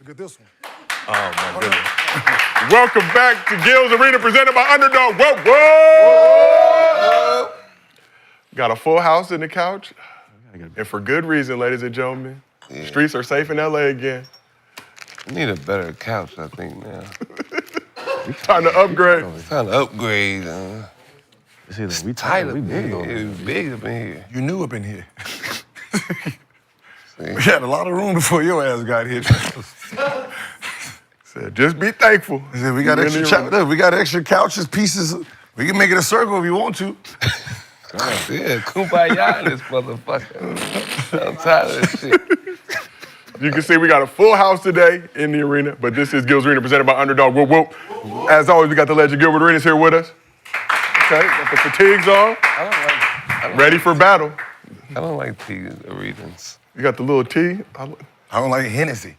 Look at this one. Oh, my goodness. Welcome back to Gil's Arena, presented by Underdog. Whoa, whoa! Got a full house in the couch. And for good reason, ladies and gentlemen. Yeah. Streets are safe in LA again. We need a better couch, I think, now. Time to upgrade. It's time to upgrade. We tight up in here. It's big up in here. You knew up in here. We had a lot of room before your ass got here. Said, just be thankful. Said, we got extra couches, pieces. We can make it a circle if you want to. Yeah, kumbaya in this motherfucker. I'm tired of this shit. You can see we got a full house today in the arena, but this is Gil's Arena, presented by Underdog. Whoop, whoop. As always, we got the legend Gilbert Arenas here with us. Okay, got the fatigues on. Ready for battle. I don't like these arenas. You got the little T. I don't like Hennessy.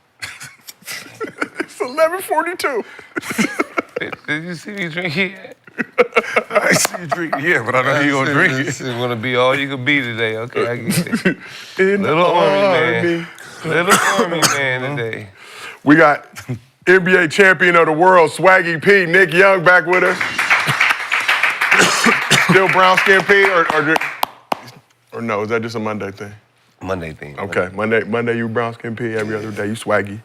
It's 11:42. Did you see me drink here? I ain't see you drink it yet, but I know you gonna drink it. This is gonna be all you can be today, okay? I get it. In Little the army army. man. Little army man today. We got NBA champion of the world, Swaggy P, Nick Young, back with us. Still brown skin P, or no, is that just a Monday thing? Monday thing. Okay, Monday you brown skin P, every other day you Swaggy.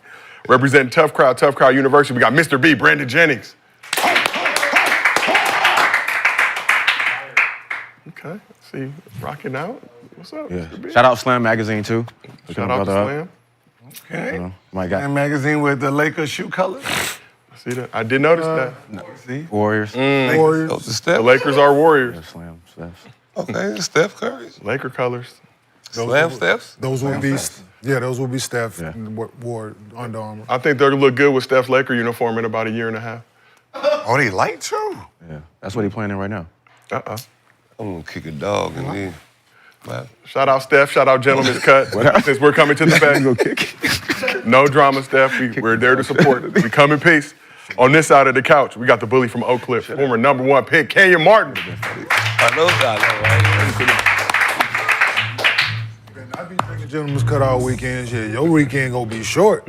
Representing Tough Crowd University, we got Mr. B, Brandon Jennings. Okay, see, rocking out. What's up, Yeah. Mr. B? Shout out Slam Magazine, too. Shout out to Slam. Okay. My guy. And magazine with the Lakers shoe color. See that? I did notice that. See? Warriors. Warriors. Oh, the Steph? The Lakers are warriors. Yeah, Slam, Steph. Okay, Steph Curry's. Laker colors. Slam Steph's? Those would be, those would be Steph Yeah. wore Under Armour. I think they're gonna look good with Steph's Laker uniform in about a year and a half. Oh, they light too? Yeah, that's what he's playing in right now. Uh-uh. I'm gonna kick a dog and then. Shout out Steph, shout out Gentleman's Cut. Since we're coming to the back. No drama, Steph. We're there to support. We come in peace. On this side of the couch, we got the bully from Oak Cliff, former #1 pick, Kenyon Martin. I know that, I be drinking Gentleman's Cut all weekend. Shit, your weekend gonna be short.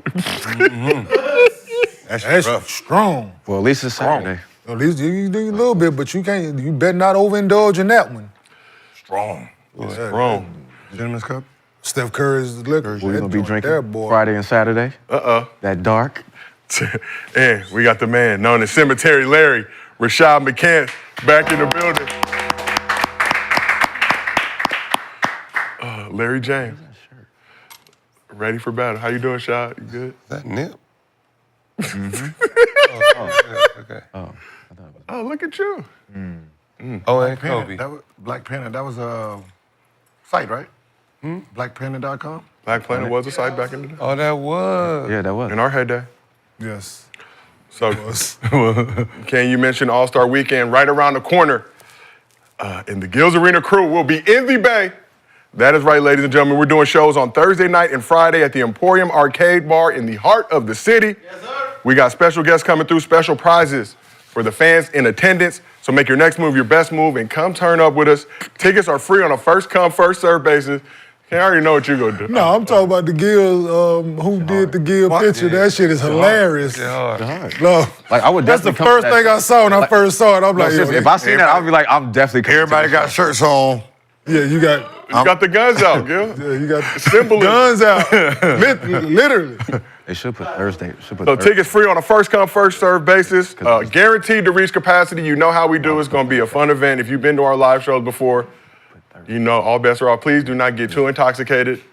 That's rough. Strong. Well, at least it's Saturday. At least you do a little bit, but you can't. You better not overindulge in that one. Strong. Strong. Gentleman's Cup. Steph Curry's liquor. We're going to be drinking there, boy. Friday and Saturday. That dark. And we got the man known as Cemetery Larry, Rashad McCants, back in the building. Larry James. Ready for battle. How you doing, Shad? You good? Is that Nip? Okay. Oh, look at you. Oh, and Kobe. That was Black Panther. That was a site, right? BlackPanther.com. Black Planet was a site back in the day. Oh, that was. Yeah, that was. In our heyday. Yes. So, Ken, you mentioned All-Star Weekend right around the corner. And the Gil's Arena crew will be in the Bay. That is right, ladies and gentlemen. We're doing shows on Thursday night and Friday at the Emporium Arcade Bar in the heart of the city. Yes, sir. We got special guests coming through, special prizes for the fans in attendance. So make your next move your best move and come turn up with us. Tickets are free on a first-come, first-served basis. I already know what you're going to do. No, I'm talking about the Gil, who did the Gil picture. That shit is hilarious. Yeah. No. Like, I would That's the definitely first thing I saw when I first saw it. I'm like, seriously, if I seen that, I'd be like, I'm definitely coming. everybody got shirts on. Yeah, you got. You got the guns out, Gil. Yeah, you got Symbolism. guns out. Literally. They should put Thursday. So tickets free on a first-come, first-served basis. Guaranteed to reach capacity. You know how we do. It's going to be a fun event. If you've been to our live shows before, you know all bets are off. Please do not get too intoxicated,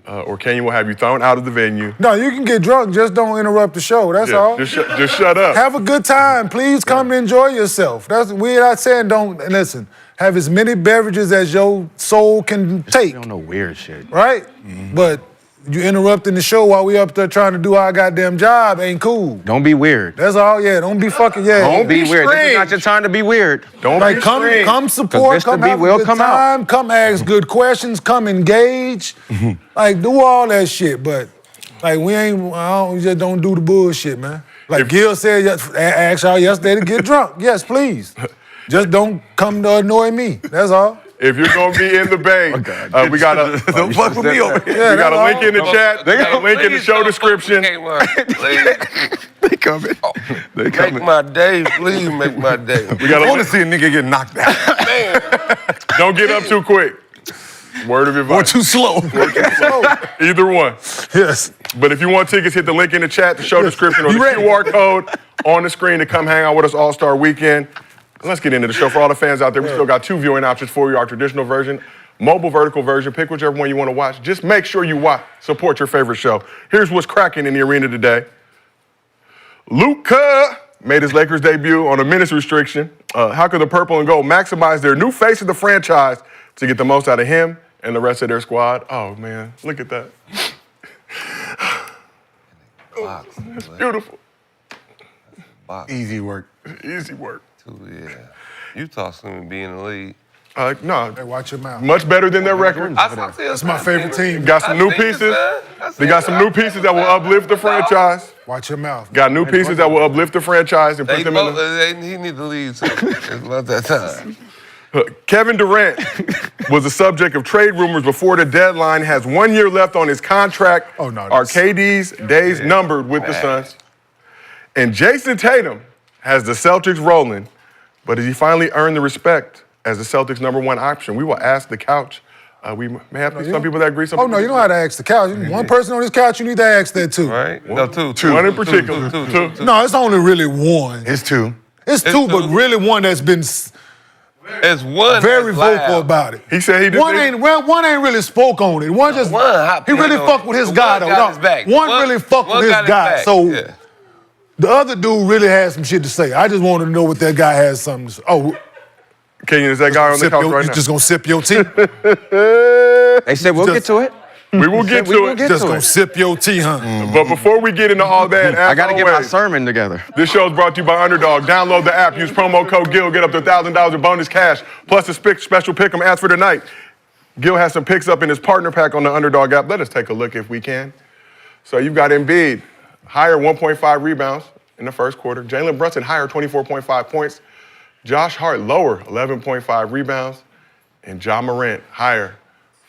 or Kenyon will have you thrown out of the venue. No, you can get drunk. Just don't interrupt the show. That's all. Just shut up. Have a good time. Please come and enjoy yourself. We're not saying don't listen. Have as many beverages as your soul can take. You don't know weird shit. Right? But you interrupting the show while we up there trying to do our goddamn job ain't cool. Don't be weird. That's all, yeah. Don't be fucking, yeah. Don't be weird. This is strange. not your time to be weird. Don't Like, be come support, Mr. come B have will a good come out. time, come ask good questions, come engage. Like, do all that shit, but like, we just don't do the bullshit, man. Like Gil said, ask y'all yesterday to get drunk. Yes, please. Just don't come to annoy me. That's all. If you're going to be in the Bay, we got a Don't fuck with me over here. we got a link in the chat. They got a link in the show description. They coming. They Make coming. my day, please make my day. We got I a want to link. see a nigga get knocked out. Don't get up too quick. Word of Or advice. too slow. Either one. Yes. But if you want tickets, hit the link in the chat, the show description, or the You ready? QR code on the screen to come hang out with us All-Star Weekend. Let's get into the show. For all the fans out there, we still got 2 viewing options for you, our traditional version, mobile vertical version. Pick whichever one you want to watch. Just make sure you watch. Support your favorite show. Here's what's cracking in the arena today. Luka made his Lakers debut on a minutes restriction. How could the purple and gold maximize their new face of the franchise to get the most out of him and the rest of their squad? Oh, man, look at that. Box, It's beautiful. box, Easy work. Easy work. too, yeah. Utah swimming be in the league. No, Hey, watch your mouth. much better than their record. That's my favorite team. Got some new pieces. They got some new pieces that will uplift the franchise. Watch your mouth. Got new pieces that will uplift the franchise and put They them in both, the... he need to leave too. It's about that time. Kevin Durant was the subject of trade rumors before the deadline, has 1 year left on his contract. Oh, no, Are that's- KD's days numbered with the Suns? And Jason Tatum has the Celtics rolling, but has he finally earned the respect as the Celtics' #1 option? We will ask the couch. We may have some people that agree. Some Oh, people no, you don't have to ask the couch. One person on this couch, you need to ask that too. Right? No, two. One in particular. Two. No, it's only really one. It's 2. It's It's two, but two. really one that's been It's one very that's vocal loud. about it. He said he did. One ain't really spoke on it. One just One hopped he really in on fucked it. with his One guy though. got No, his back. One really fucked one with his got guy. back. So Yeah. the other dude really had some shit to say. I just wanted to know what that guy has something to say. Oh, Kenyon is that guy on the couch right you now? just gonna sip your tea? They said we'll get to it. We will get We to will it. get Just to gonna it. sip your tea, huh? But before we get into all that, as I got to get my always, sermon together. this show is brought to you by Underdog. Download the app, use promo code GIL, get up to $1,000 in bonus cash, plus a special pick 'em ads for tonight. Gil has some picks up in his partner pack on the Underdog app. Let us take a look if we can. So you've got Embiid, higher 1.5 rebounds in the first quarter. Jalen Brunson, higher 24.5 points. Josh Hart, lower 11.5 rebounds. And Ja Morant, higher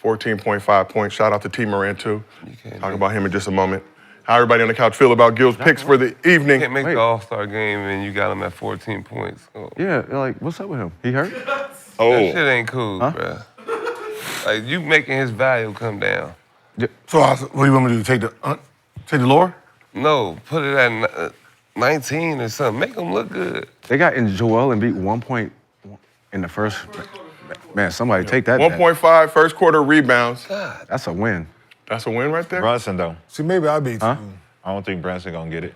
14.5 points. Shout out to T. Morant, too. Talk about him in just a moment. How everybody on the couch feel about Gil's picks for the evening. Can't make the All-Star game and you got him at 14 points. Oh. Yeah, like, what's up with him? He hurt? That shit ain't cool, bruh. Like, you making his value come down. So what do you want me to do? Take the lower? No, put it at 19 or something. Make him look good. They got in Joel and beat 1 point in the first. Man, somebody take that. back. 1.5 first quarter rebounds. That's a win. That's a win right there. Brunson, though. See, maybe I'll beat you. I don't think Brunson gonna get it.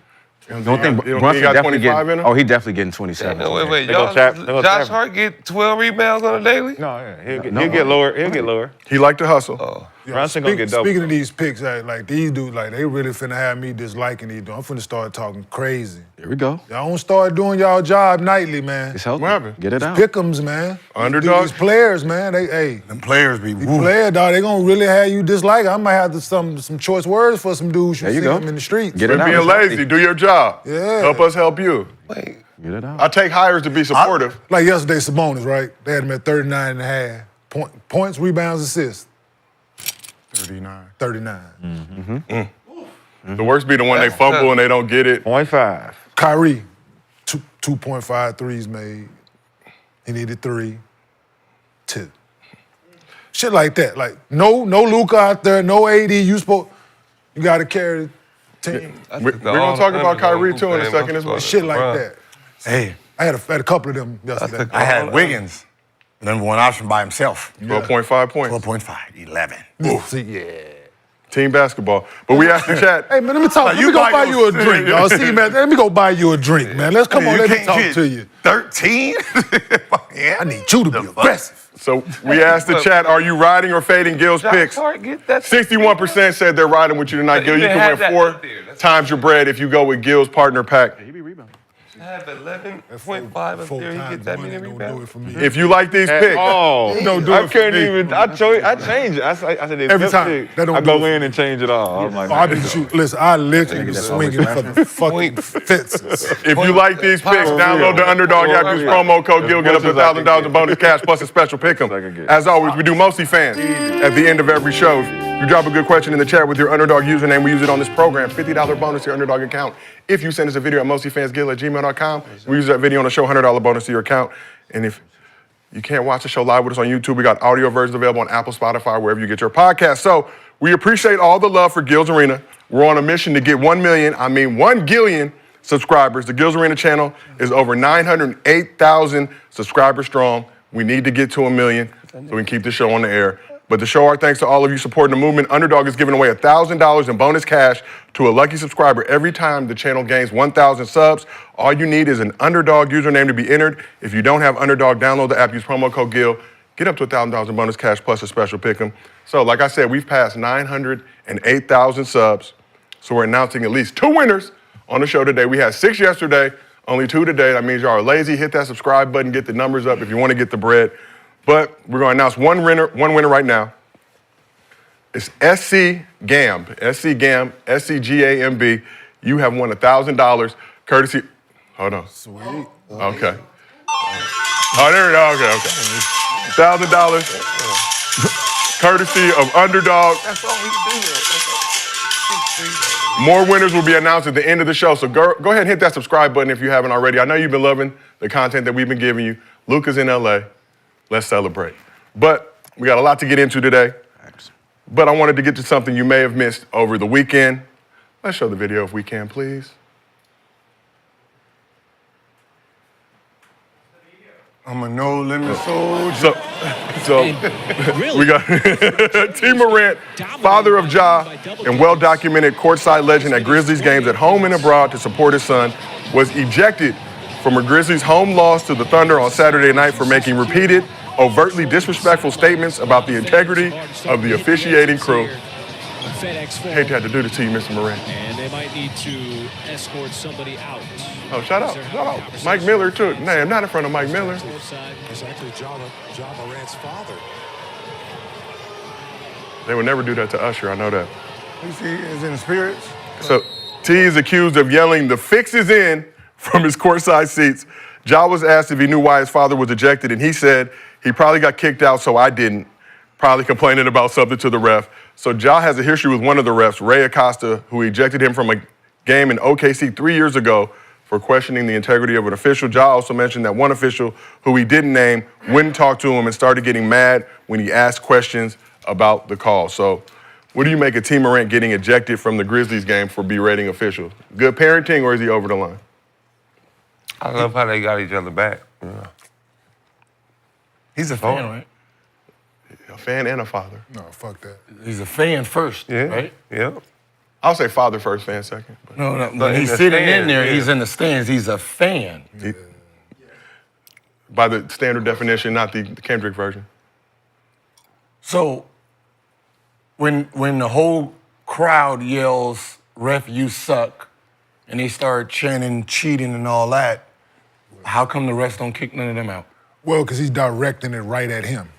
You Don't think he Brunson got definitely 25 in getting. him? Oh, he definitely getting 27. No, wait. They gonna Y'all, they gonna Josh trap him. Hart get 12 rebounds on a daily? No, yeah, he'll get lower. He'll get lower. He liked to hustle. Oh. Brunson gonna get double. Speaking of these picks, like these dudes, like they really finna have me disliking these dudes. I'm finna start talking crazy. Here we go. Y'all don't start doing y'all job nightly, man. It's healthy. What happened? Get it out. Pick'ems, man. Underdog? These players, man. Them players be woo. Player, dog, they gonna really have you dislike. I might have some choice words for some dudes you There you see go. them in the streets. Get it Quit out. being It's lazy. healthy. Do your job. Yeah. Help us help you. Wait. Get it out. I take hires to be supportive. Like yesterday, Sabonis, right? They had him at 39 and a half. Points, rebounds, assists. 39. The worst be the one they fumble and they don't get it. 0.5. Kyrie, 2.5 threes made. He needed 3. 2. Shit like that. Like, no Luka out there, no AD. You got to carry the team. We're gonna talk about Kyrie too in a second as well. Shit like that. Hey, I had a couple of them yesterday. I had Wiggins, #1 option by himself. 12.5 points. 12.5, 11. See, yeah. Team basketball. But we asked the chat. Hey, man, let me talk. Let me you go buy buy you a your- drink, y'all. See, man, let me go buy you a drink, man. Let's come on, let me talk to you. 13? I need you to be aggressive. So we asked the chat, are you riding or fading Gil's Josh picks? Hart get that. 61% said they're riding with you tonight, Gil. You You can had win that 4 up there. That's- times your bread if you go with Gil's partner pack. He be rebounding. have 11.5 up there. He get that many rebounds. If you like these picks, don't do I it for couldn't me. even. I change it. I said they Every fifth time. pick, That don't I do go it. in and change it all. I'm like, I be shoot. Listen, I literally be swinging for the fucking fences. if you like these picks, download the Underdog app. Use promo code Gil. Get up to $1,000 in bonus cash plus a special pick 'em. As always, we do Mostly Fans at the end of every show. You drop a good question in the chat with your Underdog username. We use it on this program. $50 bonus to your Underdog account. If you send us a video at mostlyfansgil@gmail.com, we use that video on the show. $100 bonus to your account. And if you can't watch the show live with us on YouTube, we got audio versions available on Apple, Spotify, wherever you get your podcast. So we appreciate all the love for Gil's Arena. We're on a mission to get 1 gillion subscribers. The Gil's Arena channel is over 908,000 subscribers strong. We need to get to 1 million so we can keep the show on the air. But to show our thanks to all of you supporting the movement, Underdog is giving away $1,000 in bonus cash to a lucky subscriber every time the channel gains 1,000 subs. All you need is an Underdog username to be entered. If you don't have Underdog, download the app, use promo code Gil, get up to $1,000 in bonus cash plus a special pick 'em. So like I said, we've passed 908,000 subs. So we're announcing at least 2 winners on the show today. We had 6 yesterday, only 2 today. That means y'all are lazy. Hit that subscribe button, get the numbers up if you want to get the bread. But we're going to announce one winner right now. It's SC Gamb, SCGAMB. You have won $1,000 courtesy. Hold on. Sweet. Okay. Oh, there we go. Okay. $1,000 courtesy of Underdog. That's all we do. More winners will be announced at the end of the show. So go ahead and hit that subscribe button if you haven't already. I know you've been loving the content that we've been giving you. Luka's in LA. Let's celebrate. But we got a lot to get into today. But I wanted to get to something you may have missed over the weekend. Let's show the video if we can, please. I'm a no-limit soldier. So we got T. Morant, father of Ja, and well-documented courtside legend at Grizzlies games at home and abroad to support his son, was ejected from a Grizzlies home loss to the Thunder on Saturday night for making repeated, overtly disrespectful statements about the integrity of the officiating crew. Hate to have to do this to you, Mr. Morant. And they might need to escort somebody out. Oh, shout out. Mike Miller, too. Nah, not in front of Mike Miller. It's actually Ja Morant's father. They would never do that to Usher, I know that. You see, it's in the spirits. So T is accused of yelling, "The fix is in," from his courtside seats. Ja was asked if he knew why his father was ejected, and he said he probably got kicked out, so I didn't. Probably complaining about something to the ref. So Ja has a history with one of the refs, Ray Acosta, who ejected him from a game in OKC 3 years ago for questioning the integrity of an official. Ja also mentioned that one official, who he didn't name, wouldn't talk to him and started getting mad when he asked questions about the call. So what do you make of T. Morant getting ejected from the Grizzlies game for berating officials? Good parenting, or is he over the line? I love how they got each other back. Yeah. He's a fan, right? A fan and a father. No, fuck that. He's a fan first, right? Yeah. I'll say father first, fan second. But No, But when in he's the sitting in stands, there, yeah. he's in the stands. He's a fan. by the standard definition, not the Kendrick version. So when the whole crowd yells, "Ref, you suck," and they start chanting, cheating and all that, how come the refs don't kick none of them out? Well, because he's directing it right at him.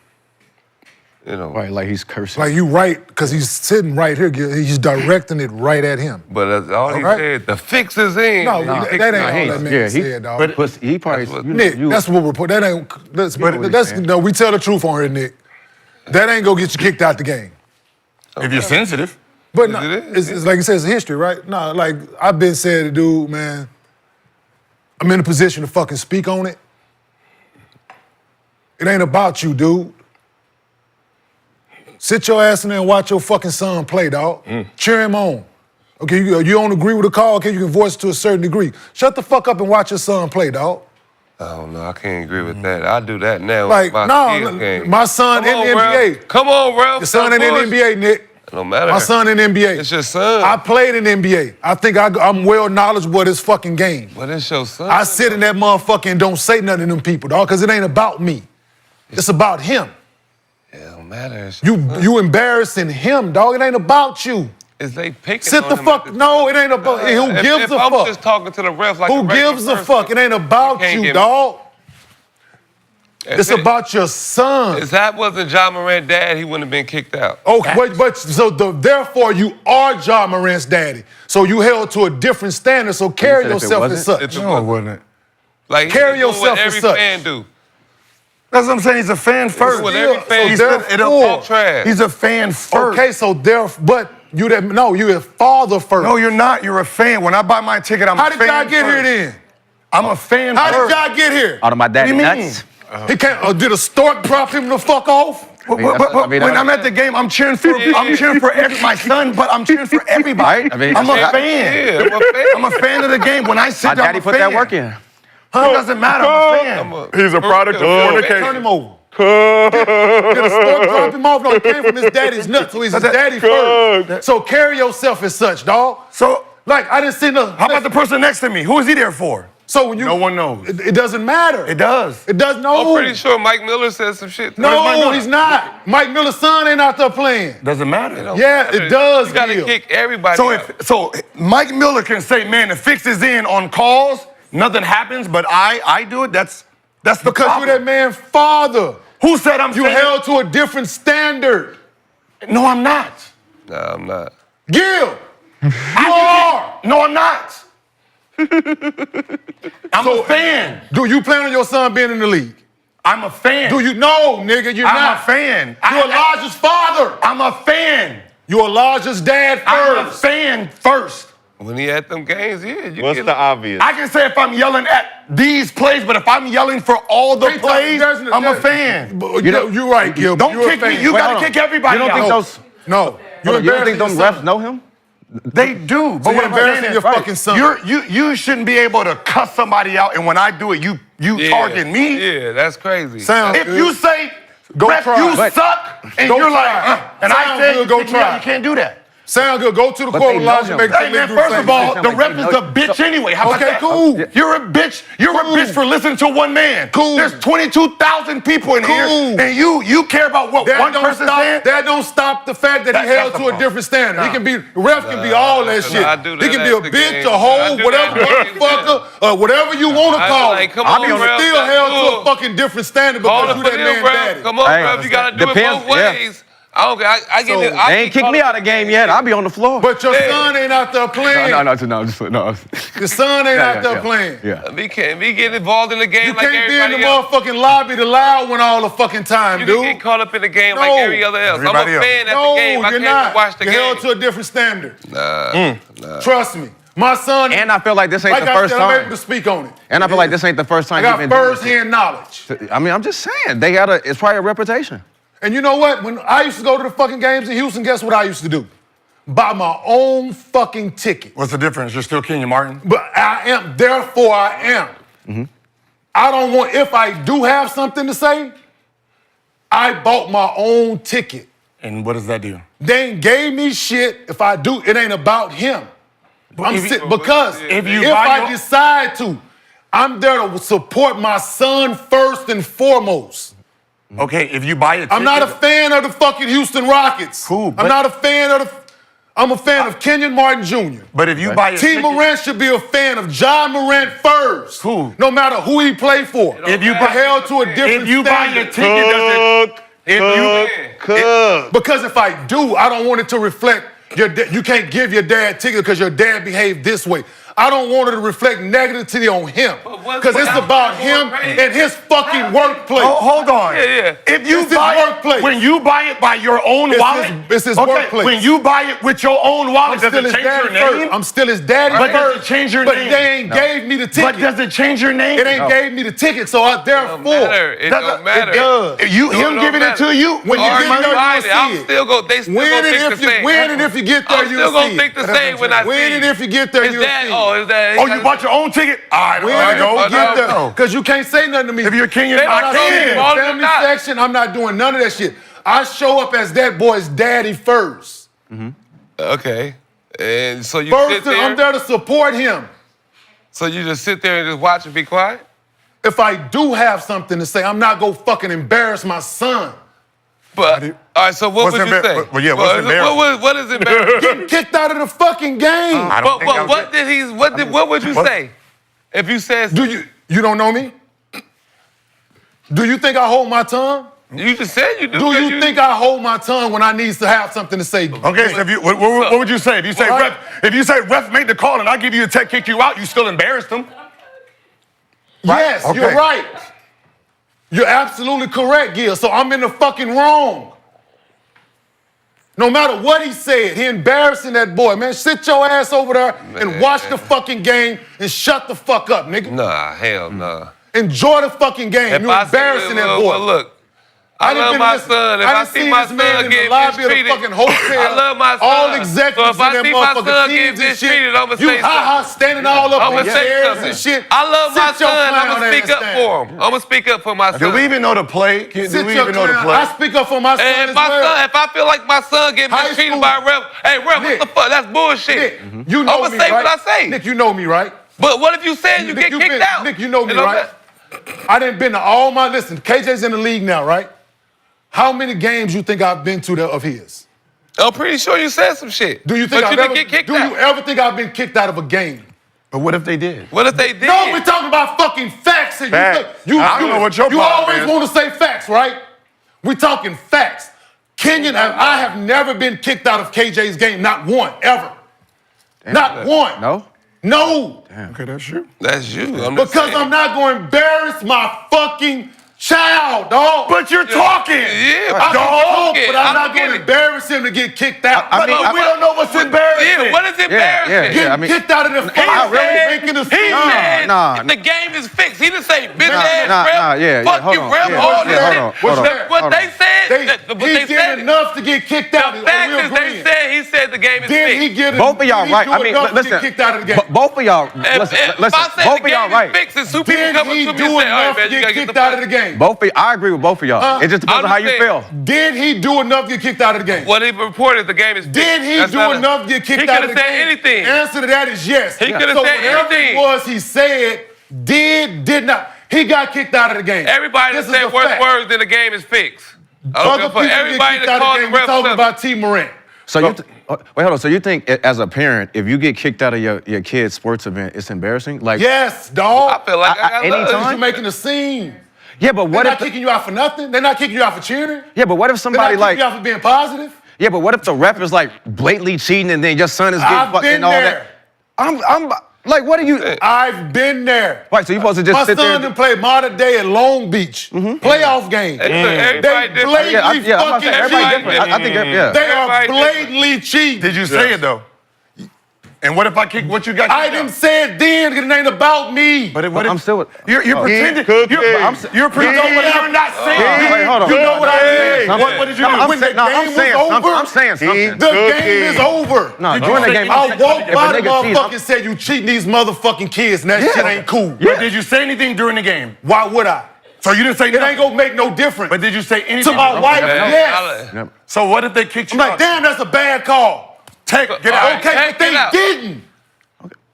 You know, Right, like he's cursing. Like you right, because he's sitting right here. He's directing it right at him. but that's all he Okay. said. The fix is in. No, that ain't all that man yeah, said, dog. But he probably, That's what- you know, Nick, you, that's what we're putting. That ain't. That's, what he's that's saying. no. We tell the truth on here, Nick. That ain't gonna get you kicked out the game. If you're sensitive. But no, it is. it's like you said, it's history, right? No, like I've been said to dude, man. I'm in a position to fucking speak on it. It ain't about you, dude. Sit your ass in there and watch your fucking son play, dog. Cheer him on. Okay, you don't agree with the call, okay, you can voice it to a certain degree. Shut the fuck up and watch your son play, dog. I don't know. I can't agree with that. I do that now. Like, with my no, kids' game. my son Come in the on, NBA. Ralph. Come on, Ralph. Your son in the Stop NBA, Nick. No matter. My son in the NBA. It's your son. I played in the NBA. I think I'm well knowledgeable of this fucking game. But it's your son. I sit in that motherfucker and don't say nothing to them people, dog, because it ain't about me. It's about him. It don't matter. It's your son. You embarrassing him, dog. It ain't about you. Is they picking Sit on the him fuck. at the- No, it ain't about. Who gives if a I'm fuck? just talking to the refs like Who gives a fuck? It ain't about you, dog. It's about your son. If that wasn't Ja Morant's dad, he wouldn't have been kicked out. Okay, but so therefore you are Ja Morant's daddy. So you held to a different standard. So carry said if it yourself as wasn't? such. No, it wasn't. Like he Carry was doing yourself what as every such. fan do. That's what I'm saying. He's a fan first. what every fan He's do. a- Talk trash. He's a fan first. Okay, so but you you're a father first. No, you're not. You're a fan. When I buy my ticket, I'm How a did fan y'all get first. here then? I'm a fan How first. did y'all get here? Out of my daddy What do you mean? nuts. He can't. Did a stork drop him the fuck off? When that's- I'm at the game, I'm cheering for my son, but I'm cheering for everybody. Right? I mean, I'm a that's- fan. Yeah, I'm a fan. I'm a fan of the game. When I sit My down, daddy I'm a put fan. that work in. It doesn't matter. I'm a fan. He's a product of Turn fornication. him over. Did a stork drop him off? No, it came from his daddy's nuts, so he's his daddy first. So carry yourself as such, dog. So, Like, I didn't see no. how about the person next to me? Who is he there for? So when you. No one knows. It doesn't matter. It does. It does no. I'm pretty sure Mike Miller said some shit. Where's Mike No, Miller? he's not. Mike Miller's son ain't out there playing. Doesn't matter. Yeah, it does. You gotta Gil. kick everybody So out. so Mike Miller can say, man, the fix is in on calls, nothing happens, but I do it. That's the Because problem. you're that man's father. Who said I'm You saying- held to a different standard. No, I'm not. No, I'm not. Gil, you are. No, I'm not. I'm a fan. Do you plan on your son being in the league? I'm a fan. Do you know, nigga, you're I'm not. a fan. You're Elijah's father. I'm a fan. You're Elijah's dad I'm a first. fan first. When he at them games, yeah. You What's get the obvious? I can say if I'm yelling at these plays, but if I'm yelling for all the Can't plays, tell me I'm a there's- fan. You're right, Gil. Don't You're a kick me. fan. You Wait, gotta hold on. kick everybody You don't think out. those? No. You don't think them your son. refs know him? They do. But So you're what I'm embarrassing saying your is, fucking son. you shouldn't be able to cuss somebody out, and when I do it, you Yeah. target me. Yeah, that's crazy. Sound If good. you say, Go ref, try. you But- suck, and Go you're try. like, and I Sound say, good, go kick me out, try. you can't do that. Sound good. Go to the But court, they know Elijah. him. Make Hey, the man, league first do of the same all, shit. the ref is a bitch anyway. How about Okay, that? cool. You're a bitch. You're Cool. a bitch for listening to one man. Cool. There's 22,000 people in here, Cool. and you care about what one person saying? That don't stop the fact that he That's held the to a problem. different standard. He can be, the ref can be all that shit. I do that He can be a after bitch, games. a I hoe, do whatever, that after motherfucker, whatever you want to I call like, it. come I on, be ref, still that's held to a cool. fucking different standard Call because it you for that them, man bro. daddy. Come on, Hey, bro. You gotta do depends, it both yeah. ways. I don't. I get So, it. I They ain't kicked me out of the game yet. I'll be on the floor. But your son ain't out there playing. no. Your son ain't out there yeah. playing. Yeah. We can't be getting involved in the game You like can't be in everybody the else. motherfucking lobby, the loud one all the fucking time, You dude. can get caught up in the game like No. every other else. Everybody I'm a else. fan at No, the game. I you're can't not. watch the You're game. held to a different standard. Nah. Trust me. My son, And I feel like this ain't like the I first said, I'm able time. to speak on it. And I feel like this ain't the first time I you've got been doing this. first-hand knowledge. I mean, I'm just saying. It's probably a reputation. And you know what? When I used to go to the fucking games in Houston, guess what I used to do? Buy my own fucking ticket. What's the difference? You're still Kenyon Martin? But I am, therefore I am. Mm-hmm. I don't want, if I do have something to say, I bought my own ticket. And what does that do? They ain't gave me shit. If I do, it ain't about him. Because if you if buy I your- decide to, I'm there to support my son first and foremost. Okay, if you buy a ticket. I'm not a fan of the fucking Houston Rockets. Cool, but- I'm not a fan of I'm a fan of Kenyon Martin Jr. But if you buy a T. ticket. Morant should be a fan of Ja Morant first. Cool. No matter who he play for. If you But buy- held to a different If you buy a standard. ticket, does it? Because if I do, I don't want it to reflect your you can't give your dad ticket because your dad behaved this way. I don't want it to reflect negativity on him. Because it's about him and his fucking workplace. Oh, hold on. Yeah. If you It's his buy workplace. it, when you buy it by your own It's wallet, it's his okay, workplace. when you buy it with your own wallet, I'm does still it his change your daddy first. name? I'm still his daddy But does first. it change your but name? they ain't gave me the ticket. But does it change your name? It ain't gave me the ticket, so I therefore. matter. It Does don't it- matter. It does. You, No, him it giving don't it to you When you Or get there, you buy see it. I'm it. still go. They still When gonna and think if the same. when and if you get there, I'm you'll still gonna see think it. the same when I see When and if you get there, Is you'll that? see Oh, it. is that? Oh, you bought your own ticket? All right, When all right, and go. if you get there, No. because you can't say nothing to me. If you're Kenyon, They I don't I'm know in you. the All of family them not. section, I'm not doing none of that shit. I show up as that boy's daddy first. Okay. And so you First, sit there. I'm there to support him. So you just sit there and just watch and be quiet. If I do have something to say, I'm not gonna fucking embarrass my son. But all right, so what would you say? Well, yeah, what's embarrassing? What is embarrassing? Getting kicked out of the fucking game. What would you say if you said? You don't know me? Do you think I hold my tongue? You just said you do. Do you think I hold my tongue when I need to have something to say? Okay, so what would you say? If you say ref made the call and I give you a tech, kick you out, you still embarrassed him? Yes, Okay. you're right. You're absolutely correct, Gil. So I'm in the fucking wrong. No matter what he said, he embarrassing that boy. Man, sit your ass over there and watch the fucking game and shut the fuck up, nigga. Nah, hell nah. Enjoy the fucking game. You're embarrassing that boy. Well, look, I love my son. If I see my son get mistreated, I love my son. All executives so if I see my son get mistreated, I'm gonna say something. Standing all up on chairs and shit. I love my son. I'm gonna speak up for him. I'm gonna speak up for my son. Do we even know the play? Do we even know the play? I speak up for my son And as well. if I feel like my son get mistreated by a ref, hey ref, what the fuck? That's bullshit. Nick, you know I'm me, gonna say right? what I say. Nick, you know me, right? But what if you said you get kicked out? Nick, you know me, right? I done been to all my, listen, KJ's in the league now, right? How many games you think I've been to of his? I'm pretty sure you said some shit. Do you think but you didn't get kicked do out? you ever think I've been kicked out of a game? But what if they did? What if they did? No, we're talking about fucking facts. And Facts. I don't know what your You problem always is. want to say facts, right? We're talking facts. Kenyon, I have never been kicked out of KJ's game. Not one, ever. Not one. No? No. Okay, that's you. That's you. Because I'm not going to embarrass my fucking child, dog. But you're talking. Yeah, I can talk, but but I'm not going to embarrass him to get kicked out. I mean, we don't know what's embarrassing. Yeah, what is embarrassing? Getting kicked out of the fucking making a He scene. said the game is fixed. He didn't say bitch ass ref. Fuck you, ref. All this shit. What they said, he did enough to get kicked out. The fact is, they said he said the game is Did he fixed. get Both of y'all right. I mean, listen. kicked out of the game? Both of y'all. If Listen. I say Both the of y'all game right. is fixed, and two people Did come up he to me do and say, all right, enough to man, you get gotta get kicked the out of the game? Both of you, I agree with both of y'all. It just depends on how you feel. Did he do enough to get kicked out of the game? What he reported, the game is fixed. Did he That's do not enough to get kicked out of the game? He could have said anything. Answer to that is yes. He could have so said whatever anything. it was he said, did not. He got kicked out of the game. Everybody that This is said a worse fact. words than the game is fixed. I don't Other give a people fuck. get Everybody kicked that out of called the the game. We're ref talking something. about T. Morant. So wait, hold on. So you think, as a parent, if you get kicked out of your kid's sports event, it's embarrassing? Like, Yes, dog. I feel like I got anytime? love. You're making a scene. yeah, but They're what not if? kicking you out for nothing. They're not kicking you out for cheering. Yeah, but what if They're somebody not like? kicking you out for being positive. Yeah, but what if the ref is like blatantly cheating and then your son is getting I've fucked been and all there. that? I'm like, what are you? I've been there. Right, so you supposed to just My sit there? son done played modern day at Long Beach. Playoff game. Everybody They different. blatantly Yeah, I'm about to say, everybody fucking different. cheat. I think, yeah. They are Everybody blatantly cheating. Did you say it though? And what if I kick what you got? I didn't say it then because it ain't about me. But what if I'm still. you're pretending? cooking. You're pretending you're not saying. Wait, hold on. You know what I did? What did you do? When the game was over, I'm saying something. the game is over. No, during the game, I walked if a by the nigga cheat, motherfucker and said, you cheating these motherfucking kids and that shit ain't cool. But did you say anything during the game? Why would I? So you didn't say It nothing. ain't gonna make no difference. But did you say anything? To my wife, Man, yes. So what if they kicked I'm you like, out? damn, that's a bad call. Get out. Okay, Take but they it out. didn't.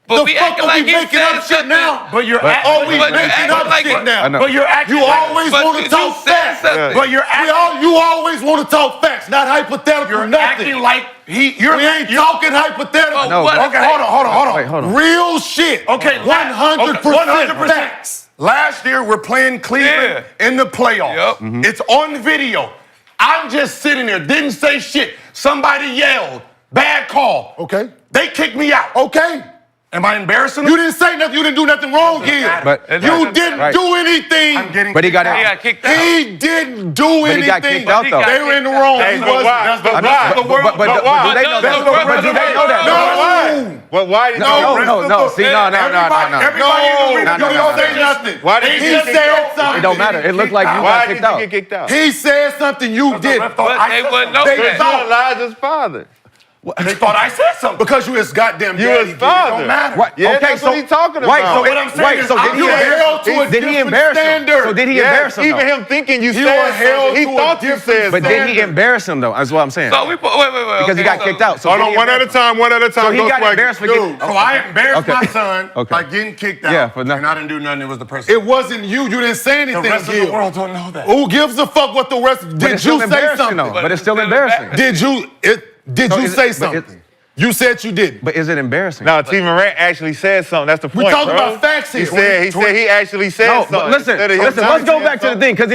But The we fuck acting are like we he making said up shit something. now? But you're Oh, we But you making acting up like shit it. now. I know. But you're acting. You always But want to you talk said facts. something. But you're acting. You always want to talk facts, not hypothetical. You're nothing. acting like We ain't talking hypothetical. No, What Okay, if hold on. Wait, hold on. Real shit. Okay, 100% facts. Last year we're playing Cleveland in the playoffs. Yep. It's on video. I'm just sitting there, didn't say shit. Somebody yelled, bad call. Okay. They kicked me out. Okay. Am I embarrassing them? You didn't say nothing. You didn't do nothing wrong here. But You didn't Right. do anything. But he got He out. got kicked out. He didn't do But anything. he got kicked out though. They were in the wrong. He but wasn't. why? That's But the why? the world. But do they know that? But do they know that? No. Well, why did No. See, no. Everybody in the room, You don't say nothing. Why did He you said something. It don't matter. It looked like you Why got did kicked you out. get kicked out? He said something you didn't. But they wouldn't know They that. thought- Elijah's father. They thought I said something. Because you his goddamn You daddy. his father. It don't matter. Right. Yeah, okay, that's so what he's talking about. Right. So what I'm saying is, so I'm did he held to a did he different embarrass him? standard. So did he Yes, embarrass him? even though? him thinking you You said were held something. He to a thought you different said But something. did he embarrass him though? That's what I'm saying. So wait. Because he got kicked out. So Hold did on, he one at a embarrass him? time, one at a time. So he Go got Swaggy. embarrassed for getting. So I embarrassed Okay. my son Okay. by getting kicked out. Yeah, for nothing. And I didn't do nothing. It was the person. It wasn't you. You didn't say anything. The rest of Gil. the world don't know that. Who gives a fuck what the rest? But Did it's you still say embarrassing, something? though. But it's still But it's embarrassing. Did So you is say it- but it- something? You said you didn't. But is it embarrassing? No, T. Morant actually said something. That's the point, We talking bro. about facts here. He said he actually said No, something. but listen. instead of him Listen. not Let's go saying back to the something. thing because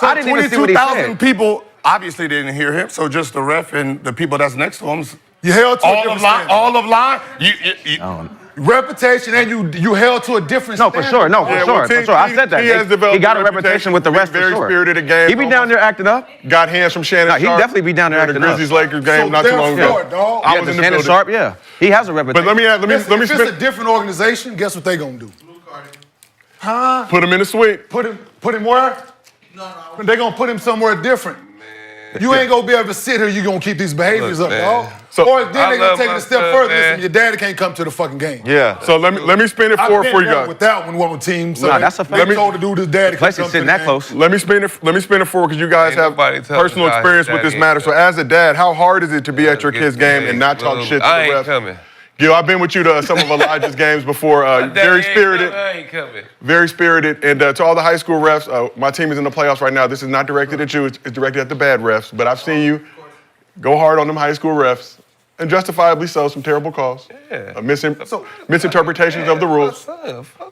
I didn't even see what he 22,000 said. people obviously didn't hear him. So just the ref and the people that's next to him. You held to a All different of line. standard. All of line. Reputation, and you held to a different No, standard. for sure. No, for Yeah, sure. well, For sure. I said that. He has developed He got a a reputation with the rest very for sure. spirited at games. He be down there acting up. Got hands from Shannon No, he'd Sharp. definitely be down there The acting up. Grizzlies-Lakers game So not too long therefore, ago. dog, I Yeah, was the in the Shannon building. Sharp, yeah. He has a reputation. But let me If it's a spin. different organization, guess what they gonna do? Put him in the suite. Put him where? No. They gonna put him somewhere different. You ain't gonna be able to sit here. You gonna keep these behaviors Look, up, man. dog. So- Or then I they gonna love take it my a step son, further. man. Listen, your daddy can't come to the fucking game. Yeah. So let me spin it I've for been you down guys. with that one team. So Nah, that's a fact. Let me told the dude his daddy Place couldn't is come sitting to the that game. close. Let me spin it for because you guys Ain't have nobody telling personal the guy experience his with this daddy matter. ain't So as a dad, how hard is it to be at your kid's game and not talk shit to I the ain't refs? coming. Gil, I've been with you to some of Elijah's games before. Very spirited. I ain't coming. Very spirited. And to all the high school refs, my team is in the playoffs right now. This is not directed at you. It's directed at the bad refs. But I've seen you go hard on them high school refs. And justifiably so, some terrible calls. Yeah. Misinterpretations of the rules.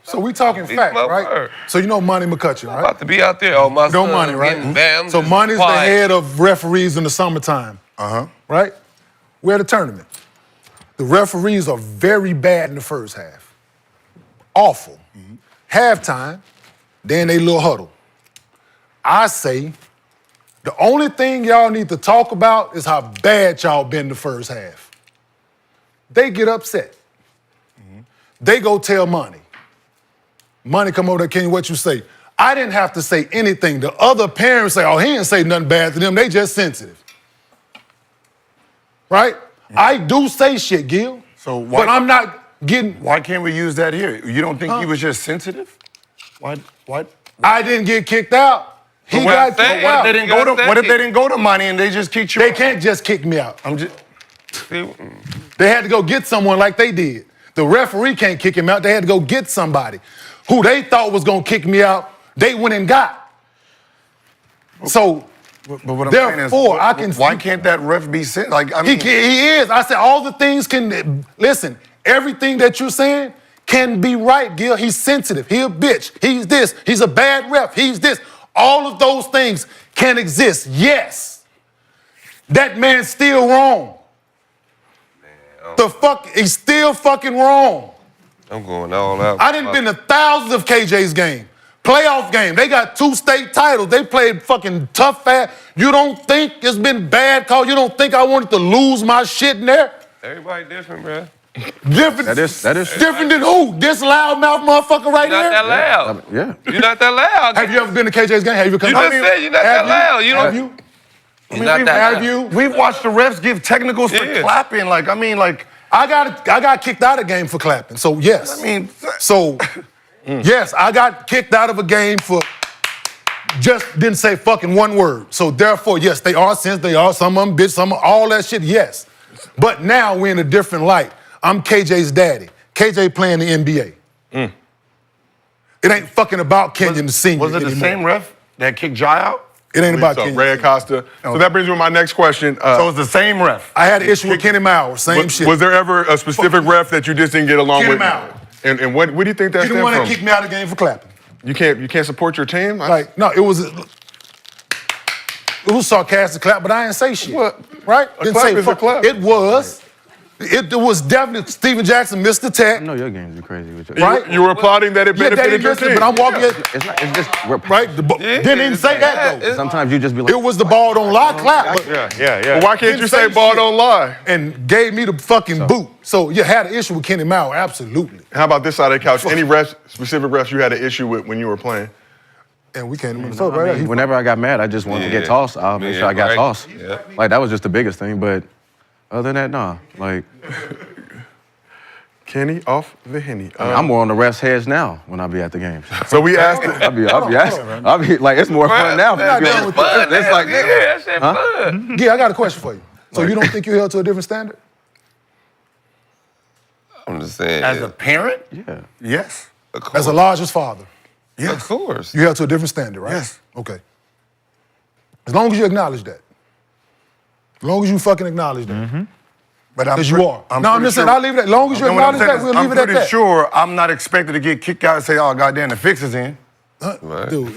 So we talking These facts, my right? word. So you know Money McCutcheon, right? About to be out there. Oh, my No son Money, right? getting bammed. So Money's the quiet. head of referees in the summertime. Right? We're at a tournament. The referees are very bad in the first half. Awful. Halftime, then they little huddle. I say the only thing y'all need to talk about is how bad y'all been the first half. They get upset. They go tell Money. Money come over there, Kenyon, what you say? I didn't have to say anything. The other parents say, oh, he didn't say nothing bad to them. They just sensitive. Right? I do say shit, Gil. So why- but I'm not getting. Why can't we use that here? You don't think he was just sensitive? Why? I didn't get kicked out. He what got I'm saying, kicked what out. if They didn't go to, what if they didn't go to Money and they just kicked you They out? can't just kick me out. I'm just. They had to go get someone like they did. The referee can't kick him out. They had to go get somebody who they thought was gonna kick me out. They went and got. So But what I'm saying is, therefore, I can. why can't that ref be sent? Like, I mean, He is. I said all the things can. Listen, everything that you're saying can be right, Gil. He's sensitive. He a bitch. He's this. He's a bad ref. He's this. All of those things can exist. Yes. That man's still wrong. The fuck, he's still fucking wrong. I'm going all out. I done been to thousands of KJ's game. Playoff game. They got 2 state titles. They played fucking tough fast. You don't think it's been bad call? You don't think I wanted to lose my shit in there? Everybody different, bro. Different. That is- different than who? This loudmouth motherfucker right You're not here? that loud. Yeah. You're not that loud. Have you ever been to KJ's game? Have you ever come? You just said you're not that loud. You Have don't. you? You're not that Have loud. you? we've watched the refs give technicals for Yeah. clapping. Like, I mean, like, I got kicked out of game for clapping. So yes. I mean, So yes, I got kicked out of a game for just didn't say fucking one word. So therefore, yes, they are sins. They are some of them bitch, some of all that shit. Yes, but now we're in a different light. I'm KJ's daddy. KJ playing the NBA. It ain't fucking about Kenyon the senior was it the anymore. same ref that kicked Jai out? It ain't about So, Kenyon. Ray Acosta. So that brings me to my next question. So it's the same ref. I had an issue with Kenny Mauer. Same was, shit. was there ever a specific ref that you just didn't get along Get with? him out. And what do you think that you didn't stemmed want to from? kick me out of the game for clapping. You can't support your team? Like, no, it was sarcastic clap, but I didn't say shit. What? Right? A Didn't clap say is a fuck. clap. It was. It was definitely Steven Jackson missed the I tech. know your games are crazy with you. Right? You were applauding that it Yeah, benefited Daddy your missed team. it, but I'm walking it. It's not. It's just we're Right? Didn't even say that though. Sometimes you just be like, It was the ball don't lie clap, but- Yeah. Well, why can't you Didn't say say ball shit. don't lie? and gave me the fucking boot. So you had an issue with Kenny Mauer, absolutely. How about this side of the couch? Any refs, specific refs you had an issue with when you were playing? And we can't even fuck right there. whenever I got mad, I just wanted to get Yeah. tossed. I'll make sure I got right. tossed. Yeah. Like that was just the biggest thing. But Other than that, nah. Like, Kenny off the Henny. I'm more on the refs' heads now when I be at the games. So we asked. I'll be like, it's more fun now. It's fun. It's like, yeah, that shit fun. Yeah, I got a question for you. So you don't think you're held to a different standard? I'm just saying. As a parent, yeah. yes. As a largest father, Of course. you're held to a different standard, right? Yes. Okay. As long as you acknowledge that. As long as you fucking acknowledge that. Mm-hmm. But Because you are. I'm just saying, I'll leave it at that. As long as you You know what I'm acknowledge saying? that, we'll leave it at I'm pretty that. sure I'm not expected to get kicked out and say, oh, goddamn, the fix is in. Dude.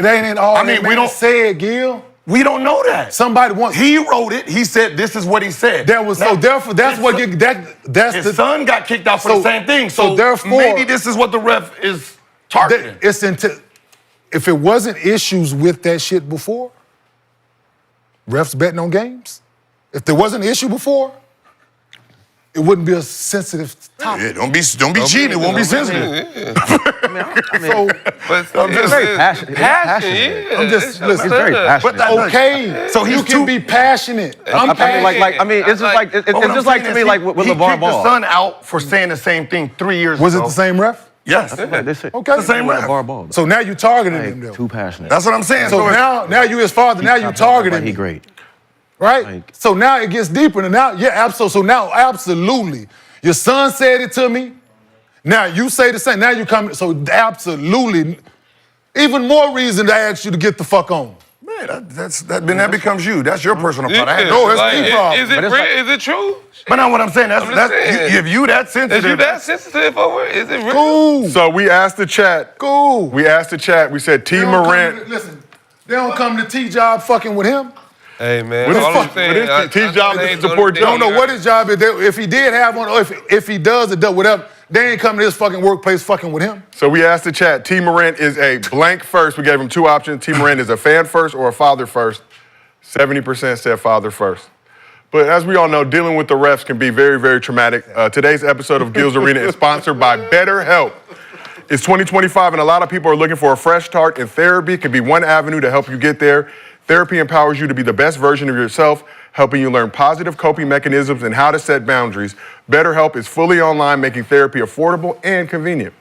That ain't all I mean, we don't say it, Gil. We don't know that. Somebody wants. He wrote it. He said, this is what he said. So therefore, that's what his that's his the son got kicked out for the same thing. So therefore, maybe this is what the ref is targeting. If it wasn't issues with that shit before, refs betting on games. If there wasn't an issue before, it wouldn't be a sensitive topic. Yeah, don't be cheating. It won't be sensitive. I'm just very passionate. Passionate. I'm just It's very passionate. Okay, so you can be passionate. I'm passionate. It's just like to me, like with LeVar He kicked the Ball. son out for saying the same thing 3 years ago. Was it the same ref? Yes. Okay. The same ref. LeVar Ball. So now you targeting him, though. Too passionate. That's what I'm saying. So now you his father. Now you targeting He him. great. Right? Like- So now it gets deeper. And now, so now absolutely. Your son said it to me. Now you say the same. Now you come. So absolutely. Even more reason to ask you to get the fuck on. Man, that becomes you. That's your personal part. Yeah, No, it's like, me problem. Is it real? Is it true? But now what I'm saying, I'm just saying. if you that sensitive. Is you that sensitive over it? Is it real? Cool. So we asked the chat. Cool. We asked the chat. We said T. They don't Morant. come to- listen, they don't come to T-Job fucking with him. Hey, man. What is all I'm fuck- saying, what is T- T-Job is to support They don't know what his job is. If he did have one, or if he does or does whatever, they ain't coming to his fucking workplace fucking with him. So we asked the chat. T. Morant is a blank first. We gave him 2 options. T. Morant is a fan first or a father first. 70% said father first. But as we all know, dealing with the refs can be very, very traumatic. Today's episode of Gil's Arena is sponsored by BetterHelp. It's 2025 and a lot of people are looking for a fresh start, and therapy can be one avenue to help you get there. Therapy empowers you to be the best version of yourself, helping you learn positive coping mechanisms and how to set boundaries. BetterHelp is fully online, making therapy affordable and convenient.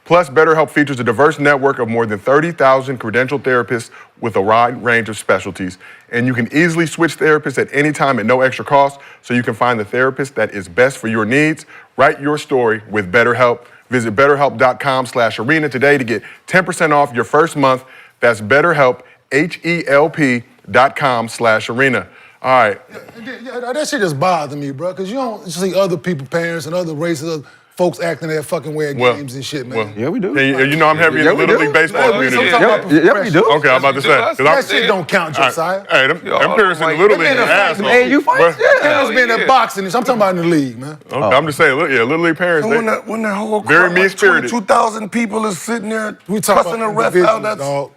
Plus, BetterHelp features a diverse network of more than 30,000 credentialed therapists with a wide range of specialties. And you can easily switch therapists at any time at no extra cost, so you can find the therapist that is best for your needs. Write your story with BetterHelp. Visit BetterHelp.com/arena today to get 10% off your first month. That's BetterHelp, HELP.com/arena. All right. Yeah, that shit just bothers me, bro, because you don't see other people, parents, and other races, other folks acting their fucking way at games and shit, man. Yeah, we do. And you know I'm heavy in the Little League baseball community. Yeah, we do. Okay, I'm about to say. That shit don't count, Josiah. Hey, them parents in the Little League are assholes. Hey, you fight? Parents been in boxing. I'm talking about in the league, man. Okay, I'm just saying, Little League parents, When the whole very crowd, mean-spirited. 2,000 people is sitting there We talking cussing the about ref individuals, out. dog.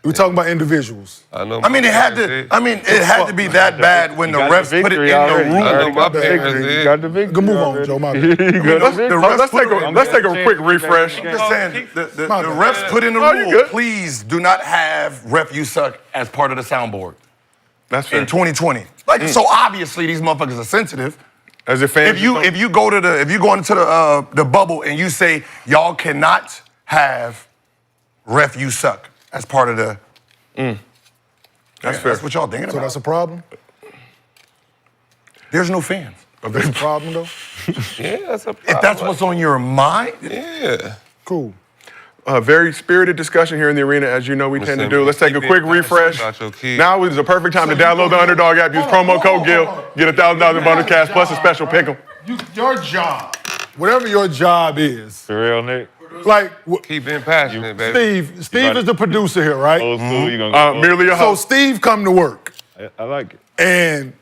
We talking about individuals. I know. I mean, it had to be that bad when the refs put it in the I know rule. my parents did. Got the victory. Good move on, Joe. My bad. Let's take a quick refresh. I'm just saying, the My bad. refs put in the Oh, you rule. good. Please do not have ref you suck as part of the soundboard That's fair. in 2020. Like, so obviously these motherfuckers are sensitive. As a fan, If you go into the bubble and you say y'all cannot have ref you suck as part of the. That's fair. That's what y'all thinking So about. that's a problem? There's no fans. That's a problem, though? Yeah, that's a problem. If that's what's on your mind, Yeah. Cool. A very spirited discussion here in the arena, as you know we tend to do. Let's take a Keep quick it passionate refresh. about your kids. Now is the perfect time to download the Underdog app. Use promo code GIL. Get $1,000 in bonus cash plus a special pick'em. Your job, whatever your job is, For real, Nick. like, Keep being passionate, baby. Steve is the producer here, right? Old school, you gonna go. Merely a So host. Steve come to work, I like it. and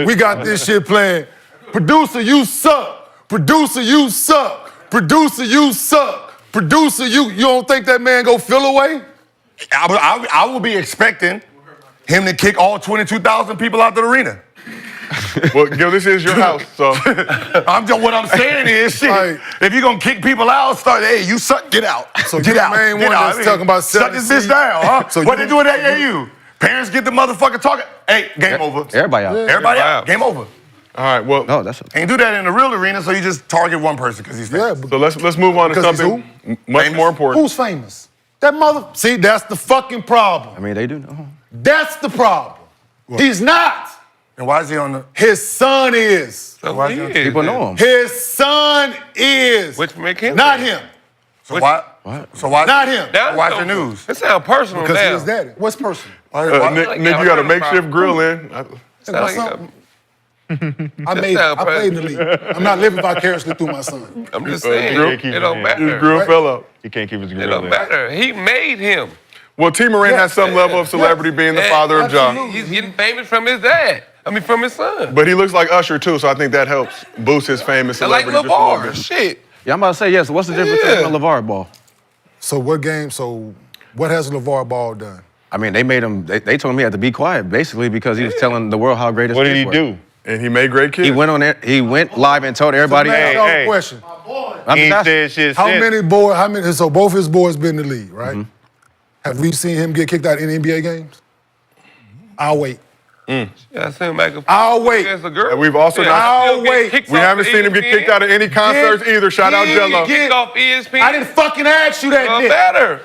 we got this shit playing. Producer, you suck. Producer, you suck. Producer, you suck. Producer, you don't think that man go feel away? I will be expecting him to kick all 22,000 people out the arena. Well, Gil, this is your house, so. What I'm saying is, shit. Like- if you're gonna kick people out, hey, you suck, get out. So get you out. the main get one out. that's talking about shut selling this bitch seeds. down, huh? So What you- they do at AAU? Parents get the motherfucker talking. Hey, game over. Everybody out. Everybody out. Game over. All right, well, No, that's Can't do that in the real arena, so you just target one person because he's famous. Yeah, so let's move on to Because he's something much Famous? more important. who's famous? That mother. See, that's the fucking problem. I mean, they do know. That's the problem. He's not. And why is he on the? His son is. Why is he on the? People know him. His son is. Which McCants? Not him. So why? What? So why? Not him. Watch the news. It sounds personal Because now. his daddy. What's personal? Nick, you got a makeshift grill in. My son- I played in the league. I'm not living vicariously through my son. I'm just saying, grill- it don't matter. His grill fell up. He can't keep his It grill don't there. matter. He made him. Well, T. Morant has some level of celebrity being the father of Ja. He's getting famous from his dad. I mean, from his son. But he looks like Usher, too, so I think that helps boost his fame and I like celebrity just a little LeVar. bit. Shit. Yeah, I'm about to say yes. What's the difference between a LeVar Ball? So what game? So what has LeVar Ball done? I mean, they made him. They told him he had to be quiet, basically, because he was telling the world how great his What did kids he were. do? And he made great kids. He went on there. He went live and told everybody. Let me ask Hey, y'all a hey. question. I'm He ain't just asking. said shit How since. many boys? How many? So both his boys been in the league, right? Have we seen him get kicked out in NBA games? I'll wait. Yeah, I seen him back and forth. I'll wait. As a girl. And we've also Yeah, not- I still I'll get wait. kicked We off haven't the seen him get kicked out of any concerts either. Shout out Jello. Kicked off ESPN. I didn't fucking ask you that. No Nick. matter.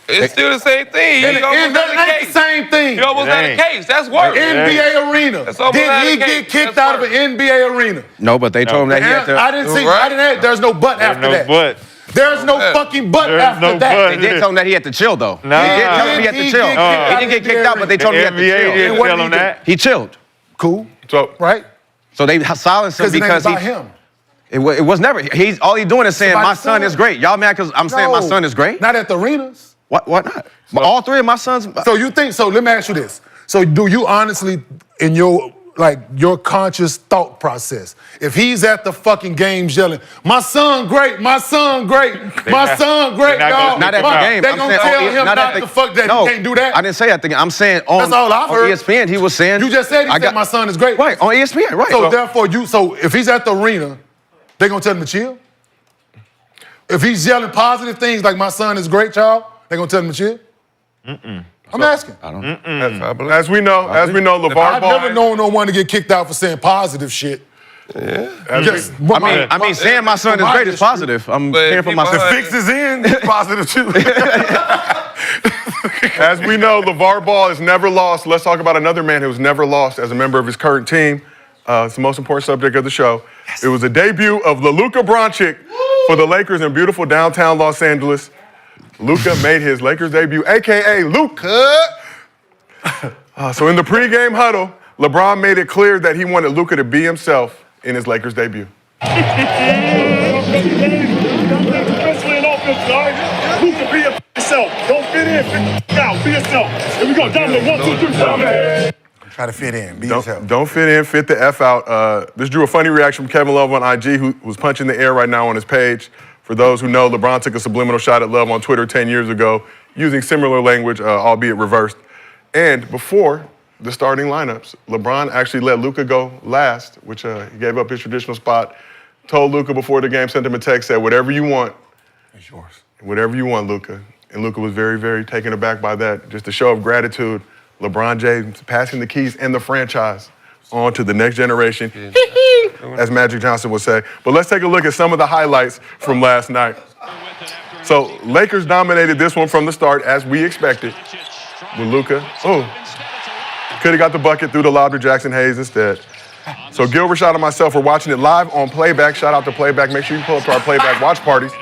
It's still the same thing. And He almost had that a ain't case. the same thing. He almost It had a ain't. case. That's worse. NBA arena. That's almost Did out of he the get case. kicked That's out of worse. an NBA arena? No, but they told him that he had to. I didn't see. Right. I didn't have. There's no but after No that. but. There's no fucking but There's after no that. but. They did tell him that he had to chill, though. Nah. He did tell him he had to He chill. did get kicked He out didn't get of kicked out, but they The told him he had to NBA chill. didn't And what tell did him he do? that. He chilled. Cool, So, right? So they silenced him Because it ain't because about he. him. It was never. He's all he's doing is saying Somebody's my son son. is great. Y'all mad because I'm saying my son is great? Not at the arenas. What not? All three of my sons. So you think? So let me ask you this. So do you honestly, in your conscious thought process, if he's at the fucking games yelling, "My son great, my son great, my son great," They're dog, Not at they the game. I'm gonna saying tell on- him not not at to fuck that. No, He can't do that. I didn't say that thing. I'm saying on, That's all I've on heard. ESPN, he was saying. You just said he said my son is great. Right, on ESPN, right. So therefore, if he's at the arena, they gonna tell him to chill. If he's yelling positive things like "my son is great," child, they gonna tell him to chill. I'm asking. I don't as we know, LeVar I've Ball. never known no one to get kicked out for saying positive shit. Just, I mean, saying my son is great is positive. I'm But hearing from my people son. are- Fix is in. Positive too. As we know, LeVar Ball has never lost. Let's talk about another man who's never lost as a member of his current team. It's the most important subject of the show. Yes. It was the debut of Luka Doncic for the Lakers in beautiful downtown Los Angeles. Luka made his Lakers debut, a.k.a. Luka. So in the pregame huddle, LeBron made it clear that he wanted Luka to be himself in his Lakers debut. Defensively and offensively, all right? Luka, be yourself. Don't fit in, fit out. Be yourself. Here we go. Dominate. 1, 2, 3. Dominate. Try to fit in. Be yourself. Don't fit in, fit the F out. This drew a funny reaction from Kevin Love on IG, who was punching the air right now on his page. For those who know, LeBron took a subliminal shot at Love on Twitter 10 years ago, using similar language, albeit reversed. And before the starting lineups, LeBron actually let Luka go last, which he gave up his traditional spot, told Luka before the game, sent him a text, said, "Whatever you want, It's yours. whatever you want, Luka." And Luka was very, very taken aback by that. Just a show of gratitude. LeBron James passing the keys and the franchise on to the next generation, as Magic Johnson would say. But let's take a look at some of the highlights from last night. So Lakers dominated this one from the start, as we expected, with Luka. Could have got the bucket through the lob to Jackson Hayes instead. So Gil, Rashad, and myself were watching it live on Playback. Shout out to Playback. Make sure you pull up to our Playback watch parties.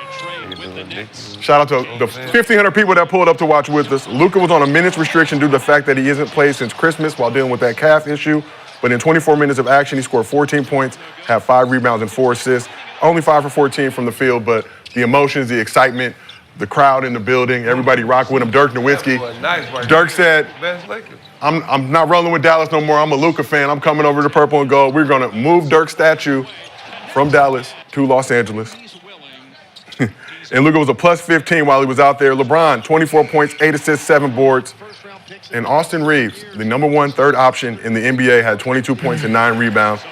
Shout out to the 1,500 people that pulled up to watch with us. Luka was on a minutes restriction due to the fact that he hasn't played since Christmas while dealing with that calf issue. But in 24 minutes of action, he scored 14 points, had 5 rebounds and 4 assists. Only 5 for 14 from the field, but the emotions, the excitement, the crowd in the building, everybody rocked with him. Dirk Nowitzki. Dirk said, I'm not rolling with Dallas no more. I'm a Luka fan. I'm coming over to purple and gold. We're going to move Dirk's statue from Dallas to Los Angeles. And Luka was a plus 15 while he was out there. LeBron, 24 points, 8 assists, 7 boards. And Austin Reeves, the number 1 third option in the NBA, had 22 points and 9 rebounds.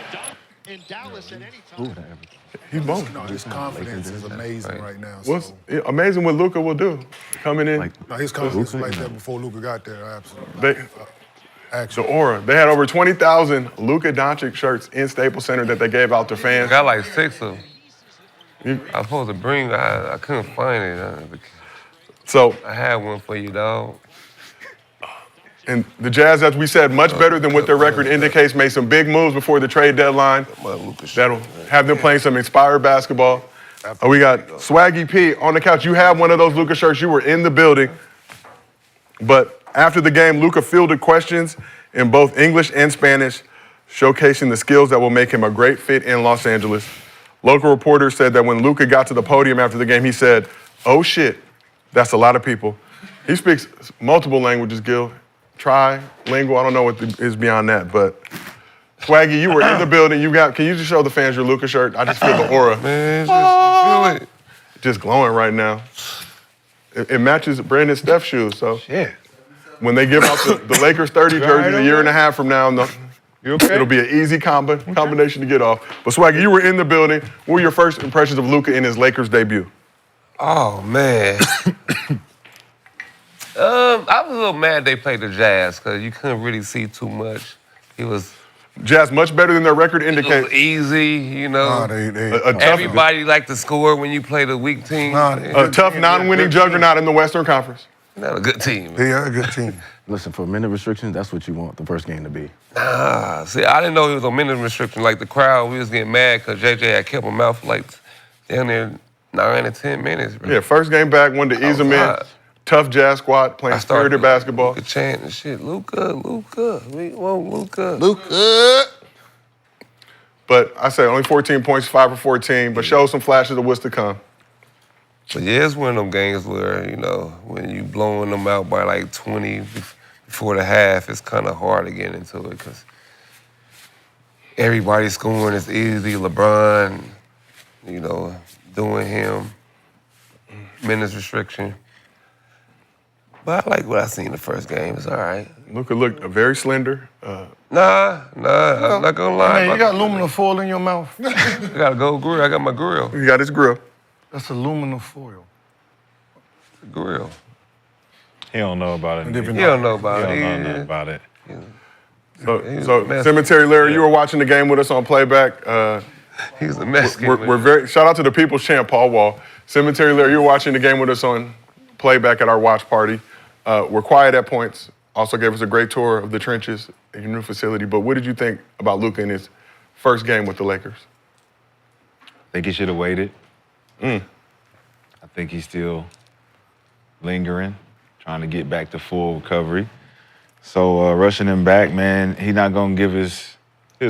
He's balling. No, his confidence is amazing right now. What's amazing what Luka will do coming in. No, his confidence was like that before Luka got there. Absolutely. The aura. They had over 20,000 Luka Doncic shirts in Staples Center that they gave out to fans. I got like 6 of them. I was supposed to bring, I couldn't find it. So I had one for you, dog. And the Jazz, as we said, much better than what their record indicates, made some big moves before the trade deadline. That'll have them playing some inspired basketball. We got Swaggy P on the couch. You have one of those Luka shirts. You were in the building. But after the game, Luka fielded questions in both English and Spanish, showcasing the skills that will make him a great fit in Los Angeles. Local reporters said that when Luka got to the podium after the game, he said, "Oh shit, that's a lot of people." He speaks multiple languages, Gil. Trilingual, I don't know what is beyond that, but Swaggy, you were in the building. Can you just show the fans your Luka shirt? I just feel the aura. Man, just feel it. Just glowing right now. It matches Brandon Steph's shoes, so. Shit. When they give out the Lakers 30 jerseys a year and a half from now, it'll be an easy combination to get off. But Swaggy, you were in the building. What were your first impressions of Luka in his Lakers debut? Oh, man. I was a little mad they played the Jazz because you couldn't really see too much. It was Jazz much better than their record indicates. Easy, you know. Everybody like to score when you play the weak team. A tough, non-winning juggernaut in the Western Conference. Not a good team. Yeah, a good team. Listen, for minute restrictions, that's what you want the first game to be. Nah, see, I didn't know he was on minute restriction. Like the crowd, we was getting mad because JJ had kept him out for like down there 9 to 10 minutes. Bro. Yeah, first game back, wanted to ease him in. Tough Jazz squad, playing spirited basketball. Chant and shit, Luka. We want Luka. But I say only 14 points, 5 for 14, but show some flashes of what's to come. But yeah, it's one of them games where, you know, when you blowing them out by like 20 before the half, it's kind of hard to get into it because everybody's scoring. It's easy. LeBron, you know, doing him. Minutes restriction. But I like what I seen in the first game. It's all right. Luka looked very slender. Nah, I'm not gonna lie. Man, you got aluminum foil in your mouth. I got a gold grill. I got my grill. He got his grill. That's aluminum foil. Grill. He don't know about it. He don't know about it. He don't know nothing about it. So Cemetery Larry, you were watching the game with us on playback. He's a Mexican. We're very shout out to the People's Champ, Paul Wall. Cemetery Larry, you were watching the game with us on playback at our watch party. We're quiet at points. Also gave us a great tour of the trenches at your new facility. But what did you think about Luka in his first game with the Lakers? I think he should have waited. I think he's still lingering, trying to get back to full recovery. So rushing him back, man, he's not gonna give his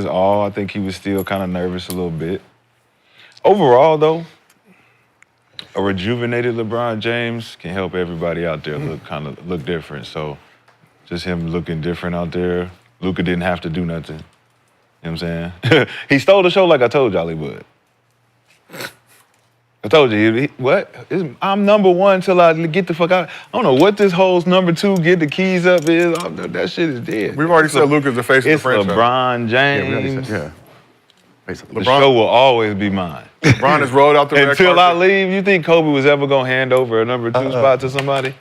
all. I think he was still kind of nervous a little bit. Overall, though, a rejuvenated LeBron James can help everybody out there look different. So just him looking different out there. Luka didn't have to do nothing. You know what I'm saying? He stole the show like I told y'all he would. I told you, I'm number one till I get the fuck out. I don't know what this whole number 2, get the keys up is. That shit is dead. We've already said Luka's the face of the franchise. It's LeBron James. Basically. The show will always be mine. LeBron has rolled out the red Until carpet. I leave, you think Kobe was ever going to hand over a number 2 spot to somebody?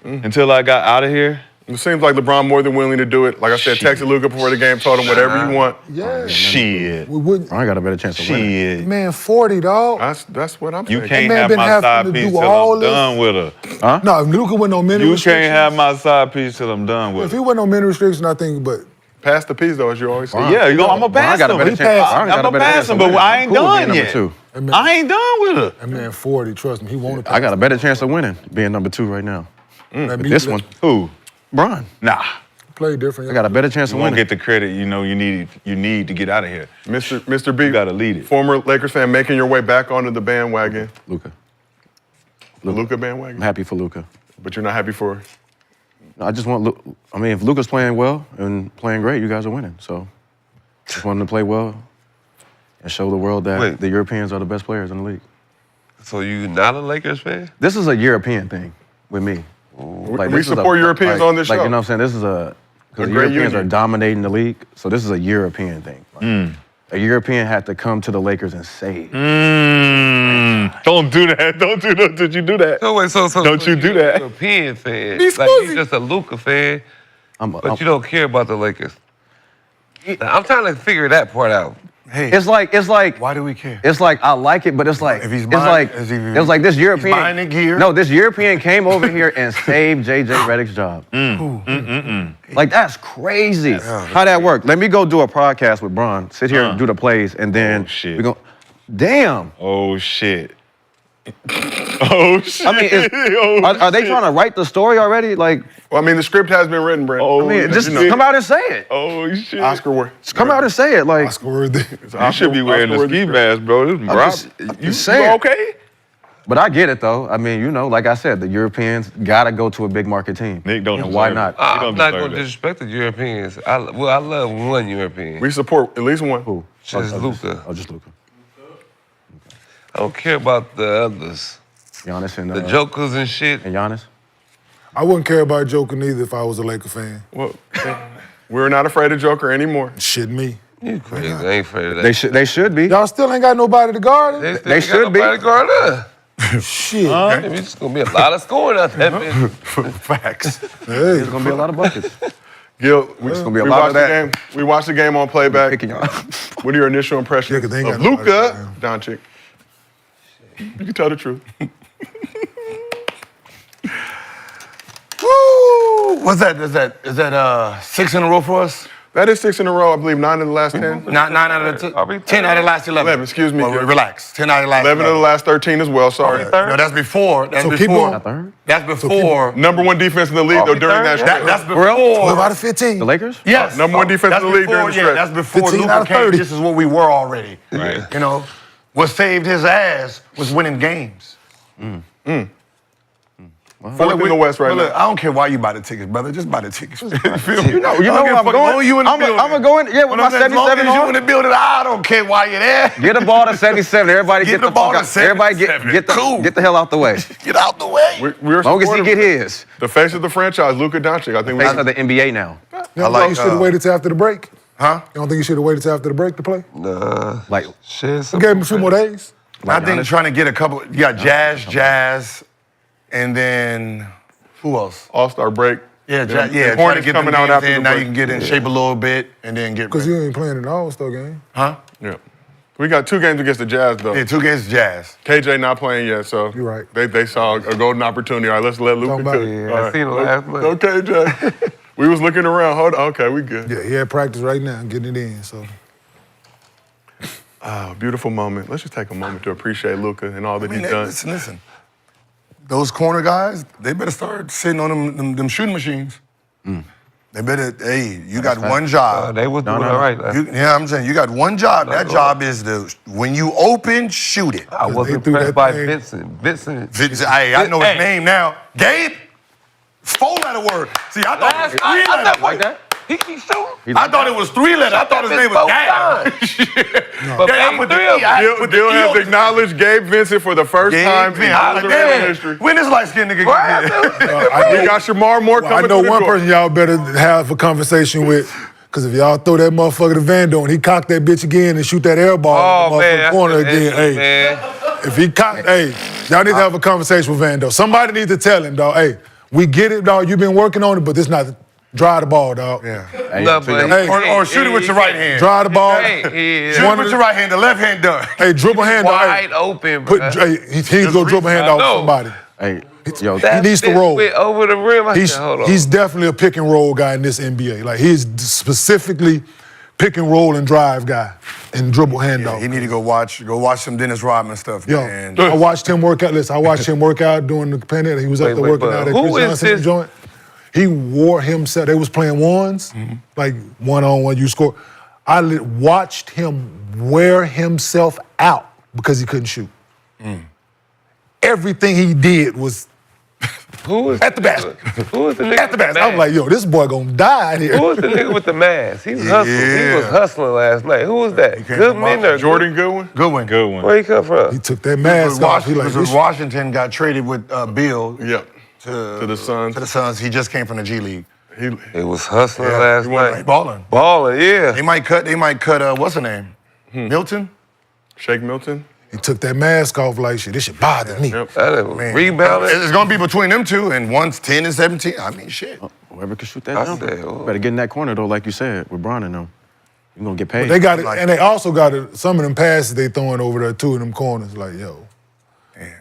Until I got out of here? It seems like LeBron more than willing to do it. Like I said, texted Luka before the game, told him whatever you want. Yeah. Shit. I got a better chance of winning. Shit. Man, 40, dog. That's what I'm saying. You can't man have been my having side to piece do till all I'm this. done with her. No, if Luka went on minute You restrictions. can't have my side piece till I'm done with If her. he went on minute restrictions, I think, but Pass the piece, though, as you always say. Yeah, I'm going to pass him. I'm going to pass him, but I ain't done yet. I ain't done with her. that man 40, trust me, he won't. I got a better chance of winning being number 2 right now. This one. Who? Bron. Nah. Play different. I got a better chance You of won't winning. get the credit you need to get out of here. Mr. B, You got to lead it. former Lakers fan, making your way back onto the bandwagon. Luka. The Luka bandwagon? I'm happy for Luka. But you're not happy for I just want, if Luka's playing well and playing great, you guys are winning. So just want him to play well and show the world that the Europeans are the best players in the league. So you not a Lakers fan? This is a European thing with me. we support Europeans on this show. You know what I'm saying? This is because the great Europeans union. are dominating the league, so this is a European thing. A European had to come to the Lakers and save. Don't do that. Don't do that. Did you do that? So wait, so Don't you do you're a that. European fan. Be Like, smoothie. you're just a Luka fan, but you don't care about the Lakers. I'm trying to figure that part out. Hey, It's like why do we care? It's like I like it, but it's like If he's it's buying- like is he- it's like this European. buying the gear? No, this European came over here and saved JJ Redick's job. Like that's crazy. How that work? Let me go do a podcast with Bron. Sit here and do the plays, and then shit. we go. Damn. Oh shit. Oh shit. I mean, are they trying to write the story already? Like, Well, I mean, the script has been written, Brent. Oh, I mean, just you know. come out and say it. Oh shit. Oscar worth. Just come out and say it. Like, Oscar worthy. You should be wearing the ski mask, bro. This just- Rob, just say it. okay? but I get it though. I mean, you know, like I said, the Europeans gotta go to a big market team. Nick don't And why deserve not? it. He I'm don't not deserve going to that. disrespect the Europeans. I love one European. We support at least one. Who? Just Luka. Oh, just Luka. I don't care about the others. Giannis and The jokers and shit. and Giannis. I wouldn't care about Joker neither if I was a Laker fan. Well, we're not afraid of Joker anymore. Shit me. You crazy. I ain't afraid of that. They should be. Y'all still ain't got nobody to guard him? They should be. Guard up. Shit. It's just gonna be a lot of scoring out there, man. Facts. Hey. There's gonna be a lot of buckets. Gil, we, gonna be a we lot watched of the that. game. We watched the game on playback. Picking y'all. What are your initial Yeah, impressions 'cause they ain't of got nobody Luka to Doncic? You can tell the truth. Woo! What's that? Is that 6 in a row for us? That is 6 in a row. I believe 9 of the last 10. 9 out of the 10 out of the last 11. 11, excuse me. Well, relax. 10 out of the last 11 of the last 13 as well. Sorry. No, that's before. That's So keep before. going. Third? That's before. Number one defense in the league, though, during that stretch. That's What before. about the 15? The Lakers? Yes. Number one defense That's in the league during before, the yeah, stretch. that's before 15 out Luka of came. 30. This is what we were already. Right. You know, what saved his ass was winning games. Fourth in the West right Look, now. I don't care why you buy the tickets, brother. Just buy the tickets. You feel me? You know I don't where give a I'm fuck. going. Long you in the building. I'm gonna go in, yeah, with When my I'm as long 77 as you on. in the building, I don't care why you're there. Get the ball to 77. Everybody Get get, the the ball fuck to out. Everybody 77. Cool. get the hell out the way. As Get out the way. We're long as he supportive get of it. his. The face of the franchise, Luka Doncic. I think Face we of the NBA now. You don't think you should have waited till after the break? Huh? You don't think you should have waited till after the break to play? Nah. Like, Shit. You gave him a few more days. I think trying to get a couple. You got Jazz, and then who else? All-Star break. Yeah, The trying to Hornets get coming them out games after in. the Now break. you can get in shape a little bit, and then get Because ready. you ain't playing in the All-Star game. Huh? Yeah. We got 2 games against the Jazz, though. Yeah, 2 games Jazz. KJ not playing yet, so You're right. They saw a golden opportunity. All right, let's let Luka Talking about cook. it. Yeah, All I right. seen it last night. Okay, Jay. We was looking around. Hold on. Okay, we good. Yeah, he had practice right now, getting it in. So Beautiful moment. Let's just take a moment to appreciate Luka and all that I mean, he's done. listen. Those corner guys, they better start sitting on them shooting machines. They better, hey, you got one job. They was doing all right. Yeah, I'm saying you got one job. That job is when you open, shoot it. I was They threw impressed that by thing. Vincent. Hey, I know his Hey. name now. Gabe, 4-letter word. See, I thought it was 3-letter. like that? He keeps shooting. I thought it was 3-letter. I thought his name was Gabe. But Yeah, I Gabe put the three E. of them. I Gil put the E has on the- acknowledged Gabe Vincent for the first time in Damn, Bulls history. when this light-skinned nigga get here? We got Shamar Moore I coming know to the one door. person y'all better have a conversation with. Because if y'all throw that motherfucker to Vando and he cock that bitch again and shoot that air ball Oh, in the man. motherfucking corner again, hey, Man. if he cock, hey, y'all need to have a conversation with Vando. Somebody need to tell him, dog, hey, we get it, dog, you've been working on it, but this not, drive the ball, dog. Yeah. No, but Hey. Or shoot it with your right hand. Drive the ball. Hey, Shoot One it with of your right hand, the left hand done. Hey, dribble hand, dog. wide Hey, open, put, bro. hey, he's going to dribble hand off know. somebody. Hey, yo, He needs to roll. Went over the rim. I He's, said, hold on. he's definitely a pick and roll guy in this NBA. Like, he's specifically pick and roll and drive guy and dribble handoff. He need to go watch some Dennis Rodman stuff, Yo, man. I watched him work out. Listen, I watched him work out during the pandemic. He was up Wait, there wait, working but out at who Chris is Johnson's this- joint. He wore himself. They was playing ones, like one-on-one, you score. I watched him wear himself out because he couldn't shoot. Everything he did was Who is at the basket. Who is the nigga At the basket. I'm like, yo, this boy gonna die out here. who was the nigga with the mask? He was hustling. He was hustling last night. Who was that? came Goodman from or Jordan Goodwin? Good one. Good one. Where he come from? He took that mask off. He like, this Washington got traded with Bill Yep. to the Suns. To the Suns. He just came from the G League. He was hustling Yeah, last he went night. balling. Balling, yeah. They might cut. What's her name? Milton? Shake Milton. He took that mask off like shit. This shit bothered me. Yep. Rebounding. It's going to be between them two, and one's 10 and 17. I mean, shit. Whoever can shoot that jumper. Better get in that corner, though, like you said, with Bronny and them. You're going to get paid. But they got it, and they also got it, some of them passes they throwing over there, too, in them corners. Like, yo.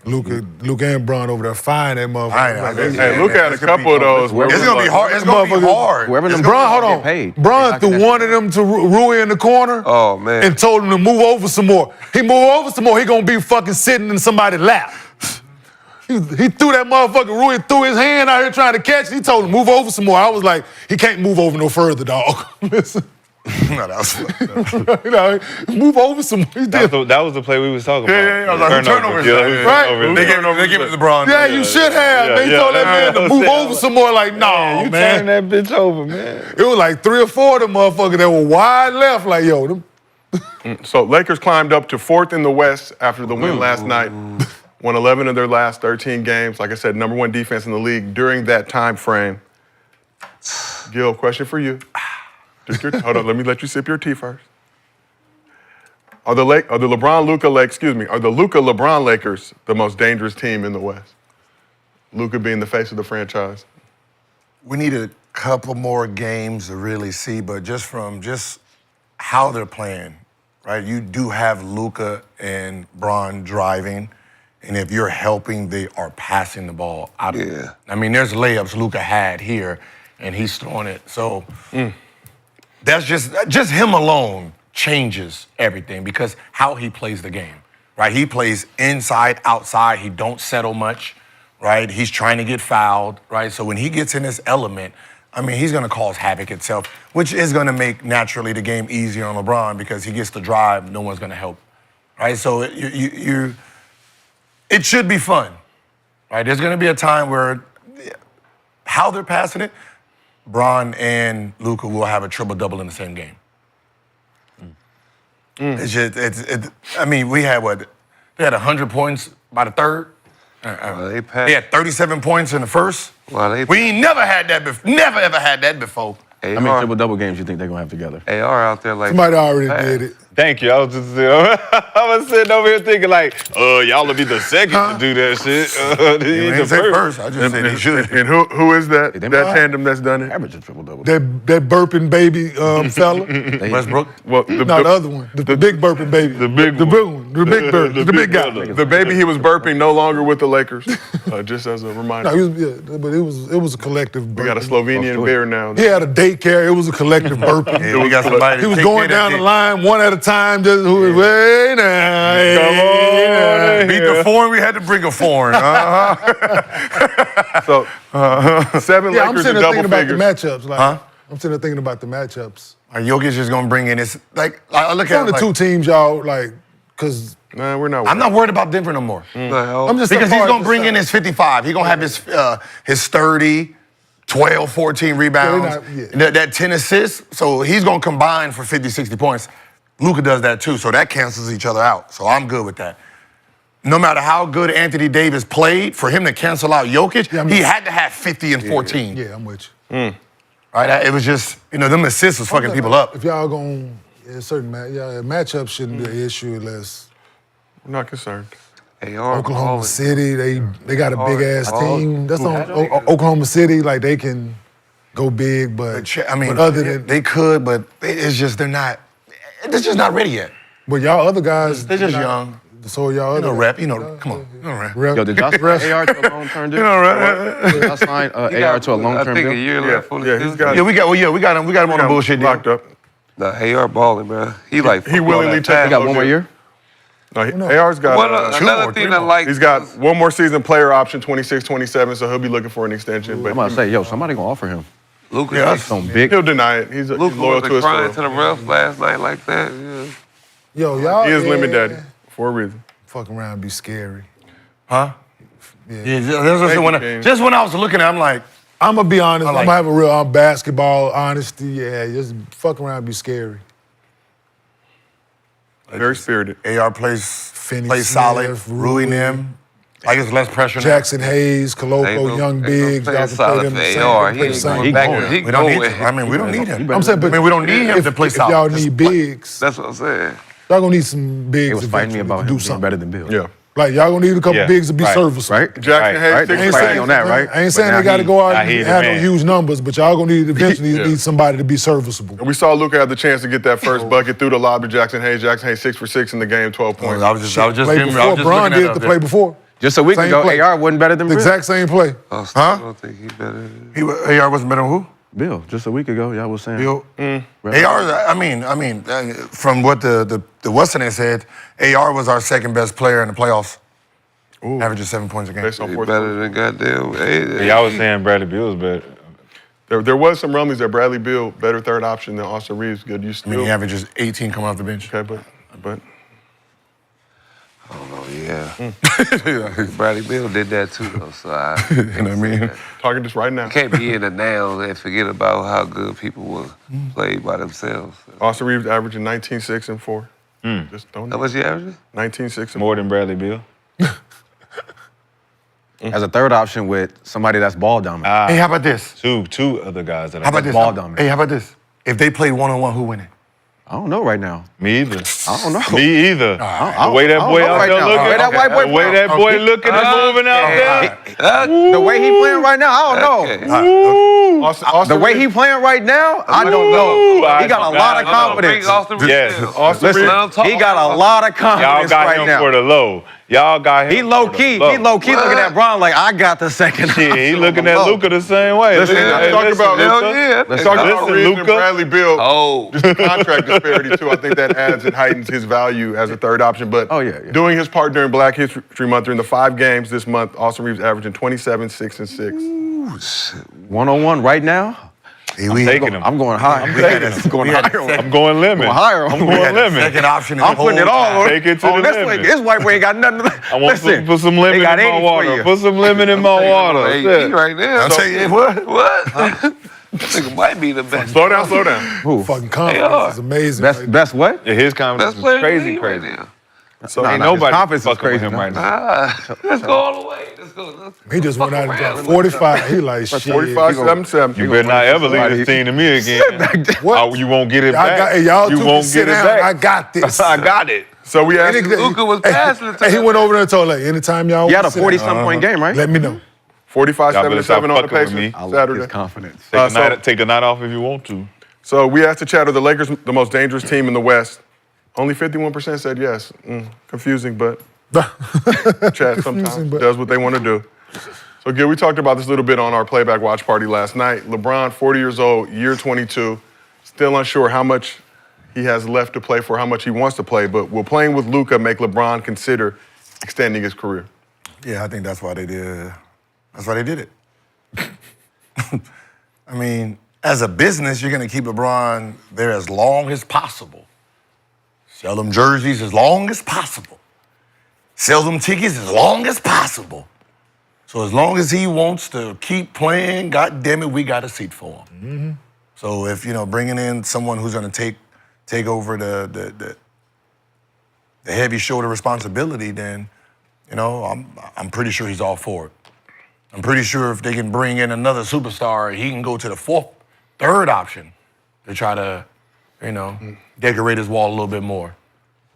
Luka and Bron over there fine that motherfucker. Hey, Luka had a couple of those. It's going to be hard. It's going to be hard. Whoever them Bron, hold on. paid. Bron threw one of them to Rui in the corner. Oh, man. And told him to move over some more. He moved over some more, he gonna be fucking sitting in somebody's lap. He threw that motherfucker, Rui threw his hand out here trying to catch it. He told him, move over some more. I was like, he can't move over no further, dog. Listen. No, that was You know, move over some more. He did. That was the play we was talking about. Yeah. I was like, turnovers. Right. They gave it to Bron. Yeah, you should have. They told that man to move over some more. Like, nah, You man. turn that bitch over, man. It was like 3 or 4 of them motherfuckers that were wide left. Like, yo, them. So Lakers climbed up to 4th in the West after the win last night. Won 11 of their last 13 games. Like I said, #1 defense in the league during that time frame. Gil, question for you. Hold on, let me let you sip your tea first. Are the Luka LeBron Lakers the most dangerous team in the West? Luka being the face of the franchise. We need a couple more games to really see, but just how they're playing, right? You do have Luka and Bron driving, and if you're helping, they are passing the ball out. Yeah. I mean, there's layups Luka had here, and he's throwing it. So that's just him alone changes everything because how he plays the game, right? He plays inside, outside. He don't settle much, right? He's trying to get fouled, right? So when he gets in his element, I mean, he's going to cause havoc itself, which is going to make, naturally, the game easier on LeBron because he gets to drive, no one's going to help, right? So it should be fun, right? There's going to be a time where how they're passing it, Bron and Luka will have a triple-double in the same game. It's just, I mean, we had what? They had 100 points by the third. They had 37 points in the first. We ain't never had that before. Never ever had that before. How many triple-double games you think they're going to have together? AR out there like... Somebody already did it. Thank you. I was sitting over here thinking like, y'all will be the second to do that shit. You didn't say first. I just said he should. And who is that tandem that's done it? Average a triple-double. That burping baby fella. Westbrook? Well, The other one. The big burping baby. The big one. The big bird. The big guy. The baby he was burping no longer with the Lakers. Just as a reminder. No, but it was a collective burping. We got a Slovenian beer now. He had a daycare. It was a collective burping. Yeah, we got somebody. He was going down the line one at a time. Just who was way now. Come on. Beat the foreign. We had to bring a foreign. So 7 Yeah, I'm Lakers sitting in there thinking double about figures. the matchups. Like, I'm sitting there thinking about the matchups. Jokic is going to bring in this. Like, I look It's at on the it two like, teams, y'all, like, because Nah, we're not. I'm not worried about Denver no more. I'm just Because so he's far going to just bring in saying. his 55. He's going to have his 30, 12, 14 rebounds, that 10 assists. So he's going to combine for 50, 60 points. Luka does that too, so that cancels each other out. So I'm good with that. No matter how good Anthony Davis played, for him to cancel out Jokic, he had to have 50 and 14. Yeah, I'm with you. Right? It was just, them assists was fucking people up. If y'all going certain matchups shouldn't be an issue unless I'm not concerned. Oklahoma City, they got a big ass team. That's on Oklahoma City, like they can go big, but other than they could, but it's just they're just not ready yet. But y'all other guys, they're just young. So y'all other rep, come on, rep. Yo, did y'all sign AR to a long-term deal? Did y'all sign AR to a long-term deal? I think a year left. We got him on a bullshit deal. Locked up. The AR balling, man. He willingly took. He got one more year? No, AR's got another thing I like. He's got one more season player option, 26, 27, so he'll be looking for an extension. But I'm about to say, somebody gonna offer him. Luka, some big. He'll deny it. He's loyal to his crying to the refs last night like that. Yeah. Yo, y'all. He is limit daddy for a reason. Fuck around and be scary. Huh? Yeah, just when I was looking at it, I'm like, I'm gonna be honest. like I'm gonna have a real basketball honesty. Yeah, just fuck around and be scary. Very spirited. AR plays Finney solid, Smith, Rui and them. I guess less pressure now. Jackson Hayes, Koloko, young bigs. Y'all can play them the same. He going back. We don't need him. I mean, we don't need him. I'm saying, but we don't need him to play if solid. y'all need bigs. That's what I'm saying. Y'all gonna need some bigs. They was fighting me eventually about to him do being something. better than Bill. Yeah. Like y'all gonna need a couple bigs to be serviceable. Right? Jackson Hayes, Right? 6 They for fighting 6. on that, right? I ain't But saying now they got to he- go out now and he the have no man. huge numbers, but y'all gonna need eventually Yeah. need somebody to be serviceable. And we saw Luka have the chance to get that first bucket through the lob to Jackson Hayes. Jackson Hayes 6 for 6 in the game, 12 points. I was just Play giving before. Bron looking did at the that. play before. Just a week Same ago, play. AR wasn't better than The Bill. exact same play. I Huh? don't think he's better than AR wasn't better than who? Bill, just a week ago, y'all was saying. Bill. AR, I mean, from what the Western said, AR was our second best player in the playoffs. Averaging 7 points a game. Based on He's fourth better than goddamn. Y'all was saying Bradley Beal was better. There was some rumblings that Bradley Beal, better third option than Austin Reeves. Good, you I still. mean, he averages 18 coming off the bench. Okay, but I don't know, yeah. Bradley Beal did that too, though, so I. You know what I mean? talking just right now. You can't be in the now and forget about how good people will play by themselves. Austin Reeves averaging 19, 6, and 4. Just don't How know. much you averaging? 19, 6, and More than Bradley Beal. As a third option with somebody that's ball dominant. Hey, how about this? Two other guys that How about are this? ball dominant. Hey, how about this? If they played one-on-one, who winning? I don't know right now. Me either. I don't know. Me either. I The way that don't boy know out right there now. looking. The way that white boy The way that playing. boy looking and moving out there. The way he playing right now, I don't know. Okay. Austin The way he Reeves- playing right now, I don't know. He got a lot of confidence. Yes. Austin Listen, Reeves- he got a lot of Y'all confidence got right him now. for the low. Y'all got him. He low for the key. low. He low key looking at Bron like I got the second. Shit, he option looking on at the low. Luka the same way. Listen, Listen, Let's talk about Hell Luka. yeah. Let's talk about Listen, Reeves and Luka. Bradley Beal. Oh. Just the contract disparity too. I think that adds and heightens his value as a third option. But Oh, yeah. doing his part during Black History Month during the 5 games this month, Austin Reeves averaging 27, 6, and 6. 1-on-1 right now. I'm taking him. I'm going high. I'm taking him. I'm going higher. I'm going lemon. Going higher. I'm going lemon. Second option. in I'm the putting it whole all time. on. Take it to on the this limit. way. This white boy ain't got nothing. I want to put some lemon they in got my 80 for water. you. Put some lemon in my water. He right there. I'll tell you what. What? This nigga might be the best. Slow down, slow down. Who? Fucking confidence is amazing. Best what? Yeah, his confidence Best is player crazy, in the league crazy. right now. So Nah, ain't nah, his nobody confidence is fucking with crazy him now. right now. Let's go all the way. Let's go. He just went out and dropped 45. He like shit. 45, 7, 7. You better not ever leave this team to me again. What? Oh, you won't get it Y'all back. got, hey, y'all you two won't can sit get it down. back. I got this. I got it. So we asked Luka was passing it to Hey, he him. went over there and told like, anytime y'all He had a want to sit down, 40-something point game, right? let me know. 45, Y'all 7, better and stop 7 on the fucking with Pacers me. I like Saturday. his confidence. Take a night off if you want to. So we asked the chat, are the Lakers the most dangerous team in the West? Only 51% said yes. Confusing, but chat sometimes but- does what they want to do. So, Gil, we talked about this a little bit on our playback watch party last night. LeBron, 40 years old, year 22, still unsure how much he has left to play for, how much he wants to play, but will playing with Luka make LeBron consider extending his career? Yeah, I think that's why they did. That's why they did it. I mean, as a business, you're gonna keep LeBron there as long as possible. Sell them jerseys as long as possible. Sell them tickets as long as possible. So as long as he wants to keep playing, God damn it, we got a seat for him. So if bringing in someone who's gonna take over the heavy shoulder responsibility, then I'm pretty sure he's all for it. I'm pretty sure if they can bring in another superstar, he can go to the third option to try to, decorate his wall a little bit more.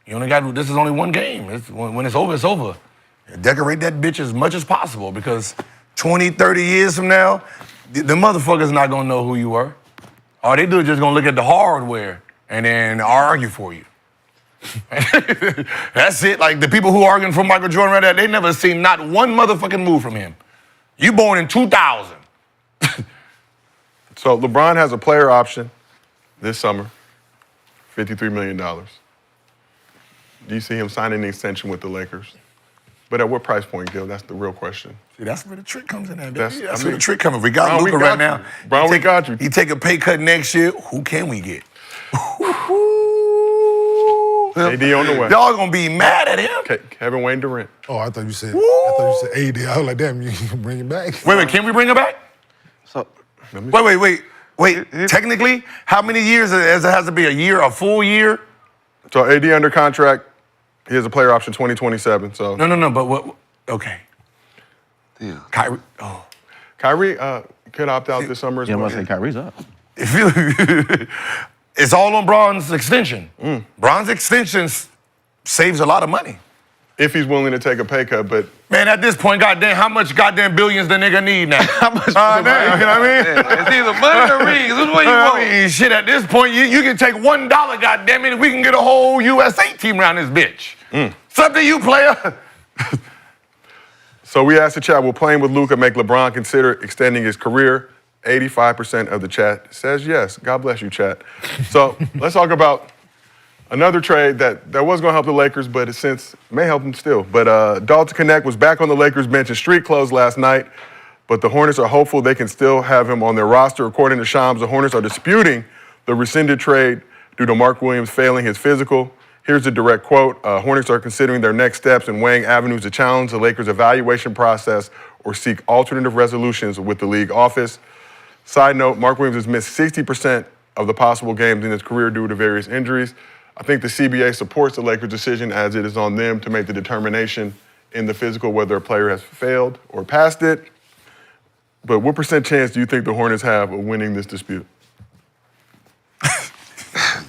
This is only one game. When it's over, it's over. Decorate that bitch as much as possible because 20, 30 years from now, the motherfucker's not gonna know who you were. All they do is just gonna look at the hardware and then argue for you. That's it. Like the people who arguing for Michael Jordan right now, they never seen not one motherfucking move from him. You born in 2000. So LeBron has a player option this summer, $53 million. Do you see him signing an extension with the Lakers? But at what price point, Gil? That's the real question. See, that's where the trick comes in at, baby. That's- That's I where mean, the trick comes in. We got Bron, we Luka got right now. you. Bron, we got you. He take a pay cut next year. Who can we get? AD on the way. Y'all gonna be mad at him. Kevin Wayne Durant. Oh, I thought you said AD. I was like, damn, you can bring it back. Wait, can we bring him back? So Wait. Technically, how many years has it has to be? A year, a full year? So AD under contract. He has a player option 2027. So No. But what? Okay. Yeah. Kyrie. Oh. Kyrie could opt out this summer as Yeah, I'm well. gonna say Kyrie's up. If you, It's all on Bron's extension. Bron's extensions saves a lot of money. If he's willing to take a pay cut, but Man, at this point, goddamn, how much goddamn billions the nigga need now? How much? You know what I mean? It's either money or rings. Which one you want? I mean, shit, at this point, you can take $1, goddamn it, and we can get a whole USA team around this bitch. It's up to you, player. So we asked the chat, will playing with Luka make LeBron consider extending his career? 85% of the chat says yes. God bless you, chat. So let's talk about another trade that was going to help the Lakers, but it since may help them still. But Dalton Connect was back on the Lakers bench in street clothes last night, but the Hornets are hopeful they can still have him on their roster. According to Shams, the Hornets are disputing the rescinded trade due to Mark Williams failing his physical. Here's a direct quote. Hornets are considering their next steps and weighing avenues to challenge the Lakers' evaluation process or seek alternative resolutions with the league office. Side note, Mark Williams has missed 60% of the possible games in his career due to various injuries. I think the CBA supports the Lakers' decision as it is on them to make the determination in the physical whether a player has failed or passed it. But what % chance do you think the Hornets have of winning this dispute?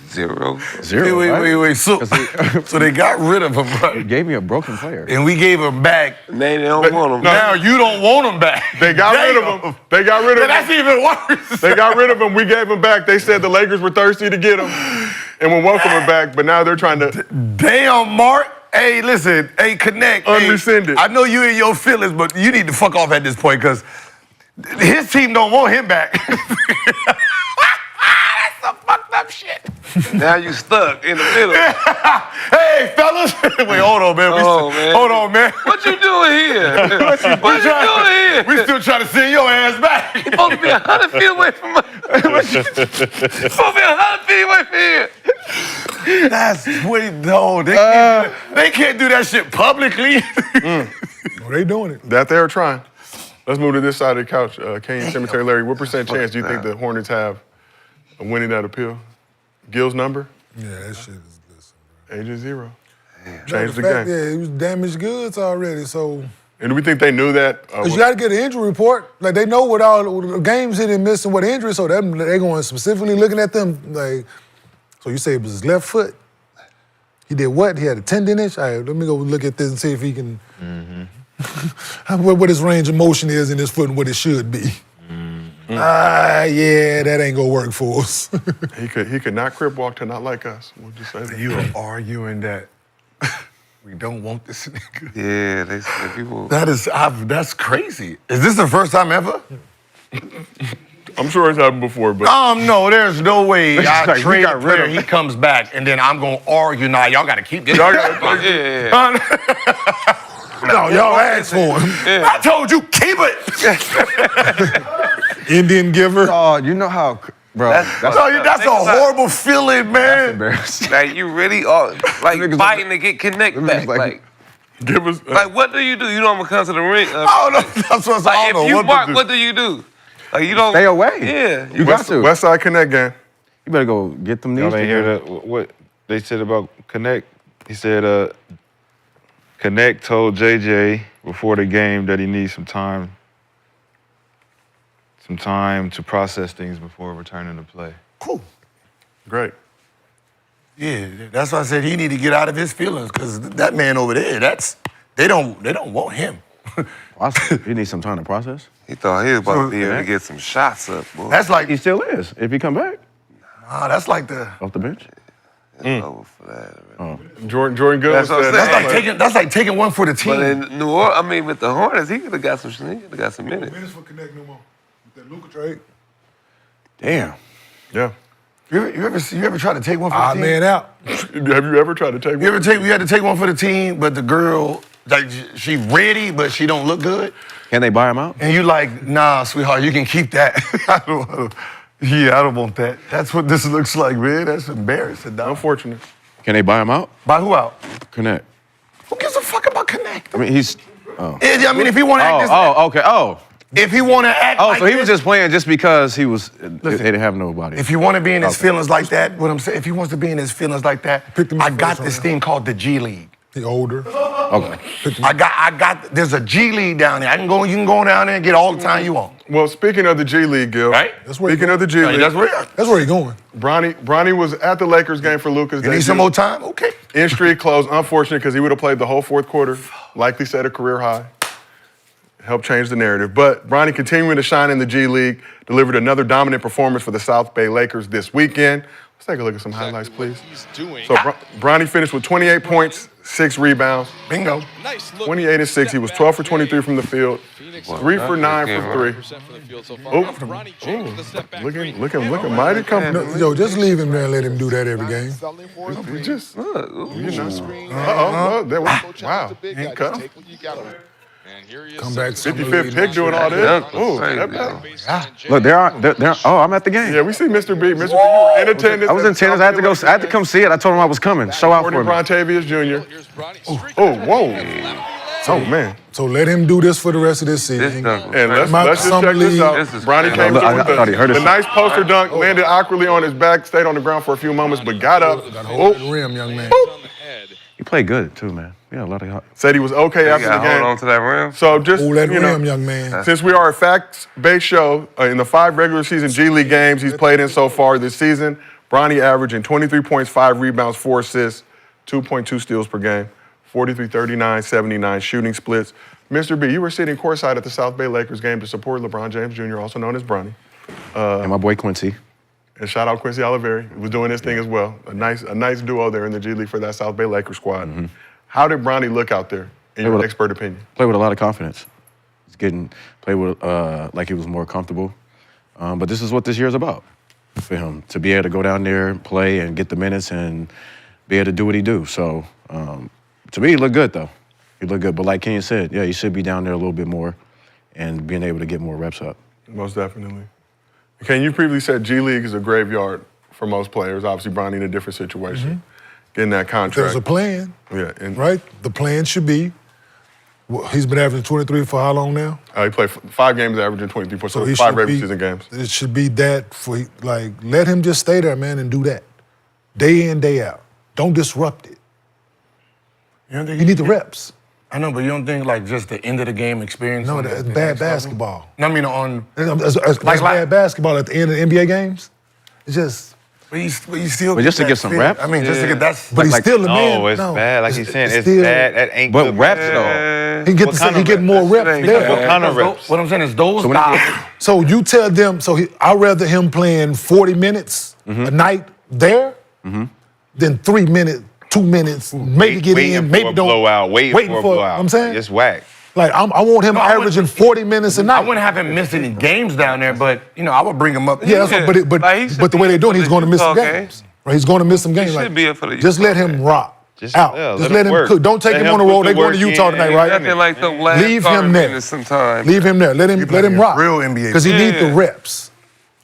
0. Wait. So they got rid of him, He right? gave me a broken player. And we gave him back. They don't want him. Now you don't want him back. They got rid of him. They got rid of him. That's even worse. They got rid of him. We gave him back. They said the Lakers were thirsty to get him and will welcome him back, but now they're trying to... Damn, Mark. Hey, listen. Hey, Connect. Unrescinded. Hey, I know you in your feelings, but you need to fuck off at this point because his team don't want him back. That's some fucked up shit. Now you stuck in the middle. Hey, fellas. Wait, hold on, man. Hold on, man. What you doing here? What you doing here? We still trying to send your ass back. You supposed to be 100 feet away from us. You supposed to be 100 feet away from here. That's wait, no. They can't do that shit publicly. Oh, they doing it. That they're trying. Let's move to this side of the couch. Kenyon, Cemetery Larry, what % chance do you think the Hornets have of winning that appeal? Gil's number? Yeah, that shit is listen, bro. Age is 0. Matter Change of the fact, game. Yeah, it was damaged goods already, so... And do we think they knew that? Because you got to get an injury report. Like, they know what all the games he didn't miss and what injuries, so they're going specifically looking at them. Like, so you say it was his left foot. He did what? He had a tendon itch? All right, let me go look at this and see if he can... what his range of motion is in his foot and what it should be. Yeah, that ain't gonna work for us. He could not crip walk to not like us. We'll just say that. You are arguing that we don't want this nigga. Yeah, they said people. That's crazy. Is this the first time ever? I'm sure it's happened before, but No, there's no way I like, we trade got a rid player, of him. he comes back, and then I'm gonna argue, nah, y'all gotta keep this. y'all gotta No, y'all asked for him. I told you, keep it. Indian giver. Oh, you know how, bro? That's a horrible feeling, man. embarrassing. Like you really are like Niggas fighting to get Connect back. like- give us. Like what do? You don't want to come to the ring. I don't know. That's what Like I if don't you know mark, what what do you do? Like you don't Stay away. Yeah, You got to. West Side Connect game. You better go get them knees. Y'all ain't hear together. what they said about Connect? He said Connect told JJ before the game that he needs some time to process things before returning to play. Cool. Great. Yeah, that's why I said he need to get out of his feelings because that man over there, they don't want him. Process. You need some time to process. He thought he was about to be able to get some shots up, boy. That's like He still is. If he come back that's like the off the bench. It's over for that. Man. Jordan Good That's what I'm said saying. that's like taking one for the team. But in New Orleans, with the Hornets, he could have got some minutes. Minutes for Connect no more. With that Luka trade. Damn. Yeah. You ever try to take one for the Odd team? man out. Have you ever tried to take one? You had to take one for the team, but the girl, like, she ready, but she don't look good. Can they buy him out? And you like, nah, sweetheart, you can keep that. I don't want that. That's what this looks like, man. That's embarrassing, dog. Unfortunate. Can they buy him out? By who out? Connect. Who gives a fuck about Connect? I mean, he's. Oh. I mean, if he want to act this, Okay. Oh. if he want to act like So he was this, just playing just because he was. They didn't have nobody. if you want to be in his feelings like that, what I'm saying, if he wants to be in his feelings like that, I got this thing called the G League. He older. Okay. I got. There's a G League down there. You can go down there and get all the time you want. Well, speaking of the G League, Gil. Right? Speaking of the G League. That's where he's going. Bronny was at the Lakers game for Luka's. You need some more time? Okay. In streak close. Unfortunate because he would have played the whole fourth quarter. Likely set a career high. Helped change the narrative. But Bronny continuing to shine in the G League, delivered another dominant performance for the South Bay Lakers this weekend. Let's take a look at some highlights, please. So Bronny finished with 28 points, 6 rebounds. Bingo. 28 and 6. He was 12 for 23 from the field, 3 for 9 from 3. Looking mighty comfortable. No, yo, just leave him there and let him do that every game. We just, wow. He cut him. Come back. 55th pick doing all this. Look, I'm at the game. Yeah, we see Mr. B. Mr. B, you were in attendance. I was in attendance. I had to come see it. I told him I was coming. Show out for me. Brontavious Jr. Whoa. Oh, man. So let him do this for the rest of this season. And let's just check this out. Bronny came through with a nice poster dunk, landed awkwardly on his back, stayed on the ground for a few moments, but got up. Hold the rim, young man. He played good, too, man. Yeah, a lot of. Said he was okay after the game. Hold on to that rim. So just, Hold that rim, young man. Since we are a facts-based show, in the 5 regular season G League games he's played in so far this season, Bronny averaging 23 points, 5 rebounds, 4 assists, 2.2 steals per game, 43, 39, 79 shooting splits. Mr. B, you were sitting courtside at the South Bay Lakers game to support LeBron James Jr., also known as Bronny. And my boy Quincy. And shout out Quincy Oliveri, who was doing his thing as well. A nice duo there in the G League for that South Bay Lakers squad. Mm-hmm. How did Bronny look out there, in your expert opinion? Played with a lot of confidence. Played with like he was more comfortable. But this is what this year is about for him, to be able to go down there, play, and get the minutes and be able to do what he do. So to me, he looked good, though. He looked good. But like Kenyon said, yeah, he should be down there a little bit more and being able to get more reps up. Most definitely. Ken, you previously said G League is a graveyard for most players. Obviously, Bronny in a different situation. Mm-hmm. Getting that contract. There's a plan. Yeah. Right? The plan should be, he's been averaging 23 for how long now? He played 5 games averaging 23 points, so 5 regular season games. It should be that for, like, let him just stay there, man, and do that. Day in, day out. Don't disrupt it. You need the reps. I know, but you don't think, like, just the end of the game experience? No, that's bad basketball. No, I mean, on... It's bad basketball at the end of the NBA games. It's just... But you still... But just to get some reps? I mean, just to get that... But he's still a man. No, it's bad. Like he's saying, it's still, bad. That ain't but good. reps, though. He get more reps there. What kind of reps? What I'm saying is those guys... So you tell them... I'd rather him playing 40 minutes a night there than 3 minutes, 2 minutes, maybe get in, maybe don't... Blowout, waiting for a blowout. I'm saying? It's whack. Like, I want him averaging 40 minutes a night. I wouldn't have him miss any games down there, but, I would bring him up. Yeah, that's what, but the way they're doing, he's going to miss some games. Right? He's going to miss some games. Should be up for the just let him rock out. Yeah, just let him work. cook. Don't take him on the road. They're going to Utah tonight, right? Nothing like them last Leave him there. Sometime. Leave him there. Let him rock. Real NBA. Because he needs the reps,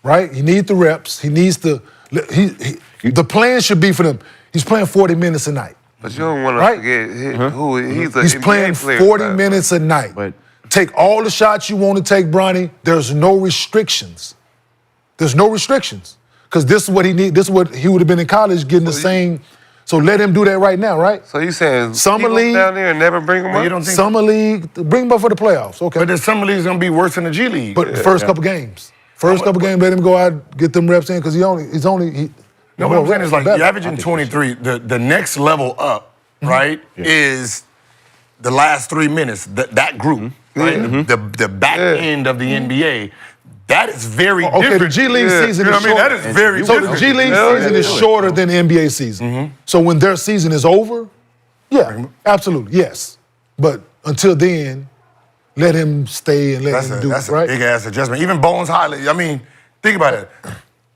right? He needs the reps. He needs the... The plan should be for them. He's playing 40 minutes a night. But you don't want to forget who he's NBA playing player, 40 minutes a night. But take all the shots you want to take, Bronny. There's no restrictions. There's no restrictions. Because this is what he need. This is what he would have been in college getting the same. So let him do that right now, right? So you saying Summer League down there and never bring him up? You don't think Summer League, bring him up for the playoffs. Okay. But the Summer League's going to be worse than the G League. But the first couple games. First couple games, let him go out, get them reps in, because he's only. No, what I'm saying is, like, you're averaging 23. The next level up, right, is the last 3 minutes, that group, right? The back end of the NBA. That is very different. Okay, the G League season is shorter. I mean, that is very different. So the G League season is shorter than the NBA season. So when their season is over, yeah, absolutely, yes. But until then, let him stay and let him do it, right? That's a big-ass adjustment. Even Bones Highland, I mean, think about it.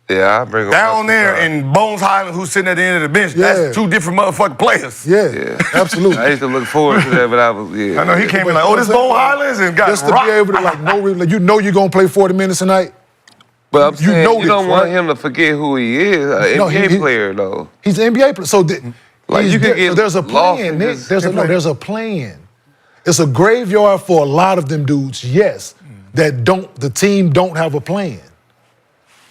Yeah, I bring him down there and Bones Highland, who's sitting at the end of the bench, that's 2 different motherfucking players. Yeah, absolutely. I used to look forward to that, but I was, I know he came in like, this Bones Highlands and got just to be able to, you know you're going to play 40 minutes a night. But I'm saying, you don't want right? him to forget who he is, an NBA player, though. He's an NBA player. So you could get there's a plan, Nick. There's a plan. It's a graveyard for a lot of them dudes, yes, that the team don't have a plan.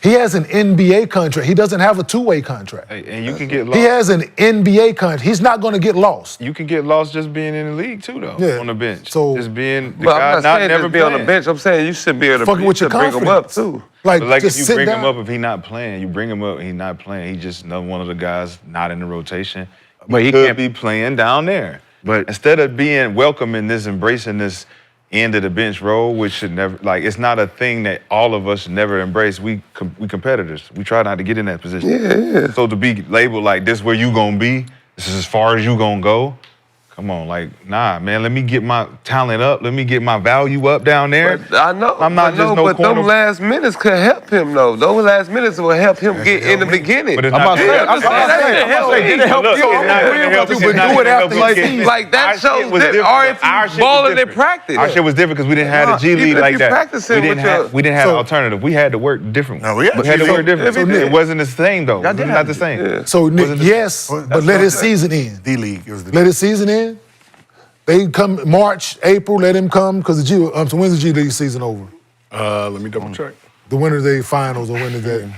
He has an NBA contract. He doesn't have a two-way contract. Hey, and you can get lost. He has an NBA contract. He's not going to get lost. You can get lost just being in the league too, though. Yeah. On the bench. So- just being the But guy I'm not saying never just be on the playing. bench. I'm saying you should be able to, Fucking with your bring him up confidence. too. Like, But like just if you sit bring down. him up if he's not playing, you bring him up and he's not playing. He's just another one of the guys not in the rotation. But he could can't be playing down there. But- instead of being welcoming this, embracing this end of the bench role, which should never it's not a thing that all of us should never embrace. We competitors. We try not to get in that position. Yeah. So to be labeled like this where you gonna be, this is as far as you gonna go. Come on, nah, man. Let me get my talent up. Let me get my value up down there. But I know. I'm not just no but corner. them last minutes could help him though. Those last minutes will help him get in the beginning. But it's I'm not about to say, gonna I'm about to say, That help did it help Look, you? it's not gonna help us. but It's not do it gonna help after us the get- season. Like that Our shit shows was that different. or if Our you shit was balling in different. practice. Our shit was different because we didn't have the G even League if like you that. practicing We didn't with have your- we didn't have So- an alternative. We had to work different. No, we had had to to. work different. Every day. It wasn't the same though. It was not the same. Yeah. So, Nick, Wasn't it- yes, but let his season end. D-League. It was the Let his season end. They come March, April, let him come because so when's the G League season over? Let me double check. The when are they finals or when is that?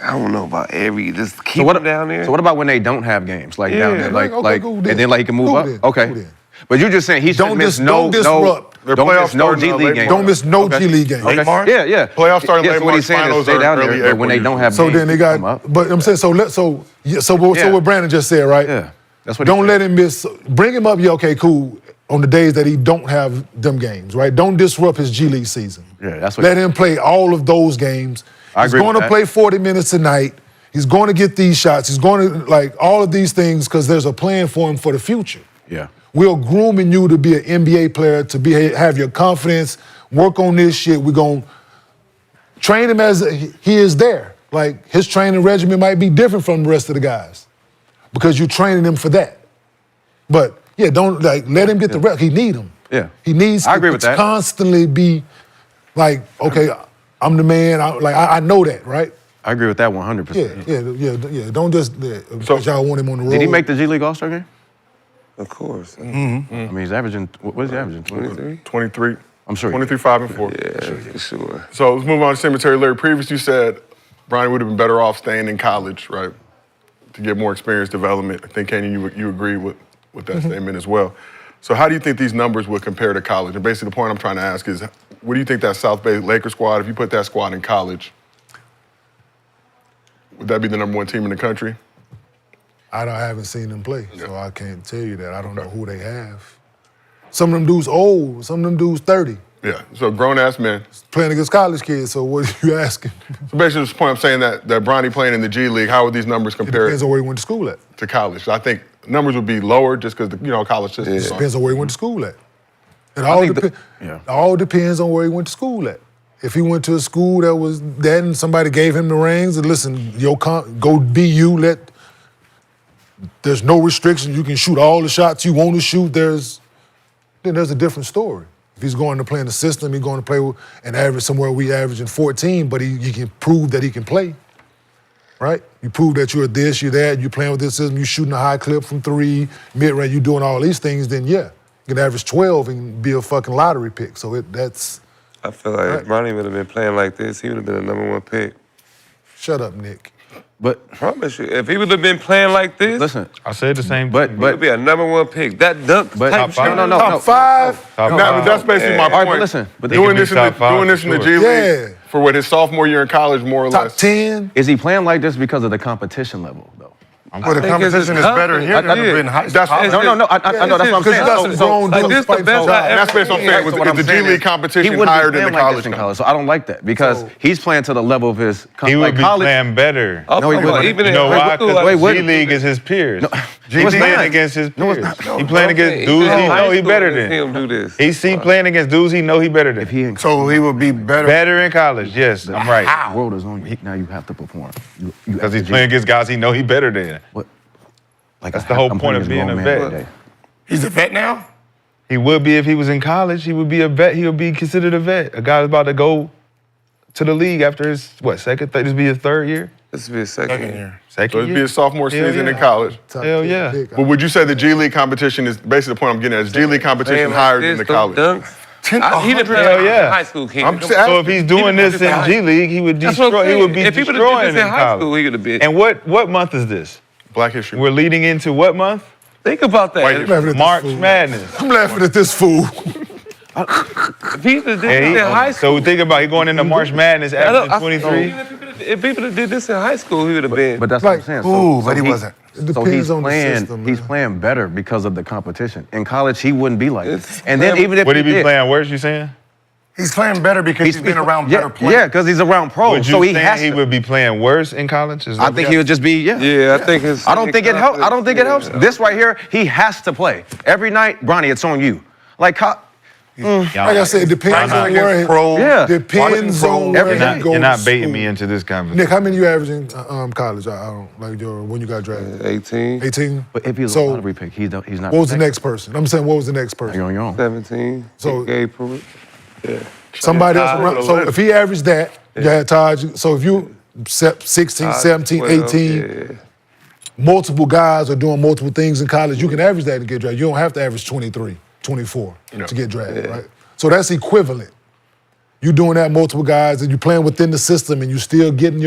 I don't know about just keep So what him down there. So what about when they don't have games, like down Yeah. there, like Okay, cool then. and then like he can move Cool up? then, Okay. cool then. But you're just saying he Don't should miss don't disrupt. Their don't playoffs miss no starting, G late League games. Don't miss no G League games. Okay. March? Yeah, yeah. Playoffs starting yeah, late so what March, he's saying is finals stay are down there, early but when they April don't have So games, then they come got, up. but I'm saying so Yeah. what Brandon just said, right? Yeah, that's what he Don't said. let him miss. Bring him up. Yeah, okay, cool. On the days that he don't have them games, right? Don't disrupt his G League season. Yeah, that's what. Let him play all of those games. I He's agree going with to that. play 40 minutes tonight. He's going to get these shots. He's going to like all of these things because there's a plan for him for the future. Yeah. We're grooming you to be an NBA player, to have your confidence, work on this shit. We're going to train him as he is there. Like his training regimen might be different from the rest of the guys because you're training him for that. But yeah, don't let him get the rep. He need him. Yeah. He needs I to agree with that. constantly be like, okay, I'm the man. I know that, right? I agree with that 100%. Yeah. Don't just because y'all want him on the road. Did he make the G League All-Star game? Of course. I mean, he's averaging. What is he averaging? 23? 23. I'm sure. 23, 5, and 4. Yeah, for sure. So let's move on to Cemetery Larry. Previously, you said Bronny would have been better off staying in college, right, to get more experience development. I think, Kenyon, you agree with that statement as well. So how do you think these numbers would compare to college? And basically the point I'm trying to ask is, what do you think that South Bay Lakers squad, if you put that squad in college, would that be the number one team in the country? I haven't seen them play, so I can't tell you that. I don't know who they have. Some of them dudes old. Some of them dudes 30. Yeah, so grown-ass men. Playing against college kids, so what are you asking? So basically, this point I'm saying that Bronny playing in the G League, how would these numbers It compare depends on where he went to school at. to college? I think numbers would be lower just because college system. It is depends on where he went to school at. It all depends on where he went to school at. If he went to a school that was that and somebody gave him the reins and listen, go be you, there's no restrictions, you can shoot all the shots you want to shoot, then there's a different story. If he's going to play in the system, he's going to play with an average somewhere we averaging 14, but he can prove that he can play, right? You prove that you're this, you're that, you're playing with this system, you're shooting a high clip from 3, mid-range, you're doing all these things, then yeah, you can average 12 and be a fucking lottery pick. So that's... I feel like if Bronny would have been playing like this, he would have been the #1 pick. Shut up, Nick. But Promise you, if he would have been playing like this, listen, I said the same. but he would be a #1 pick. That dunk But- type Top shot. five? No. Top 5? Top Now, five. but that's basically my All right, point. but listen, but they doing can be this in the top five doing this for in the sure. G Yeah. League for what his sophomore year in college, more or Top less. 10? is he playing like this because of the competition level, though? Well, the competition is better here than in high school. That's It's No, no, I know that's what I'm Because saying. you got some grown like dudes this the fighting best for I jobs. ever That's based on seen. saying, So what is I'm the G saying League is, competition he wouldn't be higher than playing the like college this in competition? college. So I don't like that because he's playing to the level of his He would like be college. playing better. Oh, No, he come on, wouldn't. even You in know high why? school, Because like, Wait, G League is his peers. No, G it's League not. against his No, it's peers. not. He playing against even dudes in he high know he school, better they see him than. do this. He see playing against dudes he know he better than. If he in So he would be better. Better in college, yes, I'm right. the world is on you. Now you have to perform. Because he's playing against guys he know he better than. What? Like That's the whole point of being a vet. Today. He's a vet now? He would be if he was in college. He would be a vet. He would be considered a vet. A guy that's about to go to the league after his, second? This be his third year? This would be a second year. Second So it'd year? be his sophomore Hell season yeah. in college. Top Hell 10 yeah. pick. But would you say the G League competition is basically the point I'm getting at? Is G League competition Playing higher like than the this, them college? dunks. He didn't play Hell yeah. in high school, King. So if he's doing this in G League, he would destroy. He would be If he would've did destroying this in high college. school, he would have been. And what month is this? Black History. We're leading into what month? Think about that. White I'm laughing at March this fool. Madness. I'm laughing at this fool. If he did this And in high school, so think about he going into March Madness after 23. if people did this in high school, he would have been. But that's Like, what I'm saying. ooh, but he wasn't. It So depends he's on the playing. system. He's man. playing better because of the competition. In college, he wouldn't be like It's this. And then playing- even if Would he be did, playing worse? You saying? He's playing better because he's been around yeah, better players. Yeah, because he's around pros. Would you So he think has he to. would be playing worse in college? Is I that think what he would just be Yeah, I think it's. I don't think it helps. I don't think it helps. Yeah. This right here, he has to play every night. Bronny, it's on you. Like, Like I said, it depends on where. Yeah. Depends on where Every he night. goes. You're not to baiting school. me into this conversation. Nick, how many you average in college? I don't like when you got drafted. 18, 18. but if he's a So, lottery pick, he's not. what was the protected. next person? I'm saying, what was the next person? You're on your own. 17. So- Gabe Pruitt. Somebody else around. So if he averaged that, you had Taj. So if you 16, 17, 18, Yeah. multiple guys are doing multiple things in college, you can average that to get drafted. You don't have to average 23, 24 to get drafted, right? So that's equivalent. You doing that multiple guys and you playing within the system and you still getting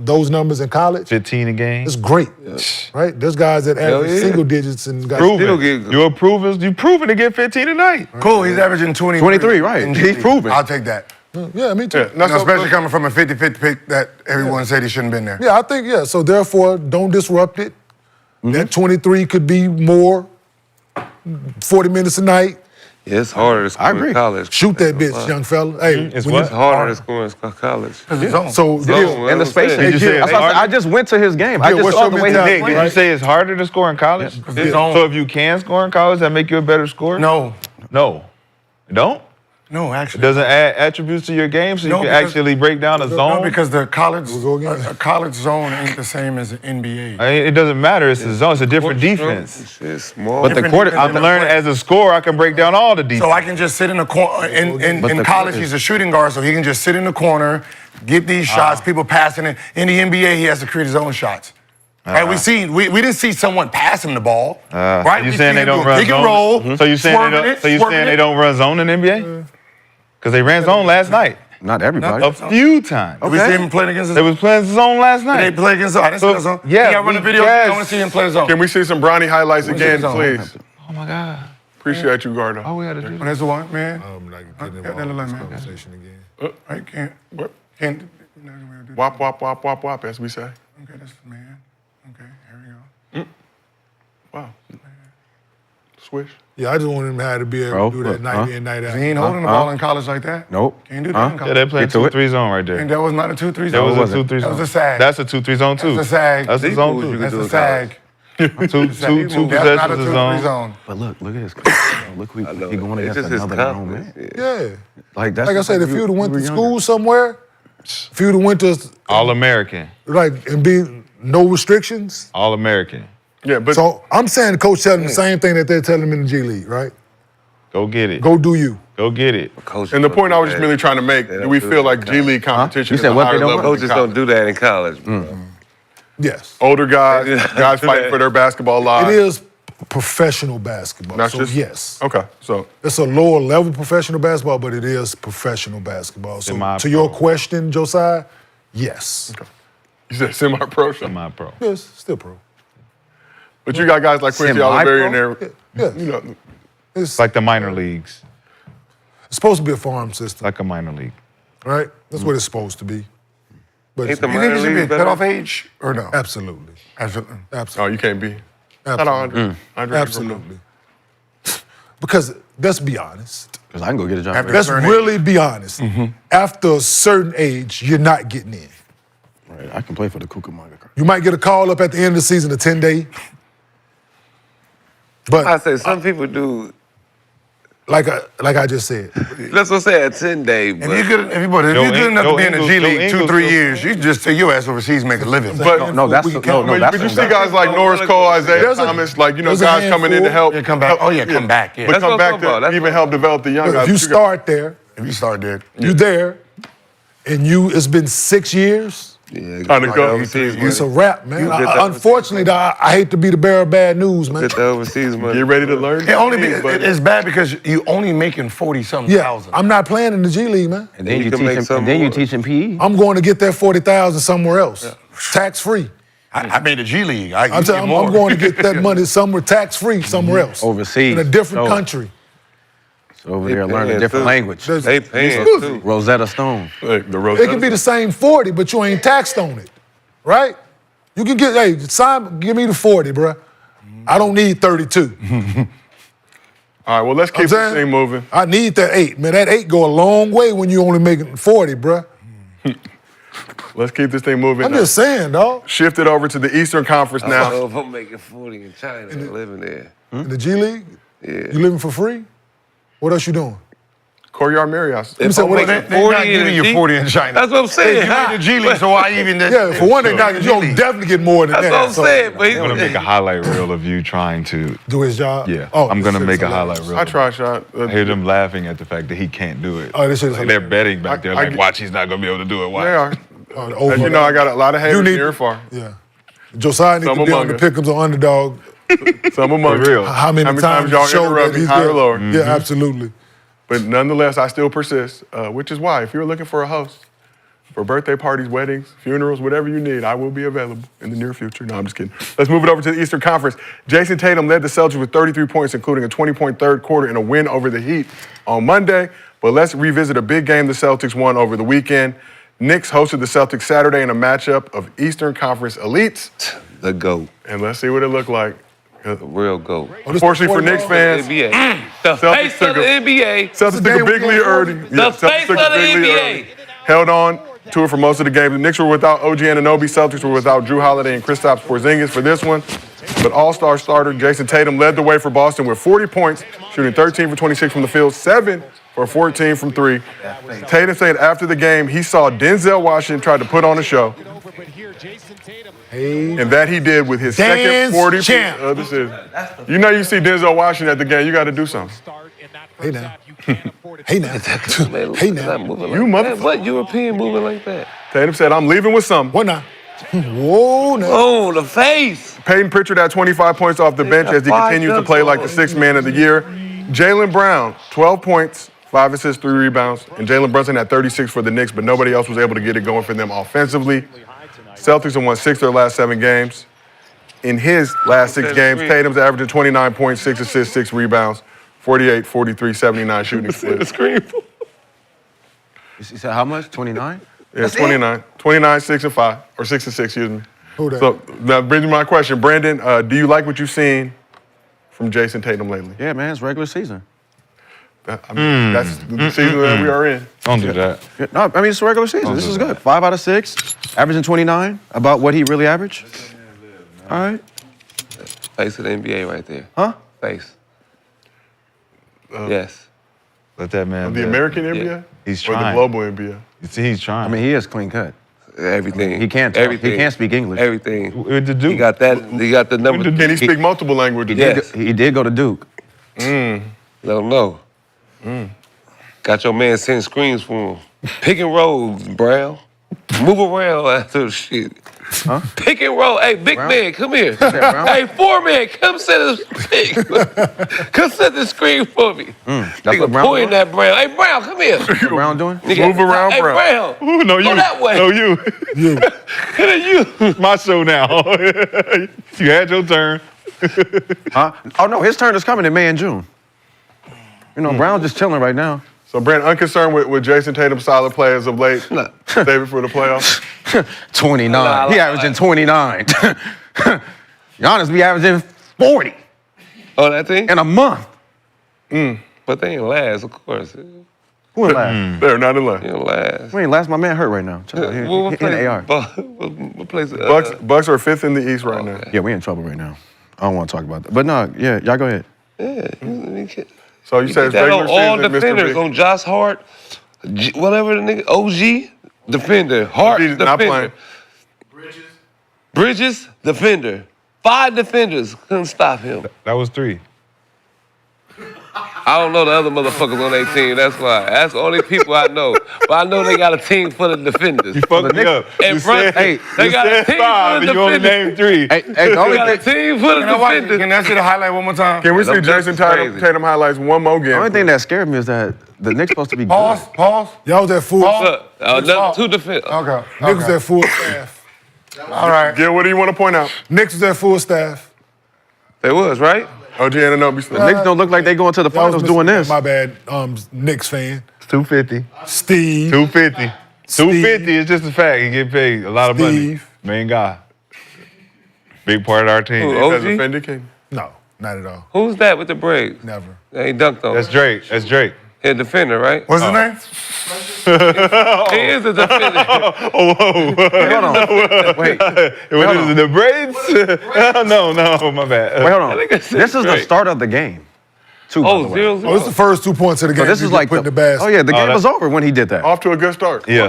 those numbers in college, 15 a game. it's great, right? There's guys that average yeah. single digits and guys. Still Proven. get good. You're proving. You proving to get 15 tonight. Cool, he's averaging 23. 23, right. in G He's League. proven. I'll take that. Yeah, me too. Yeah, You know, so- especially coming from a 50-50 pick that everyone said he shouldn't have been there. Yeah, I think, yeah. So therefore, don't disrupt it. That 23 could be more, 40 minutes a night. Yeah, it's harder to score agree. in college. Shoot that bitch, young fella. Hey, It's when what? It's harder to score in college. So, Zone, And the spacing. Did you say That's it's why I said, harder? I just went to his game. I Yeah, just what's saw your the way he mentality? played. Did you say it's harder to score in college? His zone. So if you can score in college, that make you a better scorer? No, No. It don't? no, It actually. doesn't add attributes to your game so you No, can because- actually break down a zone? No, because the college, go again. a college zone ain't the same as an NBA. I mean, it doesn't matter. It's a zone. It's a different defense. It's small. But the Different quarter, defense. I'm learning as a scorer, I can break down all the defense. So I can just sit in the corner. But In the college, corner- he's a shooting guard, so he can just sit in the corner, get these shots, people passing it. In the NBA, he has to create his own shots. Right? We didn't see someone pass him the ball. Right? You We saying see they him don't do run pick and zone? roll. So you saying swerving they don't? it, So you swerving saying they it. don't run zone in NBA? Because they ran zone last night not everybody. a few times. We see him playing against They his was playing zone last They night. play against I didn't see So, the zone. yeah, I run the we video. guess- I want to see him play zone. Can we see some Bronny highlights What's again, his zone? please? Oh my God. Appreciate you, Gardo. All we had to do. That's the one, man. I'm like getting that involved in look this like, man. conversation again. I can't. What? Can't. You're not gonna be able to do Wop, wop, wop, wop, wop, as we say. that. Okay, that's the man. Okay, here we go. Wow. Swish. Yeah, I just want him to have to be able to do that Look, night in, night out. He ain't holding the ball in college like that. Nope. Can't do that in Yeah, college. they playing Get to it. 2-3 zone right there. And that was not a 2-3 That zone. was a wasn't. 2-3 That zone. was a sag. That's a 2-3 zone too. That's a sag. That's a These zone moves too. you That's do a in sag. Two That's not possessions a is 2-3 zone. zone. But look at his. Look who he going It's against just his another grown confidence. man. Yeah. Yeah. Like that's Like I said, if we- you'd have went we to were school younger. somewhere, if you'd have went to All American. like and be no restrictions. All American. Yeah, but So I'm saying the coach telling him the same thing that they're telling him in the G League, right? Go get it. Go do you. Go get it. Coaches and the don't point do I was just that. really trying to make, They do don't we do feel that like in G college. League competition You is said a what? higher They don't level than Coaches college? don't do that in college, bro. Yes. Older guys fighting for their basketball It lives. is professional basketball. Not So just yes. Okay, so It's a lower level professional basketball, but it is professional basketball. So Semi-pro. to your question, Josiah, yes. you said semi-pro. So. Semi-pro. Yes, still pro. But you got guys like Quincy Oliveri in there. Yeah. You know, It's Like the minor leagues. supposed to be a farm system, Like a minor league. right? That's what it's supposed to be. But Ain't the You think minor it should be a leagues better? cutoff age or no? absolutely. Absolutely. oh, Absolutely. you can't be. Shout out Absolutely. Andre. Andre Absolutely. Because let's be honest. Because I can go get a job. After- right Let's certain really be honest. After a certain age, you're not getting in. now. Right, I can play for the Cucamonga. You might get a call up at the end of the season, a 10-day. But I say some people do. like I just said, That's what I say, a 10-day. If you're good, if you're good enough to be in the G League 2-3 years, you can just take your ass overseas and make a living. But No, that's We can no, count. no, but, that's but you the see guy. guys like Norris Cole, Isaiah There's a- Thomas, like, you know, there's a guys coming in to handful. help. Yeah, come back. Oh, yeah, come back. Yeah. But That's come what I'm back talking about. to That's even what- help develop the young guys. if you But got- start there, If you start there, you're there, and it's been 6 years, Yeah, Time to go. overseas It's a money. wrap, man. You get that Unfortunately, I hate to be the bearer of bad news, man. Get the overseas money. Get ready to learn. It's bad because you only making 40-something Yeah, thousand. I'm not playing in the G League, man. And then You you can teach make him. some And then you more. teach him PE. I'm going to get that 40,000 somewhere else, tax free. I made a G League. I'm I'm going to get that money somewhere tax free somewhere else, Overseas. in a different So- country. So over They there learning a paying, different too. language. They paying Exclusive. too. Rosetta Stone. Look, the It Rosetta. can be the same 40, but you ain't taxed on it, right? You can get, hey, give me the 40, bruh. I don't need 32. All right, well, let's keep I'm this saying, thing moving. I need that 8. Man, that 8 go a long way when you only making 40, bruh. Let's keep this thing moving. I'm just saying, dog. Shift it over to the Eastern Conference I don't now. know if I'm making 40 in China and living there. In the G League, Yeah. you living for free? What else you doing? Courtyard Marriott. If say, I'm what making they- They're 40 not in giving the you G, 40 in China. That's what I'm saying. You made the G League, so why even? Yeah, for one thing, you're going to definitely get more than That's that. what I'm so- saying. But I'm gonna make a highlight reel of you trying to. Do his job? Yeah, Oh, I'm this gonna shit make is a highlight hilarious. reel. I try, shot. I hear them laughing at the fact that he can't do it. Oh, this shit is Like they're hilarious. betting back there, I like, get- watch, he's not gonna be able to do it. Watch. They are. Oh, the As over- you know, I got a lot of haters You need- near and far. Yeah. Josiah needs Some to be on among the us. pick'ems on underdog. Some among For real. you. How many times y'all show interrupt that me, he's higher or there. lower. Yeah, absolutely. But nonetheless, I still persist, which is why if you're looking for a host for birthday parties, weddings, funerals, whatever you need, I will be available in the near future. No, I'm just kidding. Let's move it over to the Eastern Conference. Jason Tatum led the Celtics with 33 points, including a 20-point third quarter and a win over the Heat on Monday. But let's revisit a big game the Celtics won over the weekend. Knicks hosted the Celtics Saturday in a matchup of Eastern Conference elites. The GOAT. And let's see what it looked like. The real GOAT. Unfortunately for Knicks fans, NBA. The Celtics face took of the a- NBA. Celtics took a big lead early. The face of the NBA. Held on to it for most of the game. The Knicks were without OG Anunoby. Celtics were without Drew Holiday and Kristaps Porzingis for this one. But all-star starter Jason Tatum led the way for Boston with 40 points, shooting 13 for 26 from the field, 7 for 14 from 3. Tatum said after the game he saw Denzel Washington try to put on a show. And that he did with his second Dance 40 champ. of the season. You know you see Denzel Washington at the game, you got to do something. Hey now. Hey now. Hey now. You motherfucker. What European moving like that? Tatum said, I'm leaving with some. What now? Whoa, now. Oh, the face. Peyton Pritchard had 25 points off the bench as he five continues to dunks play like on the sixth man of the year. Jaylen Brown, 12 points, 5 assists, 3 rebounds. And Jalen Brunson had 36 for the Knicks, but nobody else was able to get it going for them offensively. Celtics have won 6 of their last 7 games. In his last 6 games, Tatum's averaging 29 points, 6 assists, 6 rebounds, 48, 43, 79 shooting split. You said how much? 29? Yeah, 29. 29, 6 and 5, or 6 and 6, excuse me. Who that? So that brings me to my question. Brandon, do you like what you've seen from Jason Tatum lately? Yeah, man, it's regular season. I mean, that's the season that we are in. Don't do that. Yeah, no, I mean, it's a regular season. This is good. 5 out of 6, averaging 29, about what he really averaged. All right. Face of the NBA right there. Huh? Face. Yes. Let that man. The live. American NBA? Yeah. He's Or the trying. global NBA? You see, he's trying. I mean, he is clean cut. Everything. He can't talk. Everything. He can't speak English. Everything. With the Duke. He got that. He got the number. Can he speak multiple languages? Yes. He did go to Duke. Let him know. Got your man sending screens for him. Pick and roll, Brown. Move around after the shit. Huh? Pick and roll. Hey, big Brown? man, come here. Brown? Hey, 4-man, come set the pick. Come set the screen for me. That's Nigga what Brown pointing doing? at Brown. Hey, Brown, come here. What Brown doing? Nigga, Move around, hey, Brown. Brown. Ooh, no, you. Go that way. No, you. You. Come here, you. My show now. You had your turn. Huh? Oh, no, his turn is coming in May and June. You know, Brown's just chilling right now. So, Brandon, unconcerned with Jason Tatum's solid play as of late? No. Save it for the playoffs? 29. Nah, He averaging 29. Giannis be averaging 40 Oh, that thing? in a month. But they ain't last, of course. Who in last? They're not in line. They ain't last. Who ain't last? My man hurt right now. Check out here. What He in place? the AR. What place? Bucks are 5th in the East right now. Yeah, we in trouble right now. I don't want to talk about that. But no, yeah, y'all go ahead. Yeah. So you said it's That regular on all season, Mr. defenders, Big. on Josh Hart, whatever the nigga, OG, defender. Hart, OG is not defender. playing. Bridges, defender. 5 defenders couldn't stop him. That was 3. I don't know the other motherfuckers on their team. That's why. That's the only people I know. But I know they got a team full of defenders. You fucked me up. And Hey, they got a team full of and you only defenders. named 3. Hey, the They only got a thing, team full of defenders. Can I see the highlight one more time? Can we see them Jason Jets is crazy. Tatum highlights one more game? the only thing that scared me is that the Knicks supposed to be good. Pause. Y'all was at full. Look, another 2 defenders. Okay. Knicks was at full staff. All right. Gil, what do you want to point out? Knicks was at full staff. They was, right? OG Anunoby still. The Knicks don't look like they going to the Y'all was finals doing missing- this. My bad, Knicks fan. 250. Steve. 250. 250 is just a fact. He get paid a lot of money. Steve. Main guy. Big part of our team. Who, Has OG? offended King. No, not at all. Who's that with the braids? Never. He dunked on. That's Drake. That's Drake. He a defender, right? What's his name? He is a defender. Oh, whoa. Hold on. Wait. What is it, the braids? No, my bad. Wait, hold on. think I said This is the Drake. start of the game. 2, by the way. 0-0. Oh, this is the first 2 points of the game. So this You is get like put in the basket. oh yeah, the game that- was over when he did that. Off to a good start. Yeah,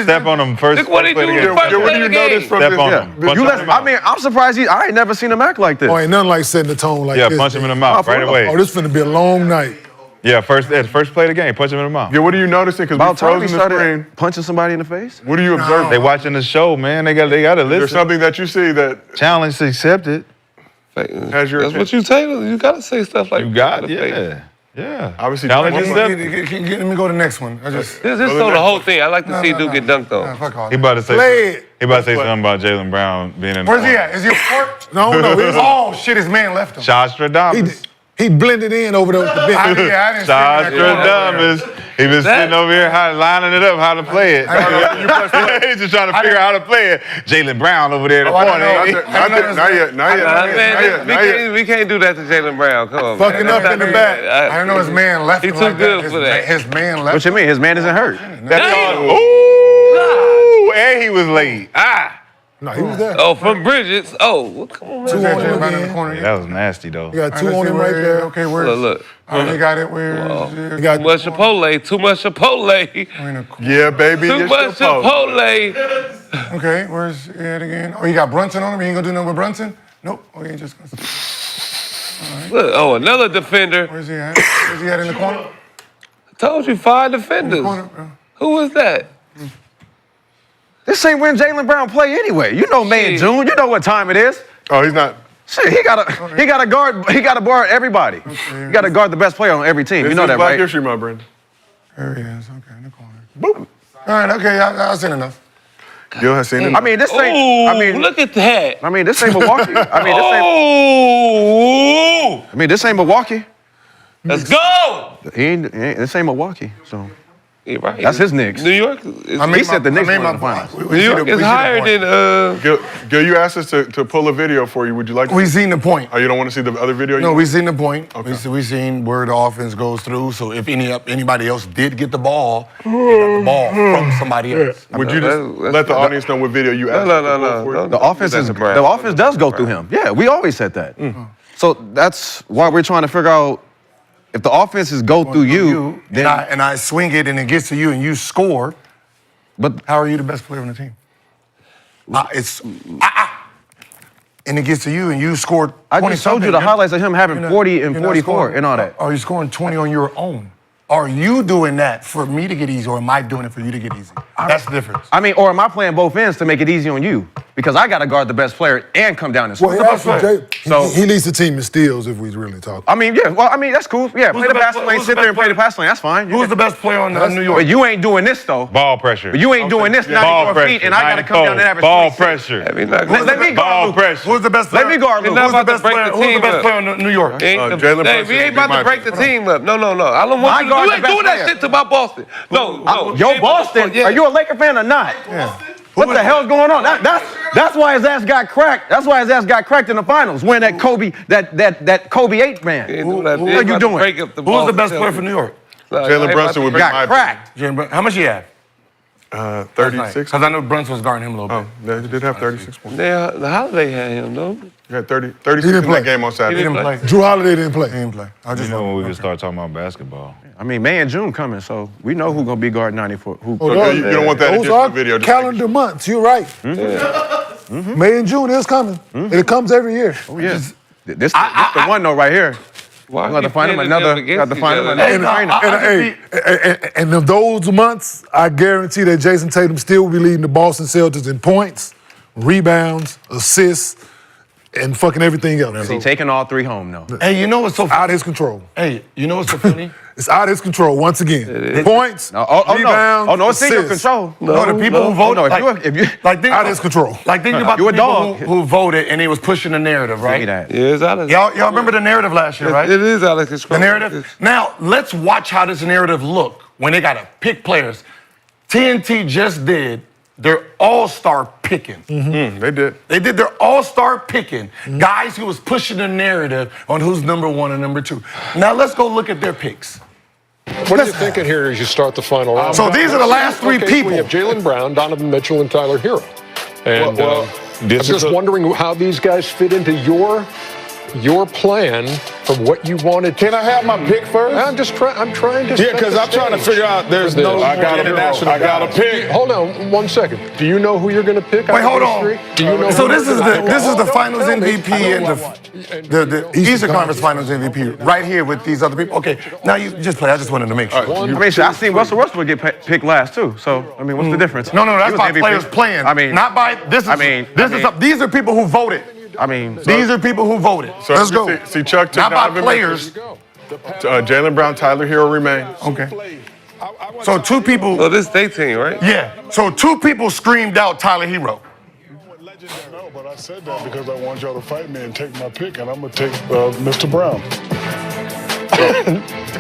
step on him first. Look what he play do the in game. the first Gil, what play do of you the notice game. from Step this? on Yeah. him. Punch You him in listen, the I mouth. mean, I'm surprised I ain't never seen him act like this. Oh, ain't nothing like setting the tone like Yeah, this. punch him in the mouth for right real. away. Oh, this finna be a long night. Yeah, first play of the game. Punch him in the mouth. Gil, what are you noticing? Because we About time he frozen the started screen. punching somebody in the face. What are you observing? They watching the show, man. They got to There's listen. something that you see that Challenge accepted. has your That's what you say. You gotta say stuff like You got that. it. Yeah. Obviously, Challenge one- accepted. Let me go to the next one. I just. This is so the whole thing. I like to see dude get dunked Nah, on. fuck all He that. about to say. Play it. He about to say something about Jaylen Brown being in. Where's he at? Is he a court? No, he's Oh shit, his man left him. Shadstradamus. he blended in over there with the bench. I didn't see that. Shadstradamus. He been sitting over here lining it up how to play it. He's just trying to figure out how to play it. Jaylen Brown over there in the I corner. know. Not yet. Man, we can't do that to Jaylen Brown. Come on, Fucking man. up in the back. I didn't know his man left He him too like good that. for that. His man left What you mean? His man isn't hurt. Damn. Ooh, and he was late. No, he was there. Oh, from Bridges. Oh, well, come on, Two man. on him Right in the again. corner. Yeah, that was nasty though. You got 2 on him right there. Okay, where's? Look. All right, he got it. Where? You got Too much Chipotle. Too much Chipotle. Yeah, baby. Too it's much your fault. Chipotle. Okay, where's he at again? Oh, you got Brunson on him? You ain't gonna do nothing with Brunson? Nope. Oh, you ain't just gonna. Look, oh, another defender. Where's he at? Where's he at in the corner? Told you 5 defenders. Corner. Who was that? This ain't when Jaylen Brown play anyway. You know May and Shit. June. You know what time it is. Oh, he's not. Shit, he gotta guard everybody. He gotta guard the best player on every team. This You know is that, Black right? History Month, Brandon. There he is. Okay, in the corner. Boop. All right. Okay, I've seen enough. Gil has seen it. I mean, this Ooh, ain't. look at that. I mean, this ain't Milwaukee. This ain't Milwaukee. Let's go. This ain't Milwaukee. So Yeah, right. that's his Knicks. New York is, He said the Knicks won the finals. New York is higher than Gil, you asked us to pull a video for you. Would you like to? We seen the point. Oh, you don't want to see the other video? No, we seen the point. Okay. We seen where the offense goes through. So if anybody else did get the ball, they got the ball from somebody else. Would you just That's- let the audience know what video you asked? us to pull for you? The offense does go through him. Yeah, we always said that. So that's why we're trying to figure out if the offenses go through you, then and I swing it and it gets to you and you score. but How are you the best player on the team? And it gets to you and you scored 20 I just showed you the highlights of him having 40 and 44 and all that. Are you scoring 20 on your own? Are you doing that for me to get easy or am I doing it for you to get easy? That's the difference. I mean, or am I playing both ends to make it easy on you? Because I got to guard the best player and come down and score. Well, So- he leads the team in steals if we really talk. I mean, yeah, well, I mean, that's cool. Yeah, play the the best pass player- lane, who's sit the there and best play the pass lane. That's fine. Who's the best player on New York? But you ain't doing this, though. Ball pressure. But you ain't doing this 94 feet, and I got to come down and average Ball 26. pressure. Let me not Let me Ball guard Luka. pressure. Who's the best player? Let me guard You're Luka. not Who's the about to best break player? the Who's the team best up. player in New York? Jaylen Hey, Brunson we ain't would be about my to break the pick. team up. No. I don't want My you. guard You the ain't best doing that player. shit to my Boston. No. Yo, Boston, are you a Laker fan or not? What the hell's going on? That's why his ass got cracked. That's why his ass got cracked in the finals. When that Kobe 8 man. What are you doing? Who's the best player for New York? Jaylen Brunson would be my Got cracked. How much he have? 36. Because I know Brunson was guarding him a little bit. Yeah, he did have 36 points. The Holiday had him, though. He had 36 in play. that game on Saturday. He didn't play. Drew Holiday didn't play. He didn't play. I You just know when we can start talking about basketball. I mean, May and June coming, so we know who's gonna be guarding 94. Who? So you don't want that Those additional are video. Just calendar months. You're right. May and June is coming. It comes every year. Oh yeah. This the one though right here. Why You got to keep find him pitting another. them You got to against find each him other? another trainer. And in those months, I guarantee that Jason Tatum still will be leading the Boston Celtics in points, rebounds, assists, and fucking everything else. Is he taking all 3 home, though? Hey, you know what's so Out of his control. Hey, you know what's so funny? It's out of his control once again. Points, rebounds, No, no, it's in your assists. control. No, the people who voted. If you Like, think Out of his control. Like, think about You the a people dog. who voted and he was pushing the narrative, right? that. Yeah, it's out of Y'all remember the narrative last year, right? It is out of control. The narrative. Now, let's watch how this narrative look when they got to pick players. TNT just did their all-star picking. They did. They did their all-star picking. Guys who was pushing the narrative on who's number 1 and number 2. Now, let's go look at their picks. What are you thinking here as you start the final round? So these are the last 3 Okay, people. We have Jaylen Brown, Donovan Mitchell, and Tyler Hero. And I'm just wondering how these guys fit into your plan from what you wanted. Can I have my pick first? I'm trying to. Yeah, because I'm trying to figure out. There's no. I got a pick. Hold on 1 second. Do you know who you're going to pick? Wait, hold on. Do you know? So who this is the Finals MVP and the Eastern Conference Finals MVP right here with these other people. Okay, now you just play. I just wanted to make sure. I mean, shit, I seen Russell Westbrook get picked last too. So I mean, what's the difference? No, that's He was by MVP. players playing. I mean, not by this. These are people who voted. I mean, These are people who voted. So Let's go. See, Chuck took Not by Donovan players. Jaylen Brown, Tyler Hero remains. Okay. So 2 people. So this is their team, right? Yeah. So 2 people screamed out Tyler Hero. No, but I said that because I want y'all to fight me and take my pick, and I'm going to take Mr. Brown.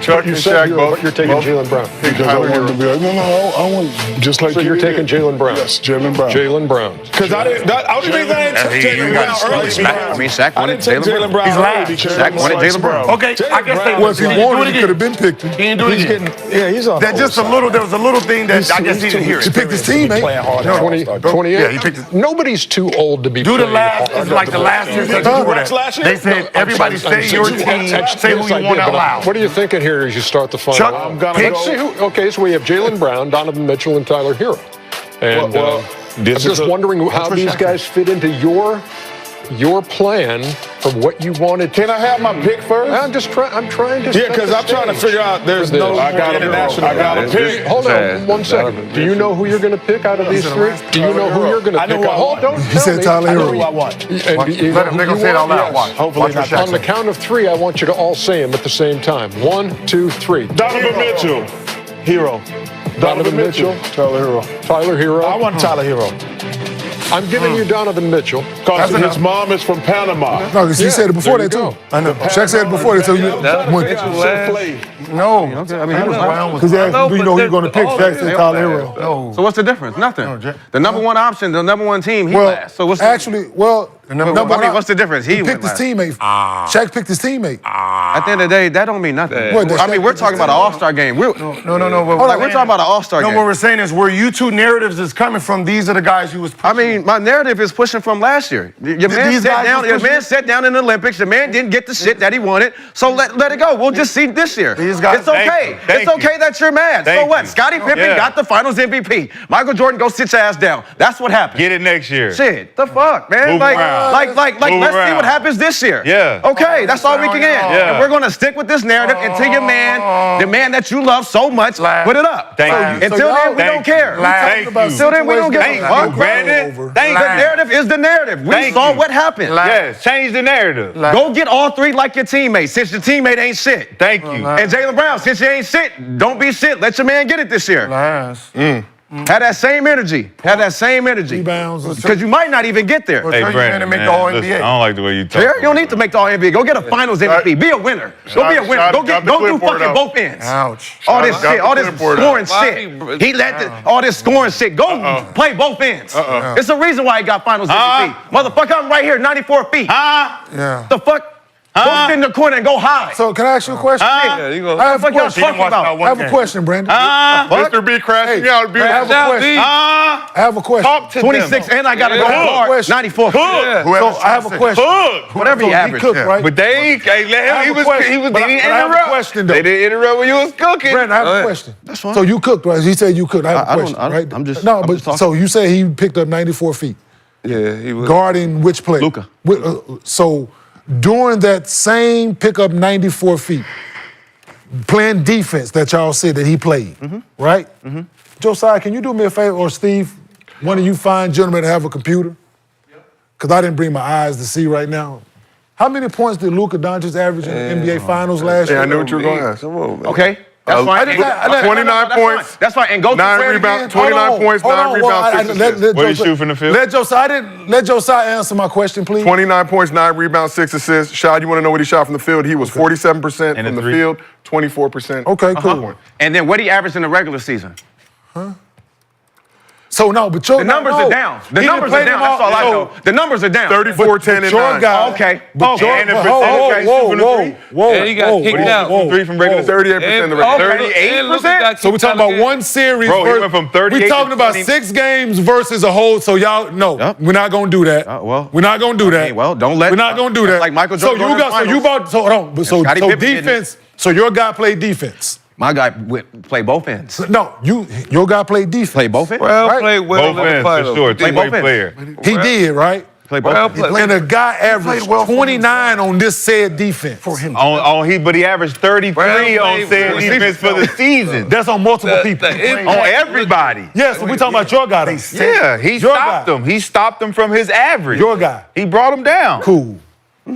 Chuck You and said Shaq Hero, both. but you're taking Jaylen Brown. Because I wanted to be like, no, I want just like So you're taking Jaylen Brown? Yes, Jaylen Brown. Jaylen Brown. Because I didn't. I only reason I didn't take Jaylen Brown early. Shaq I wanted didn't take Jaylen Jaylen Brown He's early last. because Shaq wanted Jaylen Brown. Okay, I guess they Well, if he didn't do wanted, it he could have again. been picked him. He didn't do it again. Yeah, he's on. That just a little. There was a little thing that I guess he didn't hear He it. picked his teammate. 28. Yeah, he picked it. Nobody's too old to be Do the playing last. hard. It's like the last year. They said everybody say your team, say who you want out loud. What are you thinking here as you start the final? Chuck, round? pick. Let's see who. Okay, so we have Jaylen Brown, Donovan Mitchell, and Tyler Hero. And I'm just wondering how these guys fit into your plan from what you wanted. Can I have my pick first? I'm trying to. Yeah, because I'm trying to figure out. There's no. I got a pick. Hold on 1 second. Do you know who you're going to pick out of these 3? Do you know who you're going to pick? Hold on. He said Tyler Hero. They're gonna say it out loud. Watch. Hopefully not. On the count of 3, I want you to all say them at the same time. 1, 2, 3. Donovan Mitchell. Hero. Donovan Mitchell. Tyler Hero. Tyler Hero. I want Tyler Hero. I'm giving you Donovan Mitchell. Because his mom is from Panama. No, because he said it before there that you too. I know. Shaq said it before that too. No. I mean, he was Brown was. Because he asked him, do you know who you're going to pick? Shaq said Tyler Hero. No. So what's the difference? Nothing. The number 1 option, the number 1 team, he Well, last. So what's actually, what's the difference? He picked his teammate. Shaq picked his teamate. At the end of the day, that don't mean nothing. What, I mean, we're talking about an All-Star game. No. Like, we're talking about an All-Star No, game. what we're saying is where you 2 narratives is coming from. These are the guys who was. I mean, my narrative is pushing from last year. Your man sat down in the Olympics. Your man didn't get the shit that he wanted. So let it go. We'll just see this year. These guys- It's okay. It's okay that you're mad. So what? Scottie Pippen got the Finals MVP. Michael Jordan, go sit your ass down. That's what happened. Get it next year. Shit, the fuck, man. Move around. Let's see what happens this year. Yeah. Okay, that's all we can get. Yeah. And we're gonna stick with this narrative until your man, the man that you love so much, put it up. Thank you. Until then, we don't care. Thank you. Until then, we don't give a Thank fuck. you, Brandon. Thank The you. narrative is the narrative. We Thank saw you. what happened. Yes, change the narrative. Go get all 3 like your teammate, since your teammate ain't shit. Thank you. And Jaylen Brown, since you ain't shit, don't be shit. Let your man get it this year. Have that same energy. Have that same energy. Rebounds. Because you might not even get there. Hey, Tell your man to Brandon, make man, the All listen, NBA. I don't like the way you talk. You don't need to make the All NBA. Go get a Finals MVP. Be a winner. Go be a winner. Go do clipboard fucking out. both ends. Ouch. All this Got shit, the all this clipboard scoring out. shit. He let all this scoring shit. Go play both ends. It's the reason why he got Finals MVP. Motherfucker, I'm right here, 94 feet. Yeah. The fuck? Go sit in the corner and go high. So can I ask you a question? Yeah, you go. I have a What y'all question. talking about? I have a question, Brandon. Mr. B crashing out. I have a question. I have a question. Talk to 26, and I gotta go hard. Question. 94 So I have a question. Whatever So you he average. cooked, right? But they let I him. have a question, They but didn't I have a interrupt. question, though. They didn't interrupt when you was cooking. Brandon, I have a question. That's fine. So you cooked, right? He said you cooked. I have a I don't- question, I don't- right? I'm just- no, I'm but just talking. so you say he picked up 94 feet, Yeah, he was. guarding which player? Luka. So during that same pickup 94 feet, playing defense that y'all said that he played, right? Josiah, can you do me a favor, or Steve, one of you fine gentlemen that have a computer? Because I didn't bring my eyes to see right now. How many points did Luka Doncic average in the NBA Finals last year? I knew what you were going to ask. Come on, man. Okay. That's fine. 29 points. That's fine. And go to 9 rebounds, 29 points, 9 rebounds, 6 assists. What did he shoot from the field? Let Josiah answer my question, please. 29 points, 9 rebounds, 6 assists. Shad, you want to know what he shot from the field? He was 47% And from the a three. field, 24%. Okay, cool. And then what he averaged in the regular season? So no, but The numbers are down. The numbers are down. That's all I know. The numbers are down. 34, 10, and 9. Okay. And the percentage whoa. And he got kicked out. from 3 from regular, 38% in the regular. 38%? So we're talking about one series. Bro, he went from 38 We're talking to about 20. 6 games versus a whole. So y'all, no, Yep. we're not gonna do that. Well, we're not gonna do that. well, don't let. We're not gonna do that. Like Michael So Jordan. you got. So you bought. So hold on. So Scottie Pippen did it. defense. So your guy played defense. My guy played both ends. No, your guy played defense. Played both ends. Well Right? played well Both in the ends, for finals. sure. Play Two-way both ends. player. He did, right? Played both Well ends. played. And the guy averaged 29 on this said defense. For him. But he averaged 33 on said defense for the season. That's on multiple people. On everybody. Yeah, so we're talking about your guy. Though. Yeah, he Your stopped guy. him. He stopped him from his average. Your guy. He brought him down. Cool.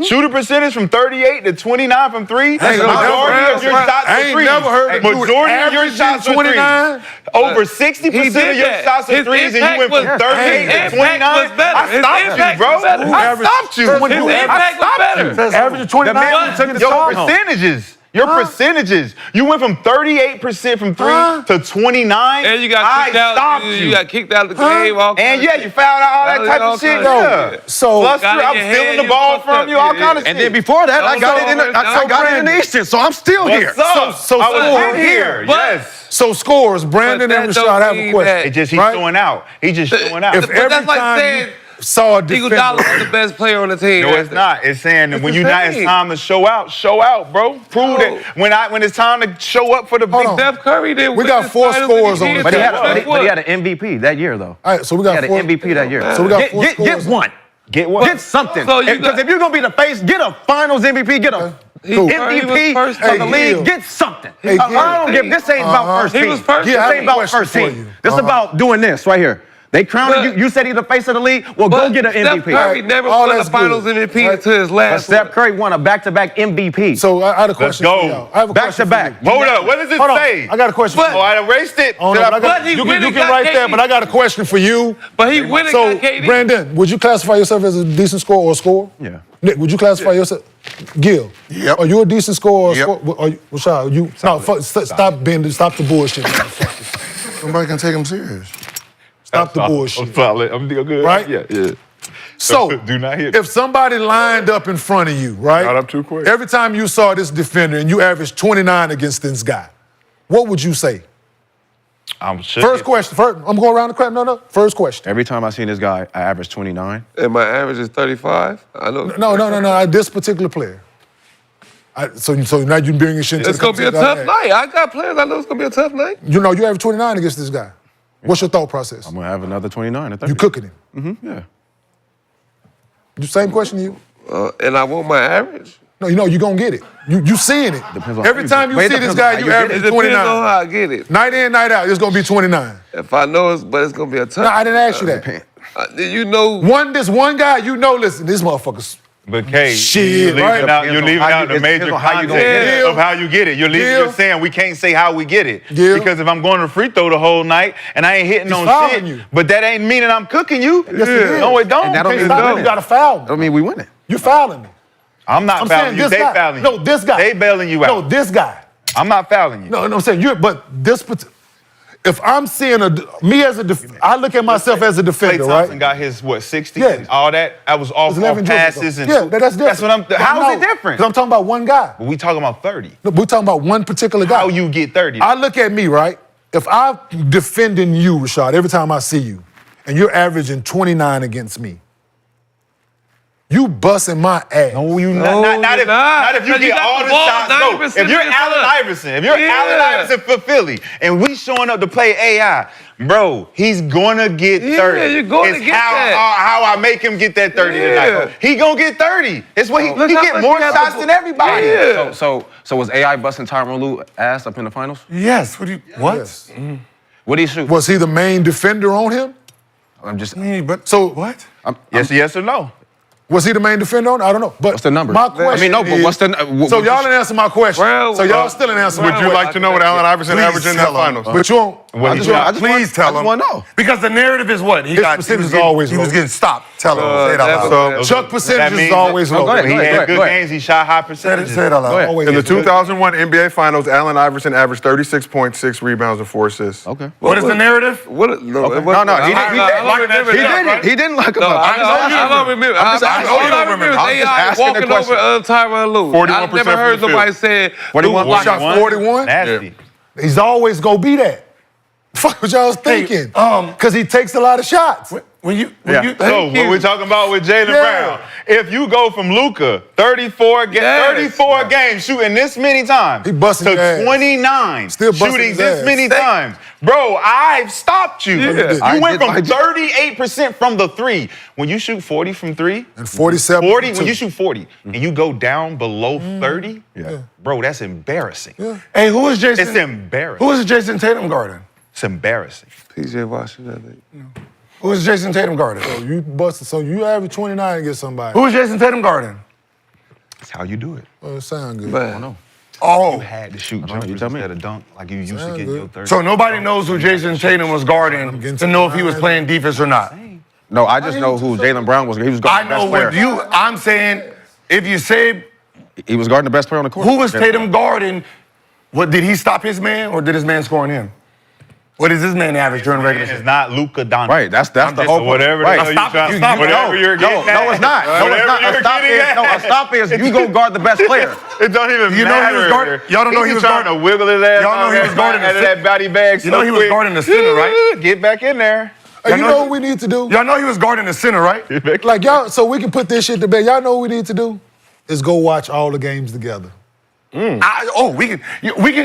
Shooting percentage from 38 to 29 from 3. I ain't Majority of your shots I are ain't threes. never heard of Majority of your shots are 29. threes. Over 60% of your shots are His threes, and you went from impact 38 to was 29. better. I His stopped you, impact bro. was better. I stopped you. His impact was better. Average of 29. Your percentages. Your percentages. You went from 38% from 3 to 29. And you got kicked out. Stopped You got kicked out of the game. All And yeah, you fouled out all that type of shit. Yeah. So Plus, Got in I'm your stealing head, the you ball fucked from up. you, all Yeah, kind of yeah. shit. And then before that, I got it in the Eastern, so I'm still here. What's up? So I was score. in here. But- Yes. So scores, Brandon But and that Rashad don't have a mean question. that- It just, he's Right? showing out. He's just showing out. If But every that's like time saying you saw a Eagle defender, Dollar was the best player on the team. No, it's not. It's saying that when you not, it's time to show out, bro. Prove that when it's time to show up for the big on. Steph Curry did. We got 4 scores on the But he had, table. but he had an MVP that year, though. All right, so we He got had 4. an MVP that year. So we got 4 Get scores. one. Get what? Get something. So you Because got- if you're gonna be the face, get a Finals MVP, get a Cool. He MVP was first of the Hey, league, Gil. get something. Hey, I Gil. don't give. This ain't about first He team. was first This team. ain't about Question first for team. you. This about doing this right here. They crowned you. You said he's the face of the league. Well, go get an Steph MVP. Curry never All won a that's Finals good. MVP Right. until his But last Steph one. Curry won a back-to-back MVP. So I had a question go. for y'all. I have a Back question to for back. you. Hold up. What does it Hold on. say? I got a question for But- you. I erased it. Hold Did on, I but I got, But he you really can got write that, KD. but I got a question for you. But he went and So, got KD. Brandon, would you classify yourself as a decent scorer or a scorer? Yeah. Nick, would you classify yourself? Gil, Yep. Are you a decent scorer or a Yep. scorer? Are you, Rashad, you, no, stop bending, stop the bullshit. Nobody can take him serious. Stop the bullshit. I'm solid. I'm good. Right? Yeah. So, Do not hit. if somebody lined up in front of you, right? Not up too quick. Every time you saw this defender and you averaged 29 against this guy, what would you say? I'm sure. First question. I'm going around the crowd. No. First question. Every time I seen this guy, I averaged 29. And my average is 35. I know. No. This particular player. So now you bring your shit into It's the gonna be a conversation. tough night. I got players. I know it's gonna be a tough night. You average 29 against this guy. What's your thought process? I'm gonna have another 29 or 30. You cooking him. Yeah. The same question to you. And I want my average. No, you're going to get it. You seeing it. Depends on Every how time you you do it. see It this depends guy, on how you you get average It depends 29. on how I get it. Night in, night out, it's going to be 29. If I know it's, but it's gonna be a tough. No, I didn't ask you that. You know. This one guy, listen, this motherfucker's But Kay, Shit, you're right? leaving out the major context of how you get it. You're saying we can't say how we get it. Yeah. Because if I'm going to free throw the whole night and I ain't hitting He's on fouling shit, you. but that ain't meaning I'm cooking you. Yes, it is. No, it don't. And that don't Can't mean stop we him. You got to foul me. I mean, we winning. You fouling me. I'm not I'm fouling saying you. this They guy. fouling you. No, this guy. They bailing you No, out. this guy. I'm not fouling you. No, I'm saying if I'm seeing I look at myself as a Klay defender, Thompson right? got his, 60? Yeah. And all that? I was off 11 passes. dribbles, though. And Yeah, that's different. That's what I'm... How is it different? Because I'm talking about one guy. But we talking about 30. No, we're talking about one particular guy. How you get 30? I look at me, right? If I'm defending you, Rashad, every time I see you, and you're averaging 29 against me, You busting my ass. No, you not if you get all the shots. No, if you're Allen Iverson for Philly, and we showing up to play AI, bro, he's gonna get 30. Yeah, you're going to get that. How I make him get that 30 tonight. He gonna get 30. It's what he get more shots than everybody. Yeah. So was AI busting Tyronn Lue ass up in the finals? Yes. What? Yes. What did he shoot? Was he the main defender on him? I'm just. So what? Yes or no? Was he the main defender on? I don't know. But What's the number? My question but is, what's the? so y'all didn't answer my question. So y'all still didn't answer my Would you like to know what Allen Iverson averaged in that finals? But you won't. Please tell him. want to know. Because the narrative is what? He His percentage is always He was low. getting stopped. Tell him. Say it out loud. Chuck percentage is always low. go ahead, He go ahead, had good go ahead. games. He shot high percentages. Say it out loud. Always In the low. 2001 NBA Finals, Allen Iverson averaged 36.6 rebounds and 4 assists. Okay. What is the narrative? No, He didn't lock him up. I don't remember. All I remember is AI walking over Tyronn Lue. 41% I never heard from the nobody field. say 41. Lue Shot 41? Nasty. He's always gonna be that. Fuck what y'all was thinking. Because he takes a lot of shots. When you So what we're talking about with Jaylen Brown, if you go from Luka 34 games shooting this many times He busting your to ass. 29 Still busting shooting his this ass. many times, bro, I've stopped you. Yeah. You went from 38% from the three. When you shoot 40 from three, And 47. 40, when you shoot 40 and you go down below 30, bro, that's embarrassing. Hey, who is Jason? It's embarrassing. Who is Jason Tatum guarding? It's embarrassing. PJ Washington, I think. Who is Jason Tatum guarding? So you busted. So you average 29 against somebody. Who is Jason Tatum guarding? That's how you do it. Well, it sound good. But You Oh, had to shoot know, you jumpers tell me. instead of dunk like you used to Sound get good. your 30. so nobody knows who Jason Tatum was guarding getting to know if he was playing defense or not. No, I just know who Jaylen Brown was. He was I guarding the know best player. what I'm saying, if you say He was guarding the best player on the court. who was Tatum guarding, what did he stop his man or did his man score on him? What is his man average during regular It's season? not Luka Doncic. Right, that's the whole point. Whatever Right. the hell Stop it. whatever you're getting No, it's not. No, it's not. A stop is you go guard the best player. It don't even You know he matter. was guarding- y'all don't know he was trying guarding- to wiggle his ass Y'all know he out was guarding out the of that body bag. You know he was guarding the center, right? Get back in there. Hey, you know what we need to do? Y'all know he was guarding the center, right? Like y'all, so we can put this shit to bed. Y'all know what we need to do? Is go watch all the games together. We can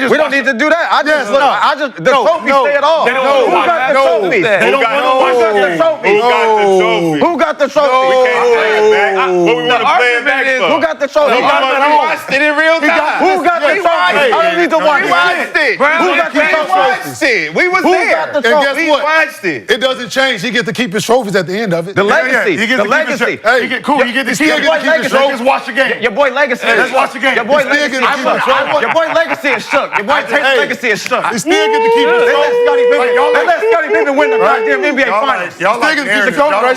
just. We don't need to do that. The trophies say it all. They don't Who want got the to watch trophies? that. They don't want to watch Who got the trophies? Who got the trophies? We can't play it back. What we want to play it back for? Who got the trophies? We watched it in real time. Who got the trophies? I don't need to watch We watched it. Who got the We trophies? watched it. We was Who there. got the And guess trophies? We what? watched it. It doesn't change. He get to keep his trophies at the end of it. The legacy. He gets The to keep his- legacy. Hey, you get cool. You get to still keep get to keep his trophies. Just watch the game. Your boy Legacy. Let's watch the game. Your boy He still Legacy. get to keep his trophies. Your boy Legacy is shook. Your boy Tatum Legacy is shook. He still get to keep his They let trophies. Scottie Pippen win the goddamn NBA Finals. Y'all like narrative. y'all Y'all don't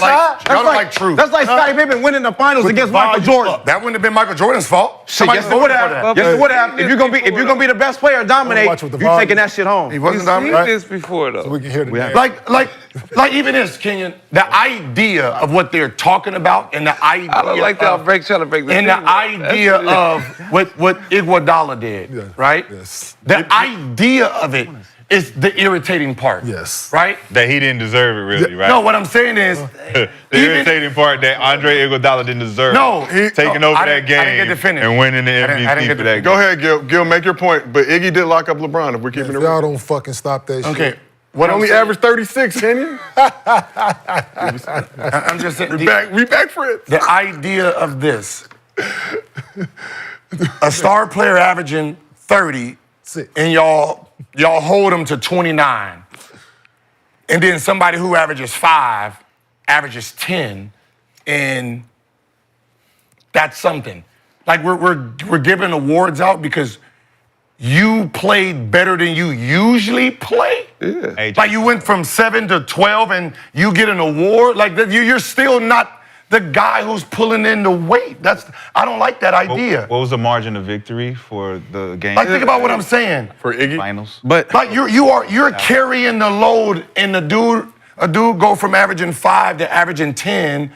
like like truth. That's like Scottie Pippen winning the finals against Michael Jordan. That wouldn't have been Michael Jordan's fault. Shit, yes, it would have. Yes, it would have. If you're gonna be the best player, dominate. Watch with the You volume. taking that shit home. He wasn't We've seen dominant. this before, though. We can hear the name. Like even this, Kenyon, the idea of what they're talking about and the idea I don't like that. of, Trying to break the and the thing. idea of what Iguodala did, right? Yes. The idea of it is the irritating part. Yes. Right? That he didn't deserve it, really, right? No, what I'm saying is, The irritating part that Andre Iguodala didn't deserve. Taking over that game and winning the MVP for that game. Go ahead, Gil. Gil, make your point. But Iggy did lock up LeBron if we're keeping it Y'all real. don't fucking stop that shit. Okay. What only averaged 36, can you? I'm just saying. We back for it. The idea of this, a star player averaging 30, and y'all hold him to 29, and then somebody who averages 5 averages 10, and that's something. Like we're giving awards out because you played better than you usually play. Yeah. Hey, Like you went from 7 to 12 and you get an award. Like you're still not the guy who's pulling in the weight. I don't like that idea. What was the margin of victory for the game? Like think about what I'm saying. For Iggy? Finals. But Like you're carrying the load, and a dude go from averaging 5 to averaging 10.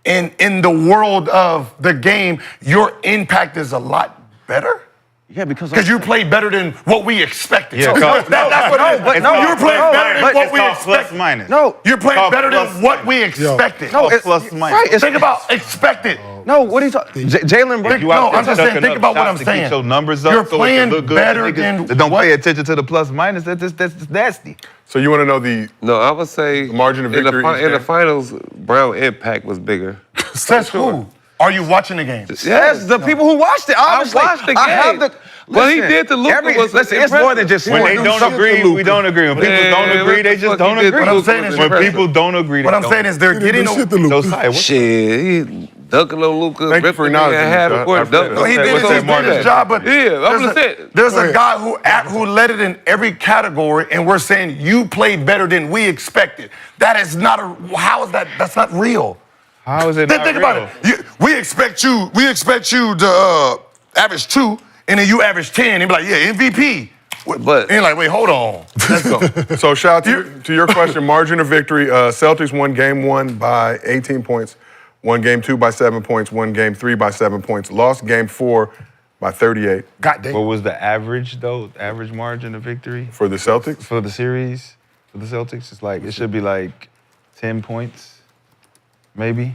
And in the world of the game, your impact is a lot better. Yeah, because you played better than what we expected. Yeah, So, that's what it is. You're playing better than what we plus expected. minus. No. You're playing Called better plus than what we expected. No, it's plus minus. Right, it's, Think about expected. no, what are you talking? Jaylen Brown. No, I'm just saying, think about what I'm saying. Get your numbers up You're so it playing can look good. better Niggas than don't what- pay attention to the plus minus. That's nasty. So you want to know the No, I would say margin of victory each in the game? finals, Brown impact was bigger. Says who? Are you watching the game? Yes, the people who watched it. Obviously, I watched the game. I have the. What he listen, did to Luka was listen. It's more than just When they do don't something agree, to Luka. we don't agree. When people Man, don't agree, what they the just fuck don't he did agree. to What I'm saying is When impressive. people don't agree, What they I'm don't. saying is they're getting Shit to Luka. Josiah, what? Shit, he dunking on Luka. Thank you for acknowledging half this. a I court appreciate dunk. it. No, he What's did that his, margin? job, but Yeah, I'm just saying. there's a guy who led it in every category, and we're saying you played better than we expected. That is not how is that? That's not real. How is it Then not think real? about it. We expect you to average 2, and then you average 10, and be like, yeah, MVP. But- and you're like, wait, hold on. Let's go. So shout out to your question, margin of victory. Celtics won game 1 by 18 points, won game 2 by 7 points, won game 3 by 7 points, lost game 4 by 38 God damn. What was the average though? Average margin of victory for the Celtics. for the series for the Celtics? It's like it should be like 10 points, maybe.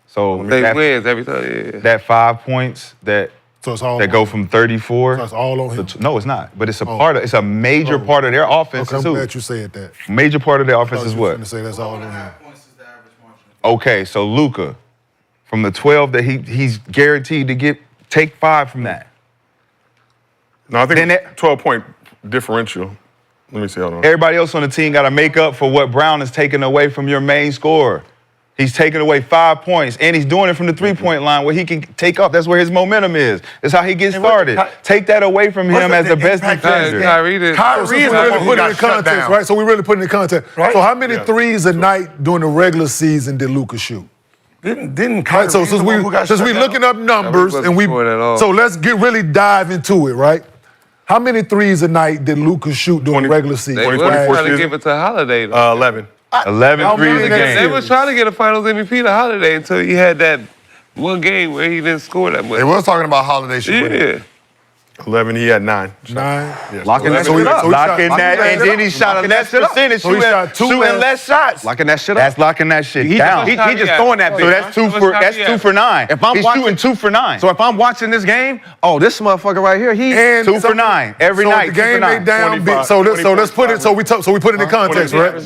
So They that, wins every time. Yeah. that 5 points that So it's all go from 34. So it's all on him. No, it's not. But it's a part of. It's a major part of their offense Okay, I'm too. glad you said that. Major part of their offense I is was what? going to say that's all on him. Okay, so Luka, from the 12 that he's guaranteed to take 5 from that. No, I think Then that- 12-point differential. Let me see. Hold on. Everybody else on the team got to make up for what Brown is taking away from your main scorer. He's taking away 5 points, and he's doing it from the 3-point line where he can take off. That's where his momentum is. That's how he gets started. Take that away from him as the best defender. Kyrie did. Kyrie So is we the really one who put it got in shut context, down. right? So we really put it in context. Right? So how many Yeah. threes a night during the regular season did Luka shoot? Didn't Kyrie Right. So since the one who got shut we down? looking up numbers wasn't and we scoring at all. so let's really dive into it, right? How many threes a night did Luka shoot during the regular season? They 20, was 24 trying to season? give it to Holiday. Though. 11. 11 How threes many a that game. They was trying to get a Finals MVP to Holiday until he had that one game where he didn't score that much. They was talking about holiday shit. Yeah. 11, he had 9. 9. Yes. Locking that So shit he- up. so he Locking shot- that, and then he shot a Locking that less shit up. percentage, So he shot two shooting less- less shots. Locking that shit up. That's locking that shit He down. just throwing that So bitch. that's 2 for What's 9. If I'm He's watching- shooting 2 for 9. So if I'm watching this game, oh, this motherfucker right here, he. And 2 for 9 every so night. the game 2 for ain't 9. down. 25, So let's put it. So we put it in context, right?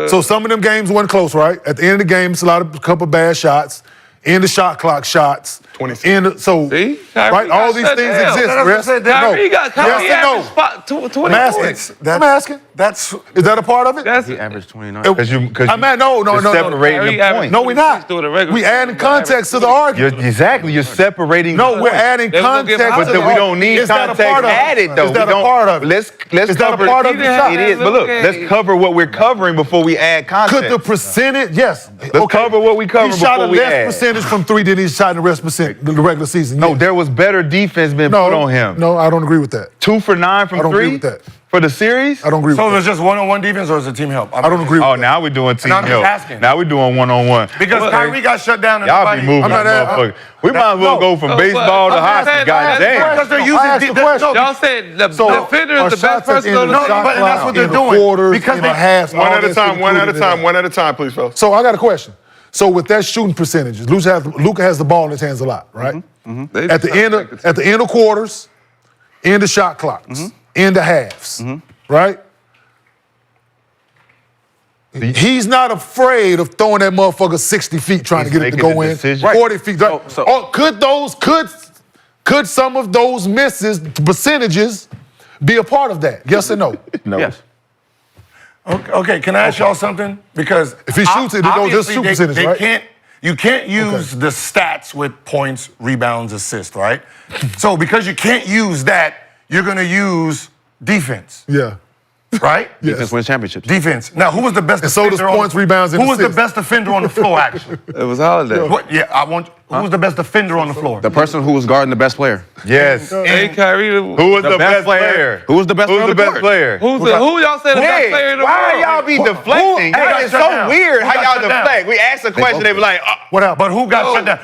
So some of them games weren't close, right? At the end of the game, it's a couple bad shots. In the shot clock shots. 26. So See? Kyrie right, all got these shut things down. exist. That's what I Rest, said. no. Kyrie got Yes and no. average spot 20 I'm asking. points. I'm asking. That's Is that a part of it? That's He averaged 29. Because I'm at you're no. separating Kyrie the averaged points. No, we're not. Doing a regular We adding season, context to the argument. You're separating No, the we're points. adding They gonna give context. him- to But the then we don't need Is that a context part of it? added though. Is that We a don't- part of it? Let's Is that a cover. part of the He shot? didn't It is, but look, Okay. let's cover what we're covering before we add context. Could the percentage? Yes. Let's cover what we cover He shot before a we less add. percentage from 3 than he shot in the rest percent the regular season. No, Yes. there was better defense being put on him. No, I don't agree with that. 2 for 9 from I don't 3 agree with that. for the series. I don't agree with so that. it's just one-on-one defense or is it team help? I don't agree with Oh, that. now we're doing team And I'm just help. asking. Now we're doing one-on-one. Because Kyrie got shut down and Y'all nobody. be moving I'm not that motherfucker. We might as well go from baseball to hockey. Goddamn. Because they're I using asked the question. Y'all said the So, defender our is the best shots at person the on end the of No, shot but that's clock, what they're in the doing. quarters, Because in the they- halves, One all at a that time, shit one at a included in time, that. one at a time, please, fellas. So I got a question. So with that shooting percentages, Luka has the ball in his hands a lot, right? At the end of quarters, end of shot clocks, end of halves, right? He's not afraid of throwing that motherfucker 60 feet trying He's to get it to making go the in. decision. 40 feet. So- Could some of those misses, percentages, be a part of that? Yes or no? No. Yes. Okay, can I ask y'all something? Because If he shoots it, it goes just obviously shoot percentage, they right? You can't use the stats with points, rebounds, assists, right? So because you can't use that, you're gonna use defense. Yeah. right? Defense wins championships. Defense. Now, who was the best And so defender? does points, rebounds, and Who was the assists. best defender on the floor, actually? It was Holiday. Who was the best defender on the floor? The person who was guarding the best player. Yes. Hey, Kyrie. Who was the best player? Who was the best player on the court? player? Who y'all said the best player in the Why world? y'all be deflecting? Hey, It's shut so down. weird Who how got y'all shut down? deflect. We ask a question, they be like, What up? But who got shut down?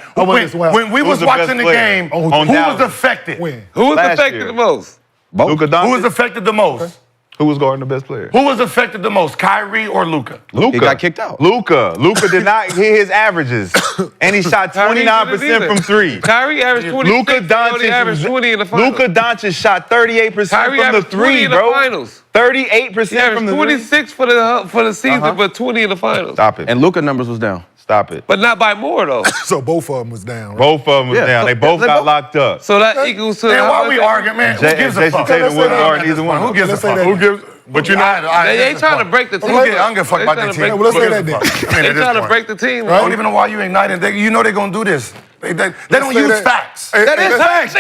When we was the best watching the player? game, On who was Dallas. affected? When? Who was Last affected year. the most? Luka Doncic. Who was affected the most? Who was guarding the best player? Who was affected the most, Kyrie or Luka? Luka. He got kicked out. Luka did not hit his averages. And he shot 29% from three. Kyrie averaged 26. Luka He only averaged 20 in the finals. Luka Doncic shot 38% Kyrie from the averaged 20 three, in the bro. finals. 38% He averaged from the 26 for the season, but 20 in the finals. Stop it. And Luka numbers was down. Stop it. But not by more, though. So both of them was down, right? Both of them was Yeah. down. They both got locked up. So that equals to... Man, how why much we that- arguing, man? Who gives a Jason fuck? Tatum wouldn't guard either one. Who gives a Let's say fuck? that. Who gives? But you know, They ain't trying to break the team. I don't give a fuck They about trying that to team. break- Well, let's say that Who then. gives a fuck? I mean, They at this trying to point. break the team. I don't even know why you igniting. You know they're gonna do this. They don't say use that. facts. Hey, That is facts.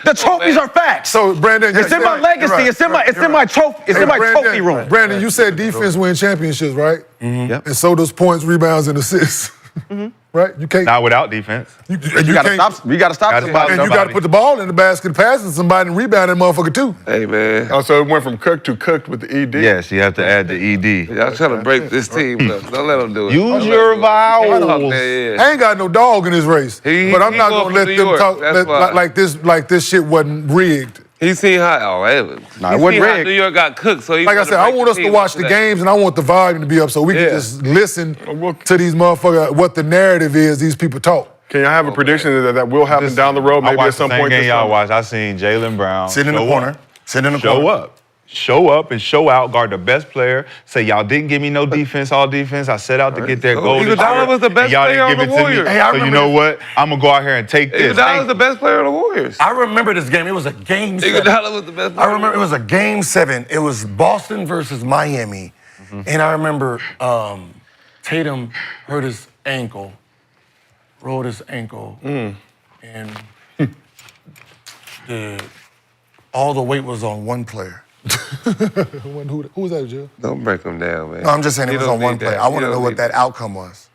The trophies man. are facts. So, Brandon, It's in my legacy. It's in my trophy. It's in my trophy room. Brandon, you said defense win championships, right? Yep. And so does points, rebounds, and assists. Right? You can't. not without defense. You You gotta can't. stop. You gotta stop Gotta somebody. And you got to put the ball in the basket, passing somebody, and rebound that motherfucker too. Hey, man. Oh, so it went from cooked to cooked with the ED? Yes, you have to add the ED. Y'all trying to break this team up. Don't let them do it. Use your vowels. Yeah. I ain't got no dog in this race, He but I'm not going gonna from let New them York, talk that's why. like this shit wasn't rigged. He seen how, Nah, it wasn't how rigged. New York got cooked, so he Like I said, I want us to watch the game. games and I want the volume to be up so we can just listen to these motherfuckers, what the narrative is these people talk. Can y'all have a prediction that will happen down the road, I maybe at watched some the same point game this y'all summer? watched. I seen Jaylen Brown Sit in the show corner. up. Sit in the Show corner. up. Show up and show out, guard the best player. Say, y'all didn't give me no defense, all defense. I set out to get that goal this Iguodala year, was the best and y'all player didn't on give the it to Warriors. me. Hey, I So you remember know what? I'm going to go out here and take this. Iguodala was the best player on the Warriors. I remember this game. It was a game 7. Iguodala was the best player. I remember it was a game 7. It was Boston versus Miami. And I remember Tatum hurt his ankle, rolled his ankle, and all the weight was on one player. Who was that, Jill? Don't break them down, man. No, I'm just saying it You was don't on one need player. that. I want You to know don't what need that outcome was.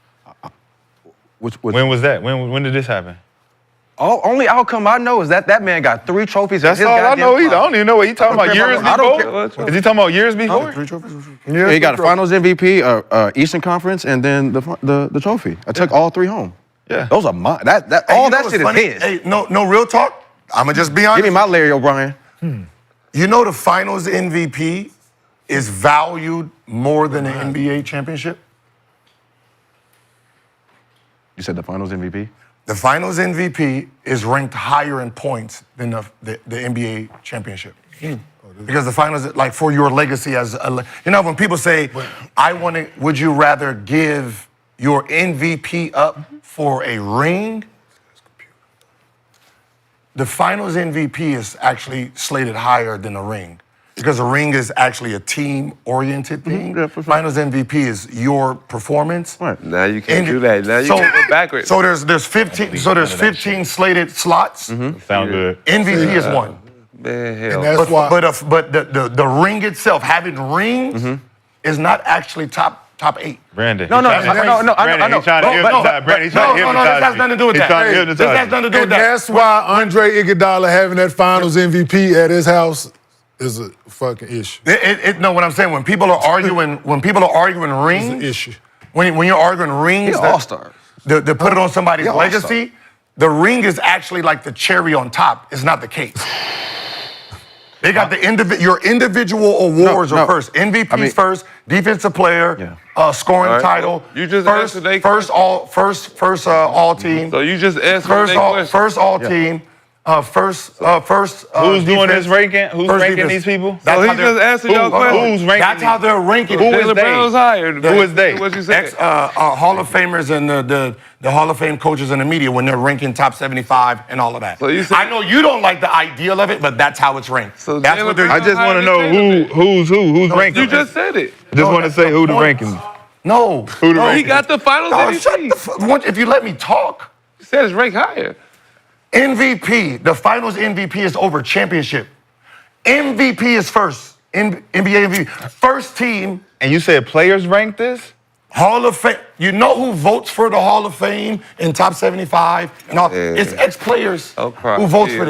When was that? When did this happen? Only outcome I know is that man got 3 trophies. That's in his all I goddamn know either. I closet. don't even know what he talking about. Years I don't before? Is he talking about years before? 3 trophies? Yeah, he got a Finals MVP, Eastern Conference, and then the trophy. I took all 3 home. Yeah. Those are mine. All Hey, you that know shit what's is funny? his. Hey, no real talk. I'ma just be honest. Give me my Larry O'Brien. You know the Finals MVP is valued more than an NBA championship? You said the Finals MVP? The Finals MVP is ranked higher in points than the NBA championship. Because the Finals, like for your legacy as a, when people say, would you rather give your MVP up for a ring? The Finals MVP is actually slated higher than a ring. Because a ring is actually a team-oriented thing. Yeah, for sure. Finals MVP is your performance. Right. Now you can't do that. Now you can't go backwards. So there's 15. So there's 15 slated slots. Sound good. MVP is one. Man, hell. And that's why. But the ring itself, having rings, is not actually top 8. Brandon. No, I Brandon, know. he's trying to hypnotize. Brandon, he's trying to No, hypnotize this has you. nothing to do with He's that. trying to Hey, hypnotize this has you. nothing to do with And that. that's why Andre Iguodala having that Finals MVP at his house is a fucking issue. No, what I'm saying, when people are arguing rings, It's an issue. when you're arguing rings, He's all-stars. to put it on somebody's He's all-star. legacy, the ring is actually like the cherry on top. It's not the cake. They got your individual awards No, are first. MVP's first, defensive player, scoring title. You just first, answered they first all team. So you just answered their question. First all team. First. Who's doing defense, this ranking? Who's first ranking defense. these people? That's So he how they're- just answered your question. Who's ranking That's how these? they're ranking. Who is Jaylen they? Brown's higher. Who is they? What you said? Hall of Famers and the Hall of Fame coaches in the media when they're ranking top 75 and all of that. So you said- I know you don't like the ideal of it, but that's how it's ranked. So that's Jaylen what they're. I just want to know who's ranking. You just said it. I just want to say who the ranking. No. Who the Oh, he ranking? got the Finals Dog, shut MVP. the fuck. If you let me talk. He said it's ranked higher. MVP, the Finals MVP is over championship. MVP is first. NBA MVP. First team. And you said players rank this? Hall of Fame. You know who votes for the Hall of Fame in top 75? And all? It's ex-players who votes for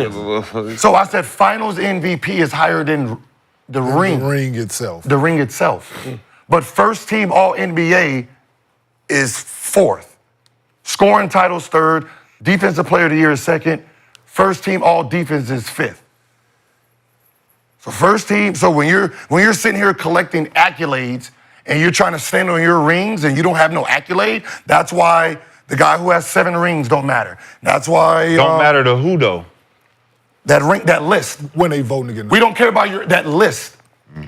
this. So I said Finals MVP is higher than the ring. The ring itself. The ring itself. But first team All NBA is fourth. Scoring titles third. Defensive Player of the Year is second. First team All Defense is fifth. So first team. So when you're sitting here collecting accolades and you're trying to stand on your rings and you don't have no accolade, that's why the guy who has 7 rings don't matter. That's why Don't matter to who though. that list. When they voting again. We don't care about that list.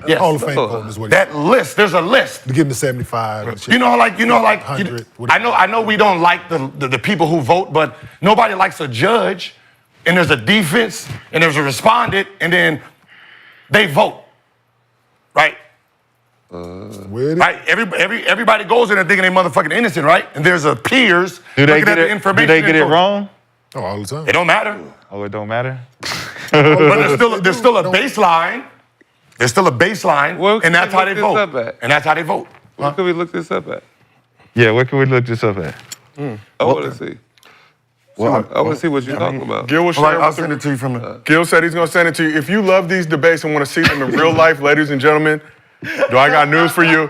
Yes. Hall of Fame voting is what that list. There's a list. to give them the 75 and shit. You know, like 100, I know we don't like the people who vote, but nobody likes a judge. And there's a defense, and there's a respondent, and then they vote, right? Right. Everybody goes in there thinking they motherfucking innocent, right? And there's a peers Do they looking get at the it? information. Do they get it wrong? Oh, all the time. It don't matter. Oh, it don't matter. But there's still a baseline. There's still a baseline, Well, and that's how they look this vote. up at? And that's how they vote. Where can we look this up at? Yeah, where can we look this up at? I want to see. I want to see what you're talking about. Gil will share I'll with send it to you from the. Gil said he's going to send it to you. If you love these debates and want to see them in real life, ladies and gentlemen, do I got news for you?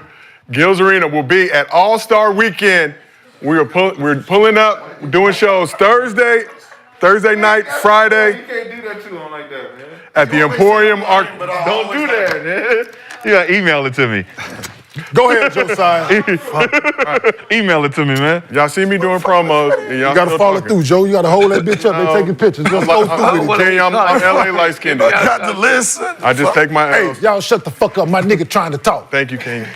Gil's Arena will be at All-Star Weekend. We're pulling up, doing shows Thursday night, Friday. You can't do that to him like that, man. At the Emporium Arc. Don't do that, man. You gotta email it to me. Go ahead, Josiah. Email it to me, man. Y'all see me doing promos. And y'all You gotta still follow talking. through, Joe. You gotta hold that bitch up. They taking pictures. Just go through with it. Kenyon, I'm LA light-skinned. I got the list. I just take my Hey, L's. y'all shut the fuck up. My nigga trying to talk. Thank you, Kenyon.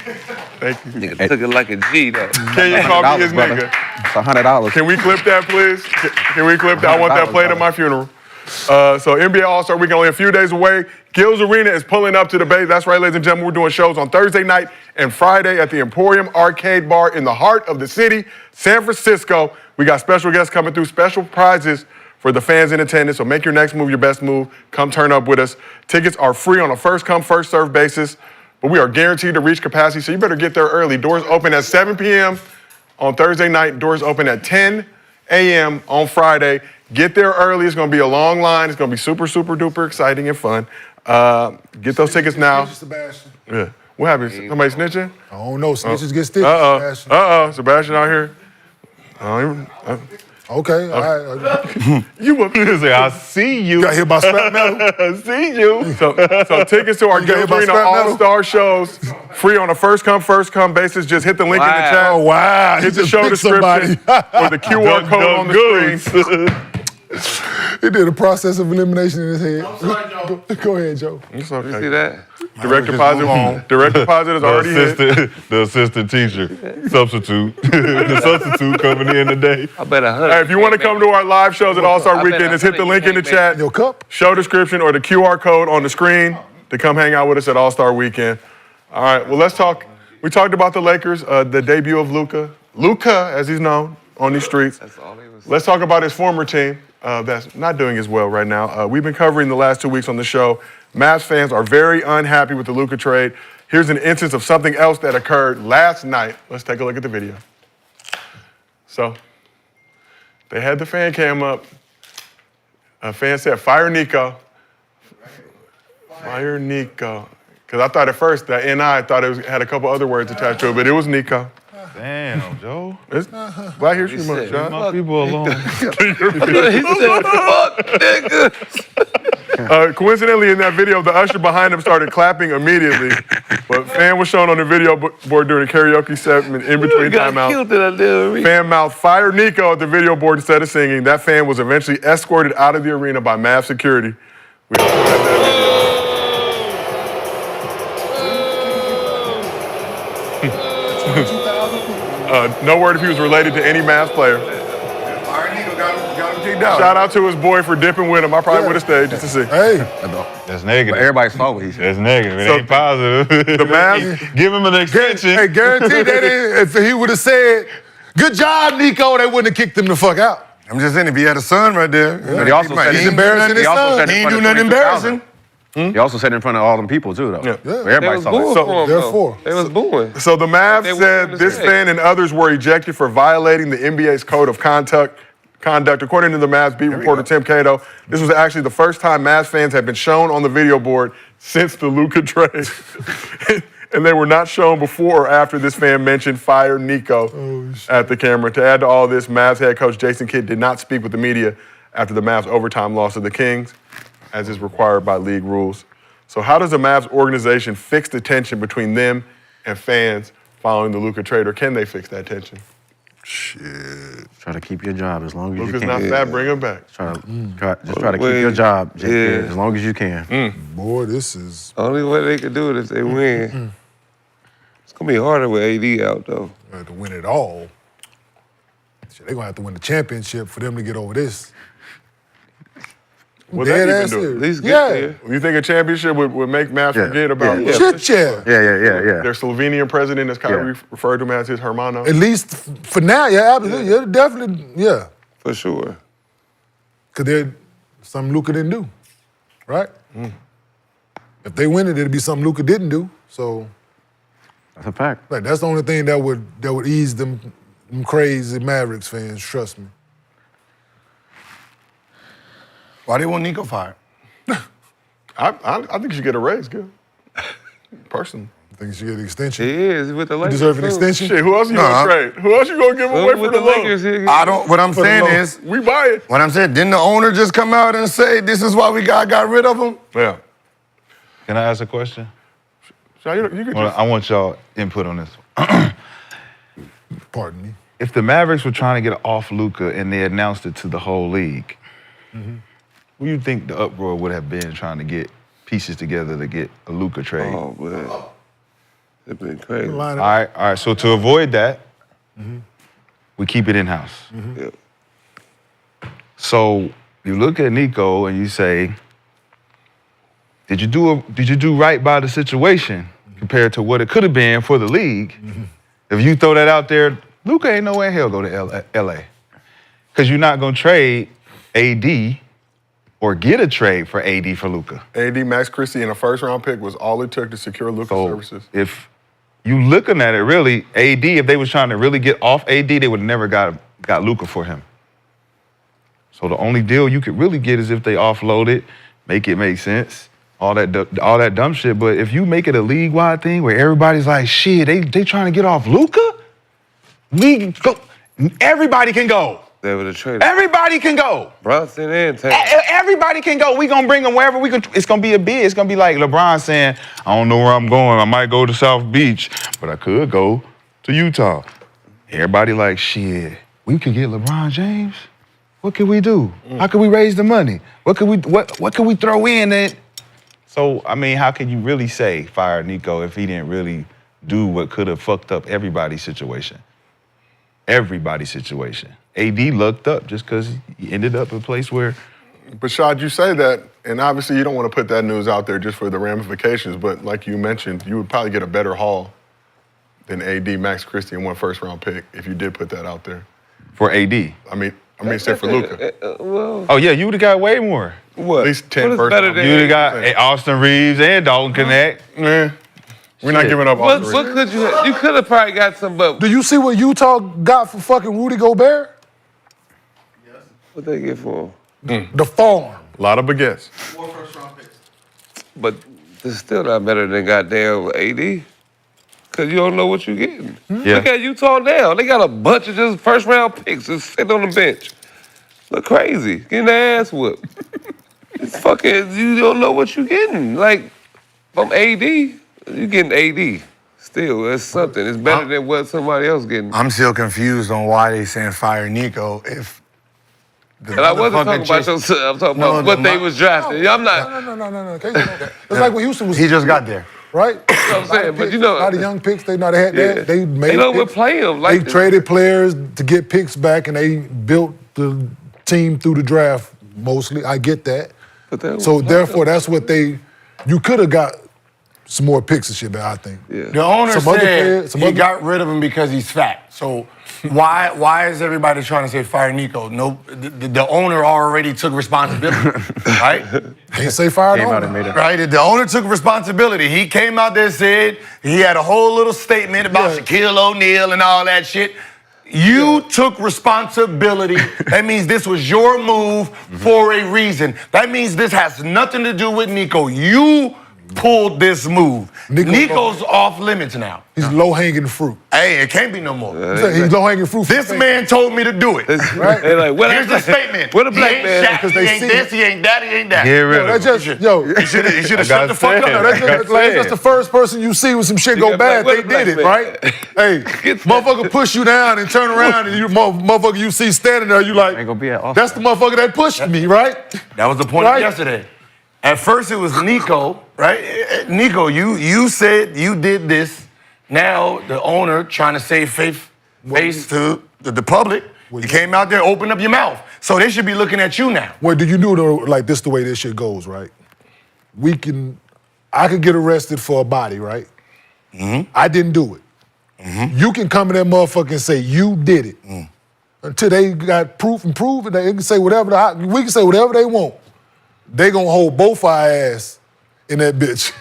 Thank you. Nigga took it like a G, though. Kenyon called me his nigga. It's $100. Can we clip that, please? Can we clip that? I want that played at my funeral. So NBA All-Star Weekend only a few days away. Gil's Arena is pulling up to the Bay. That's right, ladies and gentlemen. We're doing shows on Thursday night and Friday at the Emporium Arcade Bar in the heart of the city, San Francisco. We got special guests coming through, special prizes for the fans in attendance. So make your next move your best move. Come turn up with us. Tickets are free on a first-come, first-served basis, but we are guaranteed to reach capacity, so you better get there early. Doors open at 7 p.m. on Thursday night. Doors open at 10 a.m. on Friday. Get there early. It's going to be a long line. It's going to be super, super duper exciting and fun. Get those tickets now. Sebastian. Yeah. What happened? Somebody snitching? I don't know. Snitches get stitched. Uh-oh. Sebastian out here. Okay, all right. You were say, I see you. Got hit by scrap metal. I see you. So tickets to our You got hit Gil by Arena scrap metal? All-Star shows, free on a first-come, first-come basis. Just hit the link in the chat. Oh, wow. Hit the Just show picked description or the QR code on the screen. He did a process of elimination in his head. Go ahead, Joe. It's You okay. see that? Direct deposit is already hit. The assistant teacher, substitute. The substitute coming in today. I bet 100. Hey, if you want to come to our live shows at All-Star Weekend, just hit the link in the chat, Your cup? show description, or the QR code on the screen to come hang out with us at All-Star Weekend. All right, well, let's talk. We talked about the Lakers, the debut of Luka. Luka, as he's known on these streets. That's all he was. Let's talk about his former team that's not doing as well right now. We've been covering the last 2 weeks on the show. Mavs fans are very unhappy with the Luka trade. Here's an instance of something else that occurred last night. Let's take a look at the video. So, they had the fan cam up. A fan said, "Fire Nico." Fire Nico. Because I thought at first that NI thought it had a couple other words attached to it, but it was Nico. Damn, Joe. It's Black History Month, said, John. My people alone. He said, fuck, nigga. Coincidentally, in that video, the usher behind him started clapping immediately. But fan was shown on the video board during a karaoke segment in between timeouts. Fan mouthed "Fire Nico" at the video board instead of singing. That fan was eventually escorted out of the arena by Mavs security. We also have that video. No word if he was related to any Mavs player. Shout out to his boy for dipping with him. I probably would have stayed just to see. Hey. That's negative. But everybody saw what he said. That's negative. It So, ain't positive. The Mavs, Give him an extension. Hey, guaranteed that if he would have said, "Good job, Nico," they wouldn't have kicked him the fuck out. I'm just saying, if he had a son right there, But he also said he's he- embarrassing his he also son. said He in ain't front do of nothing 22,000. embarrassing. He also said it in front of all them people too, though. Yeah. So They everybody was saw booing it. for him, therefore. though. They was booing. So the Mavs They said were this saying. fan and others were ejected for violating the NBA's code of conduct. According to the Mavs beat reporter Tim Cato, this was actually the first time Mavs fans have been shown on the video board since the Luka trade. And they were not shown before or after this fan mentioned fire Nico at the camera. To add to all this, Mavs head coach Jason Kidd did not speak with the media after the Mavs overtime loss to the Kings, as is required by league rules. So how does the Mavs organization fix the tension between them and fans following the Luka trade, or can they fix that tension? Shit. Try to keep your job as long as Luka's you not can. fat, bring him back. Try to keep your job as long as you can. Boy, this is Only way they could do it if they win. It's gonna be harder with AD out though. to win it all. Shit, they're gonna have to win the championship for them to get over this. Would they even do it? serious. At least get Yeah. there. You think a championship would make Mavs forget about Shit, yeah. Yeah. their Slovenian president, as Kyrie referred to him as his hermano? At least for now, yeah, absolutely. Yeah, definitely, yeah. For sure. Because there's something Luka didn't do, right? If they win it, it'd be something Luka didn't do. So, That's a fact. like, that's the only thing that would ease them crazy Mavericks fans. Trust me. Why they want Nico fired? I think you should get a raise, Gil. Personally. I think you should get an extension. He is with the You Lakers. deserve an too. extension. Shit, who else you gonna trade? Who else you gonna give away for With the the low? Lakers, I don't. What I'm For the saying low. is, We buy it. what I'm saying, didn't the owner just come out and say this is why we got rid of him? Yeah. Can I ask a question? So you could Well, just, I want y'all input on this. Pardon me. If the Mavericks were trying to get off Luka and they announced it to the whole league, what do you think the uproar would have been trying to get pieces together to get a Luka trade? Oh man, it's been crazy. Line All up. right. So to avoid that, we keep it in house. Yep. So you look at Nico and you say, did you do right by the situation compared to what it could have been for the league? If you throw that out there, Luka ain't no way in hell go to LA. Because you're not gonna trade AD or get a trade for AD for Luka. AD Max Christie and a first-round pick was all it took to secure Luka's services. If you looking at it really, AD, if they was trying to really get off AD, they would never got Luka for him. So the only deal you could really get is if they offload it, make it make sense, all that dumb shit. But if you make it a league-wide thing where everybody's like, shit, they trying to get off Luka? Everybody can go. They would have traded Everybody can go. Brunson and Tatum. Everybody can go. We gonna bring them wherever we can. It's gonna be a bid. It's gonna be like LeBron saying, I don't know where I'm going. I might go to South Beach, but I could go to Utah. Everybody like, shit, we could get LeBron James. What can we do? How can we raise the money? What can we throw in that? So, I mean, how can you really say fire Nico if he didn't really do what could have fucked up everybody's situation? Everybody's situation. AD lucked up just because he ended up in a place where. But Rashad, you say that, and obviously you don't want to put that news out there just for the ramifications, but like you mentioned, you would probably get a better haul than AD, Max Christie, and one first-round pick if you did put that out there. For AD. I mean, except for Luka. Well, Oh, yeah, you would have got way more. what? At least 10 What is first better round. than You would have got Austin Reeves and Dalton Connect. We're not giving up all What, three. what could you could have probably got some, but Do you see what Utah got for fucking Rudy Gobert? what they get for him? The farm. A lot of baguettes. But it's still not better than goddamn AD. Cause you don't know what you're getting. Yeah. Look at Utah now. They got a bunch of just first round picks just sitting on the bench. Look crazy. Getting their ass whooped. It's fucking, you don't know what you're getting. Like, from AD, you getting AD. Still, that's something. It's better than what somebody else getting. I'm still confused on why they saying fire Nico if. And I wasn't talking about yourself. I'm talking about what they was drafting. I'm not. No. Can't you know that? It's like when Houston was. He just got there. Right? That's what I'm saying, but you know. A lot of young picks, they know they had that. They made They know picks. what play them. They Like traded players to get picks back, and they built the team through the draft mostly. I get that. But that So was- therefore, that's what you could have got some more picks and shit, man, I think. Yeah. The owner Some other said players- some he other- got rid of him because he's fat. So why is everybody trying to say fire Nico? No, the owner already took responsibility, right? Can't say fire Came the out owner. and made it. Right, the owner took responsibility. He came out there and said he had a whole little statement about Yeah. Shaquille O'Neal and all that shit. You took responsibility. That means this was your move for a reason. That means this has nothing to do with Nico. You pulled this move. Nico's off limits now. He's low-hanging fruit. Hey, it can't be no more. He's low-hanging fruit. for This fake. man told me to do it. Right? They like, what Here's the statement. What a He black ain't man. Shaq, Because he they ain't see this, he ain't that, he ain't that. Get rid That's of him. just, yo, He should have shut the gotta fuck say up. it. no, that's just the first person you see when some shit go Yeah, bad, what they a black did it, man. right? Hey, motherfucker push you down and turn around and you motherfucker you see standing there, you like, Ain't gonna be at all. that's the motherfucker that pushed me, right? That was the point Right. of yesterday. At first it was Nico, right? Nico, you said you did this. Now the owner trying to save face to the public. You came out there, opened up your mouth. So they should be looking at you now. Well, do you know though, like this the way this shit goes, right? I could get arrested for a body, right? I didn't do it. You can come in that motherfucker and say you did it. Until they got proof and prove it, they can say whatever, we can say whatever they want. They gonna hold both our ass in that bitch.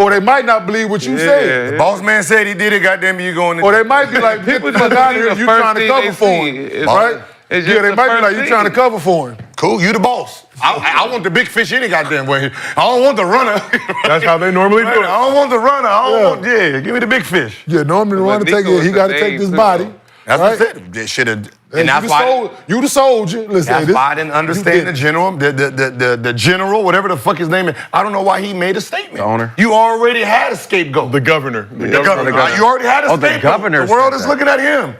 Or they might not believe what you say. The boss man said he did it, goddamn you going in. Or they might be like, get the fuck out of here, you trying to cover for him. Right? It's Yeah, just they the might be first like, you trying to thing. cover for him. Cool, you the boss. I want the big fish any goddamn way. I don't want the runner. That's how they normally do I it. don't want the runner. I don't want, give me the big fish. Yeah, normally the But runner take Nico it, he is got to the take name this too, body. though. That's right? what I said. They should have. Hey, And that's why. you the soldier. Listen, That's hey, why I didn't understand the general, the general, whatever the fuck his name is. I don't know why he made a statement. The owner? You already had a scapegoat. The governor. The governor. You already had a Oh, the scapegoat. governor The world said is that. looking at him.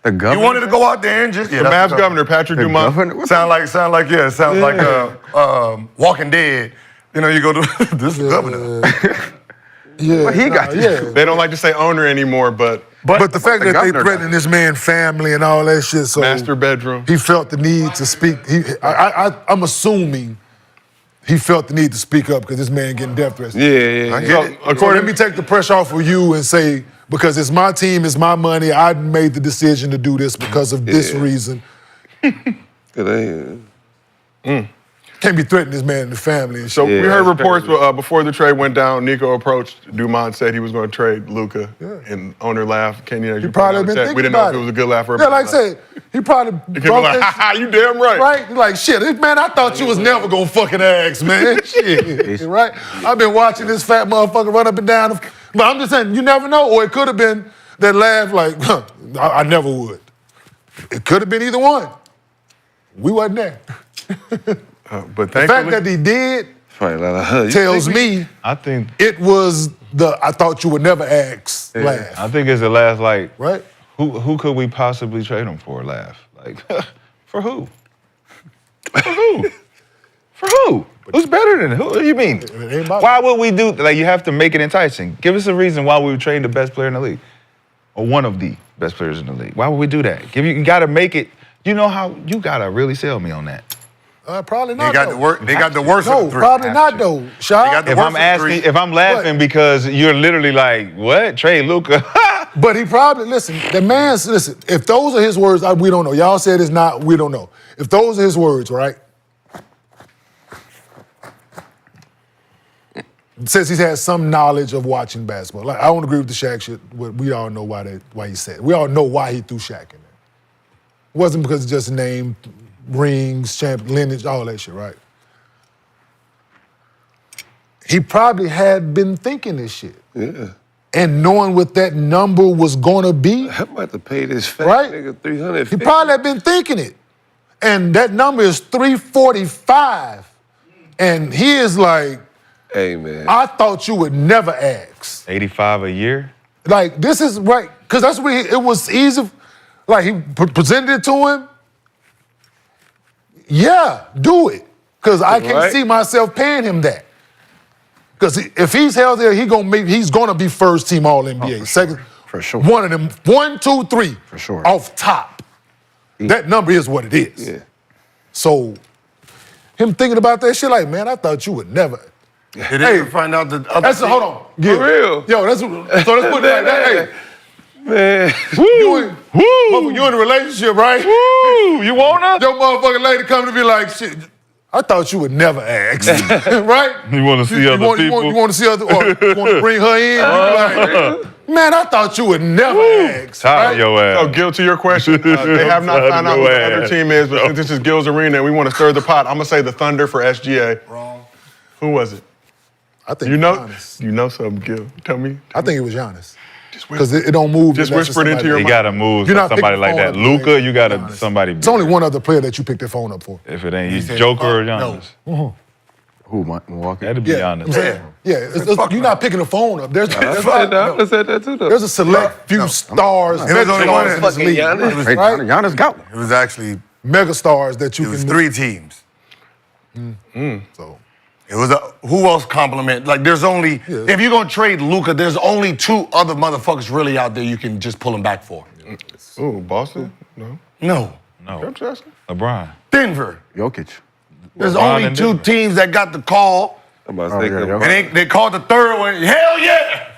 The You governor. wanted to go out there and just The Mavs governor, Patrick The Dumont. governor? What sound like Walking Dead. You know, you go to this governor. yeah, What he got to do? They don't like to say owner anymore, but But the fact the that they governor threatening this man's family and all that shit, so master bedroom. he felt the need to speak. I'm assuming he felt the need to speak up because this man getting death threats. Yeah. So let me take the pressure off of you and say, because it's my team, it's my money, I made the decision to do this because of this reason. Can't be threatening this man and the family and shit. So we heard that's reports before the trade went down. Nico approached Dumont, said he was going to trade Luka, and owner laughed. Kenyon, as He you probably pointed been out, thinking we didn't know about if it. it was a good laugh or a Yeah, bad like I laugh. said, he probably He came like, ha ha, you damn right. Right? Like, shit, man, I thought you was never gonna fucking ask, man. Shit, right? I've been watching this fat motherfucker run up and down. But I'm just saying, you never know. Or it could have been that laugh like, I never would. It could have been either one. We wasn't there. But The fact that he did tells me I think it was the I thought you would never ask laugh. I think it's the last like Right? who could we possibly trade him for? Laugh like for who? For who? For who? Who's better than who? What do you mean? ain't about Why would we do like you have to make it enticing? Give us a reason why we would trade the best player in the league, or one of the best players in the league. Why would we do that? You got to make it. You know how you got to really sell me on that. Probably not. They got though. the work. They got the worst No, of the three. probably not though. Shad. got the If worst I'm of the asking, three. if I'm laughing because you're literally like, what? Trade Luka? But he probably, listen, listen, if those are his words, we don't know. Y'all said it's not, we don't know. If those are his words, right? Says he's had some knowledge of watching basketball. Like, I don't agree with the Shaq shit, but we all know why he said it. We all know why he threw Shaq in there. It wasn't because of just name, rings, lineage, all that shit, right? He probably had been thinking this shit. Yeah. And knowing what that number was gonna be, I'm about to pay this fat right? nigga $350. He probably had been thinking it. And that number is 345. And he is like, Hey, man. I thought you would never ask. 85 a year? Like, this is right, because that's what it was easy. Like, he presented it to him. Yeah, do it. Because I can't Right. see myself paying him that. Because if he's held there, he's gonna be first team All NBA. Second, for sure. One of them, 1, 2, 3. For sure. Off top. That number is what it is. Yeah. So, him thinking about that shit, like, man, I thought you would never. They didn't find out the other. Hold on. Yeah. For real. Yo, so let's put it like that. Hey, Man. you in a relationship, right? Woo! You wanna? Your motherfucking lady come to be like, shit, I thought you would never ask, right? You want to see other people? You want to see other, or you want to bring her in? You be like, man, I thought you would never ask. Right? Your ass. So, Gil, to your question, they have not found out who the other team is, but since this is Gil's arena and we want to stir the pot, I'm going to say the Thunder for SGA. Wrong. Who was it? I think Giannis. You know something, Gil. Tell me. I think it was Giannis. Because it don't move. Just whisper it into your mind. You got to move for somebody like that. Luka, you got to somebody. It's only one other player that you picked their phone up for. If it ain't, he's Joker or Giannis. No. Who, Milwaukee? That'd be Giannis. You're not picking the phone up. There's I said that too, though. There's a select few stars. It was only one in this league. Giannis got one. It was actually mega stars that you it was can 3 teams. So it was who else compliment? Like there's only if you're gonna trade Luka, there's only 2 other motherfuckers really out there you can just pull him back for. Ooh, Boston? No. No. I'm just asking. LeBron. Denver. Jokic. There's only 2 teams that got the call, I'm about to say and they called the third one. Hell yeah!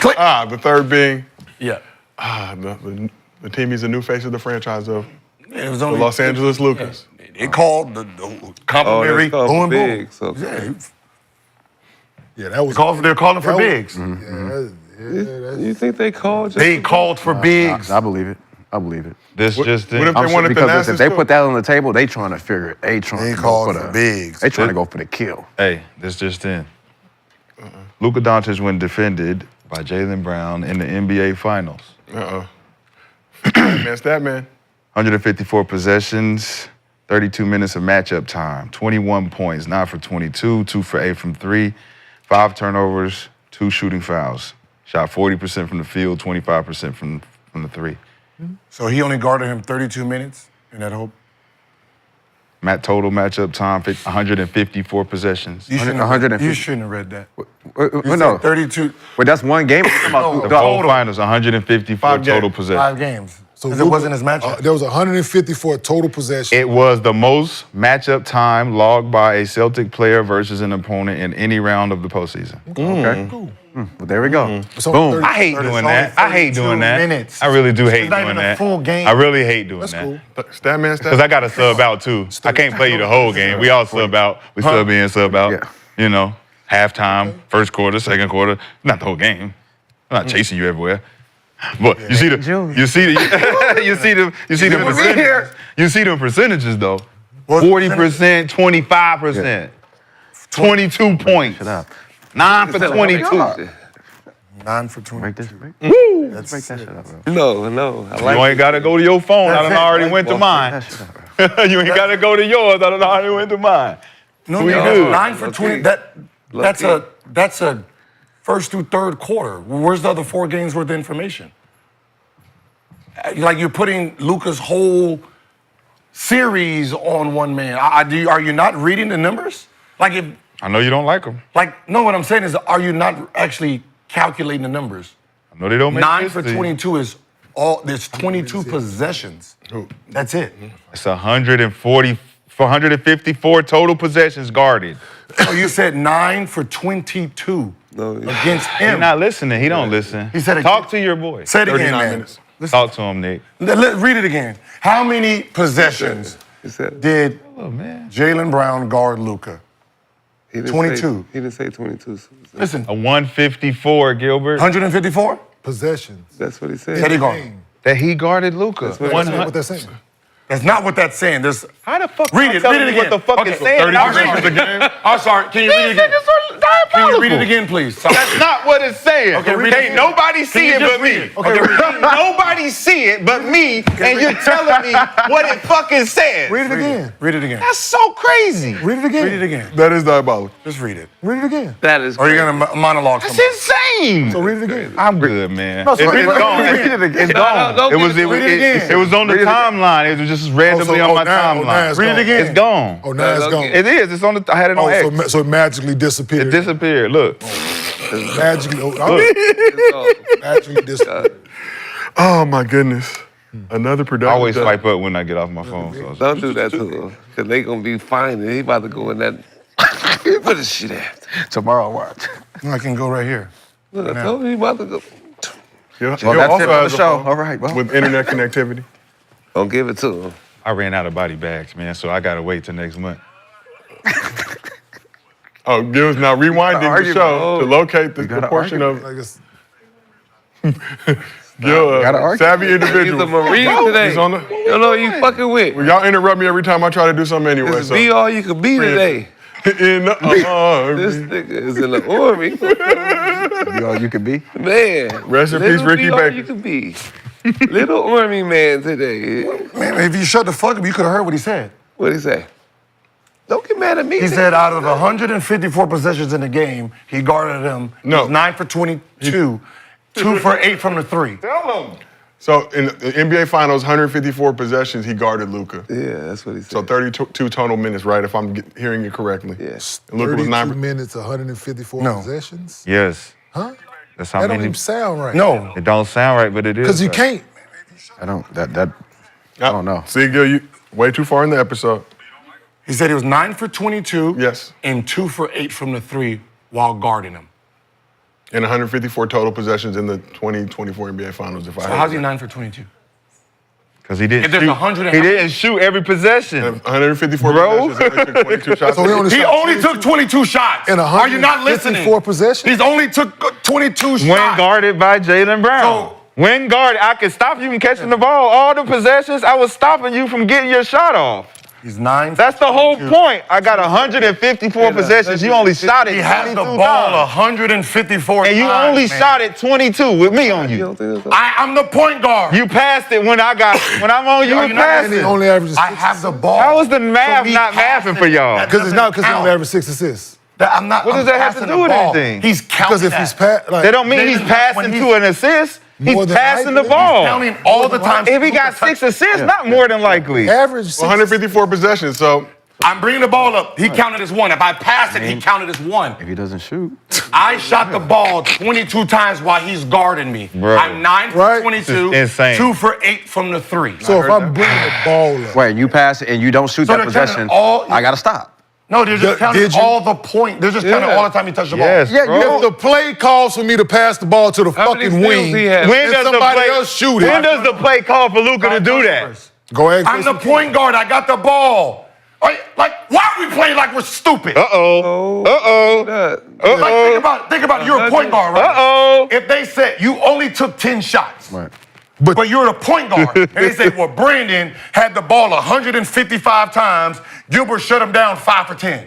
Click. The third being Yeah. the team he's a new face of the franchise of. It was The only Los Angeles Lucas. They called the complimentary called boom for boom. bigs, okay. yeah, that was. They're calling for bigs. You think they called? They called for bigs. I believe it. I believe it. This just What in. if they wanted the Because Nasty if they scoop? put that on the table, they trying to figure it. They trying to go called for for the bigs. They trying to go for the kill. Hey, this just in. Luka Doncic when defended by Jaylen Brown in the NBA Finals. Man, stat man. 154 possessions, 32 minutes of matchup time, 21 points, 9 for 22, 2 for 8 from 3, 5 turnovers, 2 shooting fouls. Shot 40% from the field, 25% from the 3. So he only guarded him 32 minutes in that whole. Total matchup time, 154 possessions. You shouldn't have read that. You No, said 32. but that's one game. The whole finals, 154 total possessions. 5 games. So Because it wasn't his matchup. There was 154 total possessions. It was the most matchup time logged by a Celtic player versus an opponent in any round of the postseason. Okay. Cool. Well, there we go. It's only Boom. 30 I hate doing that. I hate doing that. minutes. I really do hate It's not doing even a that. full game. I really hate doing That's that. cool. Stat man, stat. Because I got to sub out too. I can't play you the whole game. We all sub out. We sub in, sub out. Yeah. You know, halftime, first quarter, second quarter. Not the whole game. I'm not chasing you everywhere. But you see the percentages. You see the percentages though. 40%, 25%, 22 points. Shut up. 9 for 22. 9 for 20. Break this. Break Woo! that shit up, bro. No. I like You ain't got to go to your phone. I done already went to mine. Break that shit up, bro. You ain't got to go to yours. I done already went to mine. No, We no, good. 9 for 20. That's a first through third quarter. Where's the other 4 games worth of information? Like you're putting Luka's whole series on one man. Are you not reading the numbers? Like I know you don't like them. no. What I'm saying is, are you not actually calculating the numbers? I know they don't make 9 for sense to you. 22 is all. There's 22 possessions. That's it. It's 454 total possessions guarded. So you said 9 for 22 against him. He's not listening. He don't listen. He said Talk to your boy. Say it again, 39 man. minutes. Talk to him, Nick. Read it again. How many possessions did Jaylen Brown guard Luka? 22. He didn't say 22. Listen, A 154, Gilbert. 154? Possessions. That's what he said. Said he guarded. That he guarded Luka. That's what they're saying. That's not what that's saying. There's. How the fuck Read am I it. telling Read it you again. what the fuck Okay, it's saying? 30 I'll read seconds it. a game. I'm sorry. Can you read it These again? niggas are Can you diabolical. read it again, please? Sorry. That's not what it's saying. Okay, read it Can't again. nobody see you it just but read me. it? Okay, read it. Can't nobody see it but me, and you're telling me what it fucking says. Read it again. Read it again. That's so crazy. Read it again. Read it again. That is diabolical. Just read it. Read it again. That is. Or you're gonna monologue. That's somebody. insane. So read it again. I'm good, man. No, so read it gone. again. It's gone. don't It was get it. Read it again. it was on the timeline. It was just randomly on my timeline. Read it again. It's gone. Oh, now it's Okay. gone. It is. It's on the. I had it on X. So it magically disappeared. It disappeared. Look. Magically, magically disappeared. Oh my goodness. Another I productive. always day. swipe up when I get off my phone. So Don't do that to him. Because they going to be fine. He about to go in that Where the shit at? Tomorrow, watch. I can go right here. Look, I told you about to go. He'll Well, that's also it on the has a show. phone All right, well. with internet connectivity. Don't give it to him. I ran out of body bags, man, so I gotta wait till next month. Oh, Gil's now rewinding the show to locate the portion of Like it's, Gil, savvy He's individual. a Marine today. He's on the, You don't know who you fucking with. well, y'all interrupt me every time I try to do something anyway. This is So. be all you can be today. In the army. This nigga is in the army. Be all you can be. Man. Rest in peace, little Ricky be all Baker. you can be. Little army man today. Man, if you shut the fuck up, you could have heard what he said. What'd he say? Don't get mad at me. He said out of 154 possessions in the game, he guarded them. No. He was 9 for 22, 2 for 8 from the 3. Tell him. So in the NBA Finals, 154 possessions, he guarded Luka. Yeah, that's what he said. So 32 total minutes, right? If I'm hearing you correctly. Yes. And Luka was 32 9. minutes, 154 No. possessions? Yes. Huh? That's how That don't many. even sound right. No. It don't sound right, but it is. Because you right. can't. I don't know. See, Gil, you way too far in the episode. He said he was 9 for 22 Yes. and 2 for 8 from the 3 while guarding him. And 154 total possessions in the 2024 NBA Finals. If I So heard how's he that. 9 for 22? Because he didn't If there's shoot. 100 and He how didn't shoot every possession. 154 Bro. possessions, and only took 22 shots. So he only He shot only 22 took 22 shots. in Are you not listening? 154 possessions? He's only took 22 shots. When guarded by Jaylen Brown. So- When guarded, I could stop you from catching the ball. All the possessions, I was stopping you from getting your shot off. He's 9. That's the whole point. I got 154 possessions. You only shot it He has the 22 ball times. 154 And you times, only man. shot it 22 with me on You you. don't think that's I'm the point guard. You passed it when I'm on you. Are You you not passed And he it. only averages I 6 have the assists. ball. How is the math So he not passed mathing it. for y'all? That Because it's not because he doesn't only count. averages 6 assists. I'm not. What does I'm that have to passing do the with ball. anything? He's counting Because if that. he's like, That don't mean They- he's when passing he's- to an assist. More He's than passing the likely. ball. counting all the time. If he got 6 assists, not more than likely. average 6 154 possessions. So I'm bringing the ball up. He counted as 1. If I pass it, he counted as 1. If he doesn't shoot. I shot the ball 22 times while he's guarding me. Bro. I'm 9 for Right. 22, This is insane. 2 for 8 from the 3. So if I'm bringing the ball up, Wait, you pass it and you don't shoot So that they're counting possession, all- I got to stop. No, they're just counting did you? all the point. They're just counting all the time you touch the ball. Yes, Yeah, bro. if the play calls for me to pass the ball to the How many fucking steals wing, he have? When and does the somebody play, else shoot when it, does the play call for Luka to do that? go ahead. I'm the point guard. I got the ball. Like, why are we playing like we're stupid? Uh-oh. Uh-oh. Like, think about it. You're a point guard, right? Uh-oh. If they said you only took 10 shots, Right. but you're the point guard, and they say, well, Brandon had the ball 155 times, Gilbert shut him down 5 for 10.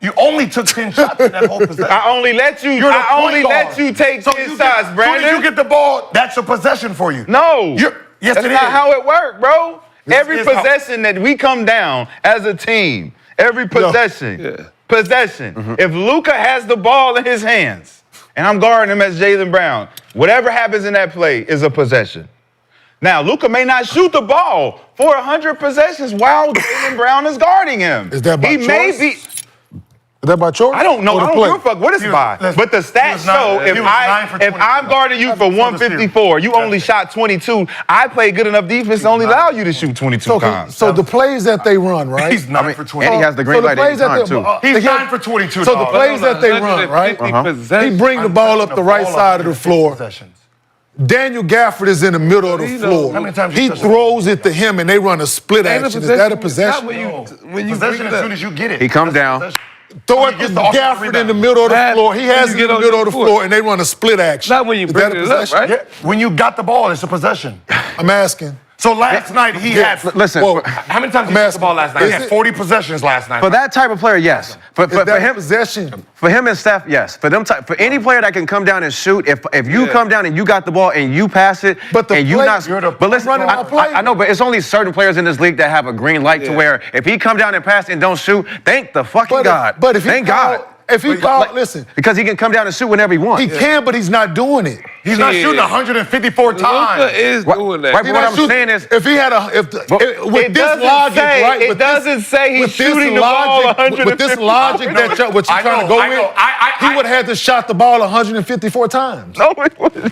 You only took 10 shots in that whole possession. I only let you. You're the I only point let guard. you take So 10 you shots, get, Brandon. Soon as you get the ball, that's a possession for you. No. Yes, That's it not is. how it worked, bro. Every is how- possession that we come down as a team, every possession, if Luka has the ball in his hands and I'm guarding him as Jaylen Brown, whatever happens in that play is a possession. Now, Luka may not shoot the ball for 100 possessions while Jaylen Brown is guarding him. Is that by He may choice? be. Is that by choice? I don't know. Or the I don't play? give a fuck what it's by. listen, But the he stats was nine- show he was 9 for if 22. I'm guarding you for 154, you only shot 22. I play good enough defense to only allow you to shoot 22 times. So the plays that they run, right? He's 9 for 20. And he has the green So the light plays anytime, that too. He's 9 for 22. So the dog. plays that they run, right? He bring the ball up the right side of the floor. Possessions. Daniel Gafford is in the middle of the floor. How many times you He touch throws it to him, and they run a split action. Is that a possession? When you Possession bring as it soon up. as you get it. He comes down. Possession. Throw He it gets to the offensive Gafford in the rebound. middle of the That- floor. He when has you it in get the on middle your of the foot. floor, and they run a split action. Not when you Is bring that a it up, possession? right? Yeah, when you got the ball, it's a possession. I'm asking. So last night he had. Listen, Well, How many times did I'm you get the ball last night? He is had it- 40 possessions last night. For that type of player, yes. For Is that him, possession? for him and Steph, yes. For any player that can come down and shoot, if you come down and you got the ball and you pass it, But the and you play- not, you're the- but listen, running my play. I know, but it's only certain players in this league that have a green light to where if he come down and pass and don't shoot, thank the fucking God. But if he thank call- God. If he called, listen, Because he can come down and shoot whenever he wants. he can, but he's not doing it. He's not shooting 154 times. Luka is doing that. Right, but what I'm saying is, If he had a, with It this doesn't logic, say- right? it with doesn't say he's with this shooting the ball with this 150 logic that what you're I trying know, to go I know. with, he would have had to shot the ball 154 times. No, it wasn't.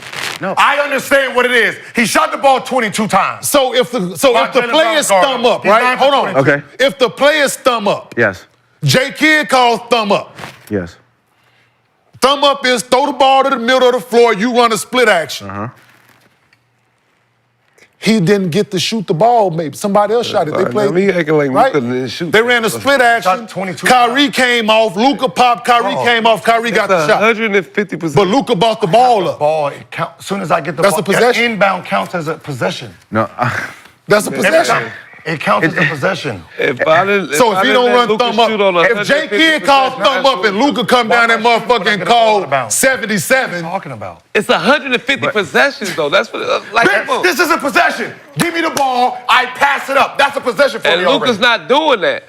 I understand what it is. He shot the ball 22 times. So if the Well, if the Jaylen players Brown's thumb up, guarding. He's right? 9 for Hold on. 22. Okay. If the players thumb up, yes. J. Kidd calls thumb up. Yes. Thumb up is throw the ball to the middle of the floor, you run a split action. He didn't get to shoot the ball, maybe. Somebody else shot it. They played. He acting like right? Luka didn't shoot. They ran a split action. 22 Kyrie came off. Luka popped. Kyrie came off. Kyrie got the shot. 150%. But Luka bought the ball up. Ball, as soon as I get the That's ball, a possession. inbound counts as a possession. No. That's a possession. It counts as a possession. So if he don't run thumb up, if J. Kidd calls thumb up and Luka come down that motherfucking call 77. Talking about. It's 150 possessions though. That's what Bitch, this is a possession. Give me the ball. I pass it up. That's a possession for and me Luka's not doing that.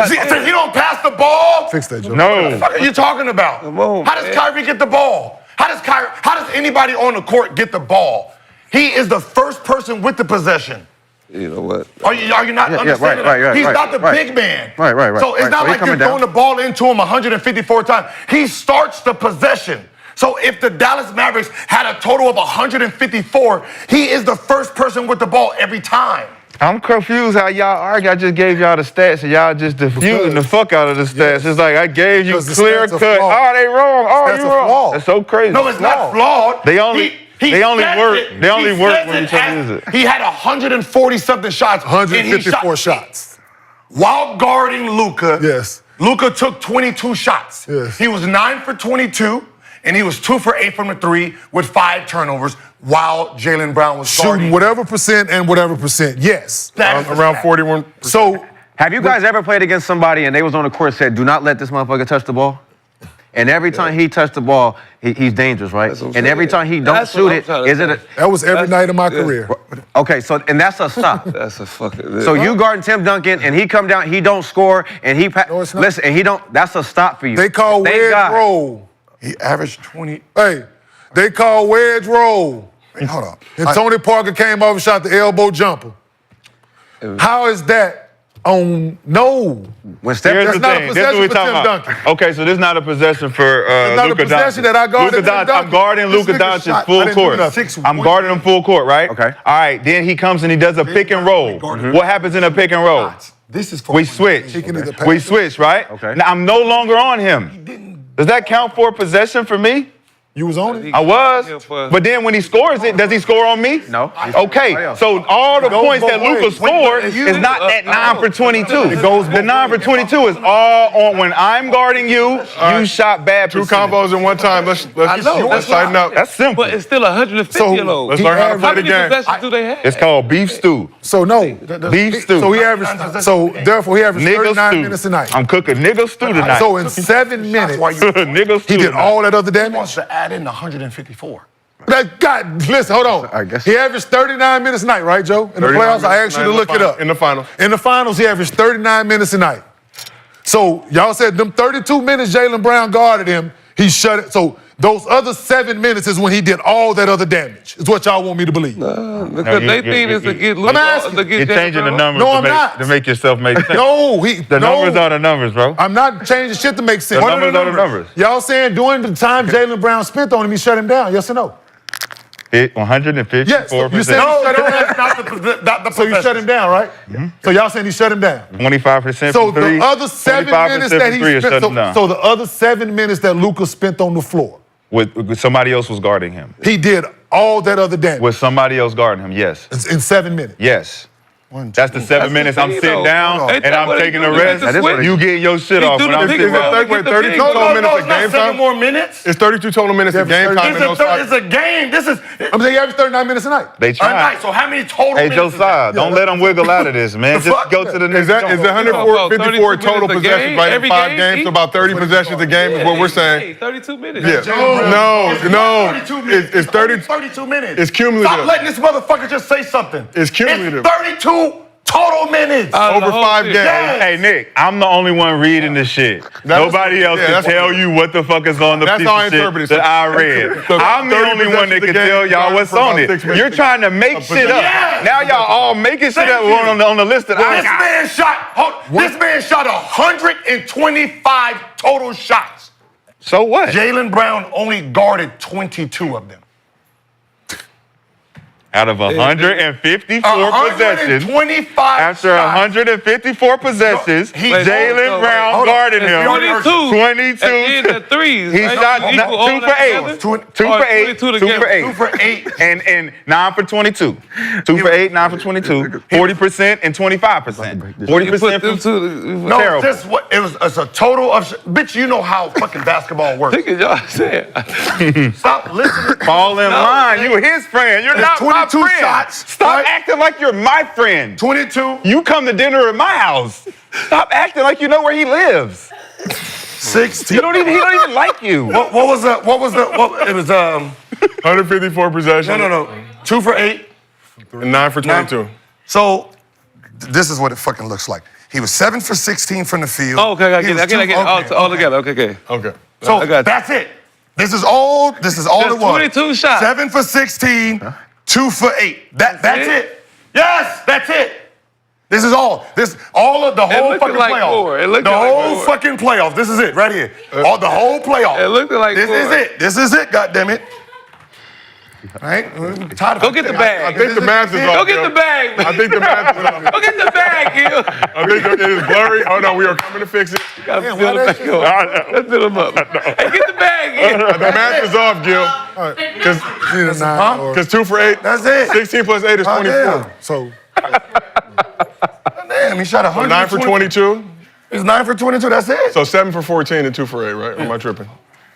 See, so he don't pass the ball. Fix that, Joe. What the fuck are you talking about? Come on, How does Kyrie get the ball? How does anybody on the court get the ball? He is the first person with the possession. You know what? Are you not understanding that? He's not the big man. Right. So it's not like you're throwing the ball into him 154 times. He starts the possession. So if the Dallas Mavericks had a total of 154, he is the first person with the ball every time. I'm confused how y'all argue. I just gave y'all the stats and y'all just diffusing the fuck out of the stats. It's like I gave you clear cut. Oh, they wrong. Oh, you wrong. That's so crazy. No, it's not flawed. They only work when each other use it. He had 140-something shots. 154 shots. While guarding Luka, Yes. Luka took 22 shots. Yes. He was 9 for 22, and he was 2 for 8 from the 3 with 5 turnovers while Jaylen Brown was Shooting guarding. whatever percent and whatever percent. Yes. That is the Around stat. 41%. So Have you guys ever played against somebody and they was on the court and said, do not let this motherfucker touch the ball? And every time he touched the ball, he's dangerous, right? That's what I'm And every saying. time he don't That's shoot what I'm it, trying to is it say. that was every night of my career. okay, so, and that's a stop. That's a fucking. So you guarding Tim Duncan and he come down, he don't score, and he, No, it's not. listen, and he don't, that's a stop for you. They call Thank wedge God. roll. He averaged 20. Hey, they call wedge roll. Wait, hold on. And Tony Parker came over and shot the elbow jumper. How is that on no? When Steph, Here's That's the not a thing. This is possession what we're for talking Tim about. Duncan. Okay, so this is not a possession for It's not a Luka possession Doncic. that I guarded Luka Tim Doncic. Duncan. I'm guarding This Luka nigga Doncic shot. I full didn't do court. nothing. I'm guarding him full court, right? Okay. All right, then he comes and he does a pick and roll. What happens in a pick and roll? This is for We switch. He can either pass We it- switch, right? Okay. Now I'm no longer on him. Does that count for a possession for me? You was on it? I was. But then when he scores it, does he score on me? No. Okay, so all the goes points both that Luka ways. scored is not that 9 for 22. It goes The both 9 for 22 is all on when I'm guarding you, you shot bad. Two percentage. combos in one time. Let's tighten up. That's simple. But it's still 150 So, though. Let's he learn how to play How the many game. possessions do they have? It's called beef stew. So no. Beef stew. So he averaged. So therefore he averaged Nigga 39 stew. minutes a night. I'm cooking nigga stew tonight. So in 7 minutes, Nigga stew he did tonight. all that other He damage. wants to add in 154. That God, listen, hold on. I guess- He averaged 39 minutes a night, right, Joe? In the 39 playoffs, I minutes asked you a to night look it up. in the finals. In the finals, he averaged 39 minutes a night. So y'all said them 32 minutes Jaylen Brown guarded him, he shut it. So those other 7 minutes is when he did all that other damage. Is what y'all want me to believe. Because they think it's to get I'm asking. to get You're changing the numbers No, to, I'm make, not. to make yourself make sense. No, The numbers are the numbers, bro. I'm not changing shit to make sense. The numbers are the numbers. Y'all saying during the time Jaylen Brown spent on him, he shut him down? Yes or no? 154%. Yes. So you said No, he shut him down. that's not the So you shut him down, right? So y'all saying he shut him down? 25% So from three. the other 7 minutes that he is spent, shutting down. so the other 7 minutes that Luka spent on the floor, With somebody else was guarding him. he did all that other damage With somebody else guarding him, yes. in 7 minutes. Yes. That's the 7 minutes I'm the sitting thing, down though. Ain't and that I'm what taking he a do? rest. That is what he You getting your shit off when do the I'm pick sitting and roll. down. Get the 32 pick. total minutes No, of it's not game 7 time. more minutes. It's 32 total minutes of game time. and no shot. It's a game. This is I'm saying he averaged 39 minutes a night. They a night. try. So how many total Hey, minutes? Josiah, don't let them wiggle out of this, man. Just go to the next Is that is the one. 154 32 total minutes a possessions game? right in Every 5 game? games? So about 30 possessions a game is what we're saying. 32 minutes. Yeah. No. 32 minutes. It's 30. 32 minutes. It's cumulative. Stop letting this motherfucker just say something. It's cumulative. It's 32 total minutes. Out of the Over whole 5 shit. games. Yes. Hey, Nick, I'm the only one reading this shit. Nobody else can tell you what the fuck is on the That's piece how I of shit interpret it. that I read. So I'm the 30 only one that possessions a can game, tell y'all what's for about on it. 6 minutes. You're trying to make shit up. Yes. Now y'all all making shit up Thank you. on the list that I This got. man shot. This man shot 125 total shots. So what? Jaylen Brown only guarded 22 of them. Out of 154 possessions, 125 after 154 possessions, Jaylen Brown guarded him. 22. And the threes. He shot 2 for 8. 2 for 8. And 9 for 22. 2 for 8, 9 for 22. 40% and 25%. 40% from No, terrible. this what it was. It's a total of bitch. You know how fucking basketball works. Look at y'all saying. Stop listening. Fall in line. You his friend. You're not my 22 friend. shots. Stop Right? acting like you're my friend. 22. You come to dinner at my house. Stop acting like you know where he lives. 16. He don't even like you. What was the? It was 154 possessions. No. 2 for 8. And 9 for 22. So this is what it fucking looks like. He was 7 for 16 from the field. Oh, okay, I He was get it. All together. Okay. Okay. So I got you. that's it. This is all That's it was. 22 shots. 7 for 16, 2 for 8. That's it. Yes, that's it. This is all. All of the whole looked fucking like playoffs. four. It looked the like whole four. fucking playoffs. This is it right here. All the whole playoffs. It looked like This four. is it. This is it. Goddamn it. All right. I'm tired of Go get the bag. I think the math is Go off. get Gil. the bag, man. I think the math is off. Go get the bag, Gil. I think it is blurry. Hold on, we are coming to fix it. Gotta fill it back up. Let's fill him up. Hey, get the bag, Gil. The math is off, Gil. Because 2 for 8. That's it. 16 plus 8 is 24. So Damn, he shot 100. 9 for 22. It's 9 for 22. That's it. So 7 for 14 and 2 for 8, right? Or am I tripping?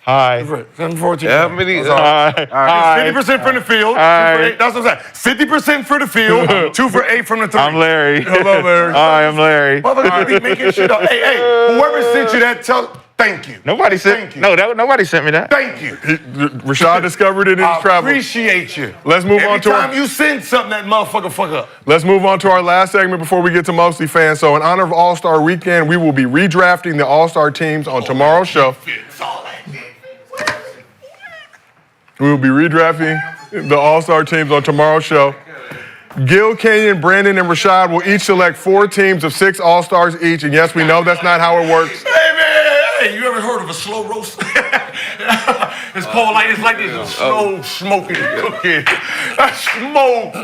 Hi. 7 for 14. How many? 50% from the field. 2 for 8. That's what I'm saying. 50% for the field. 2 for 8 from the 3. I'm Larry. Hello, Larry. Hi, I'm Larry. Motherfucker, be making shit up. Hey, whoever sent you that, thank you. Nobody sent. Nobody sent me that. Thank you. Rashad discovered it in his I travels. appreciate you. Let's move on Every to time you send something, that motherfucker fuck up. Let's move on to our last segment before we get to Mostly Fans. So in honor of All-Star Weekend, we will be redrafting the All-Star teams on tomorrow's show. We will be redrafting the All-Star teams on tomorrow's show. Gil, Kenyon, Brandon, and Rashad will each select 4 teams of 6 All-Stars each. And yes, we know that's not how it works. Hey, man, hey, you ever heard of a slow roast? It's called like, it's like this slow smoking cookie. Smoke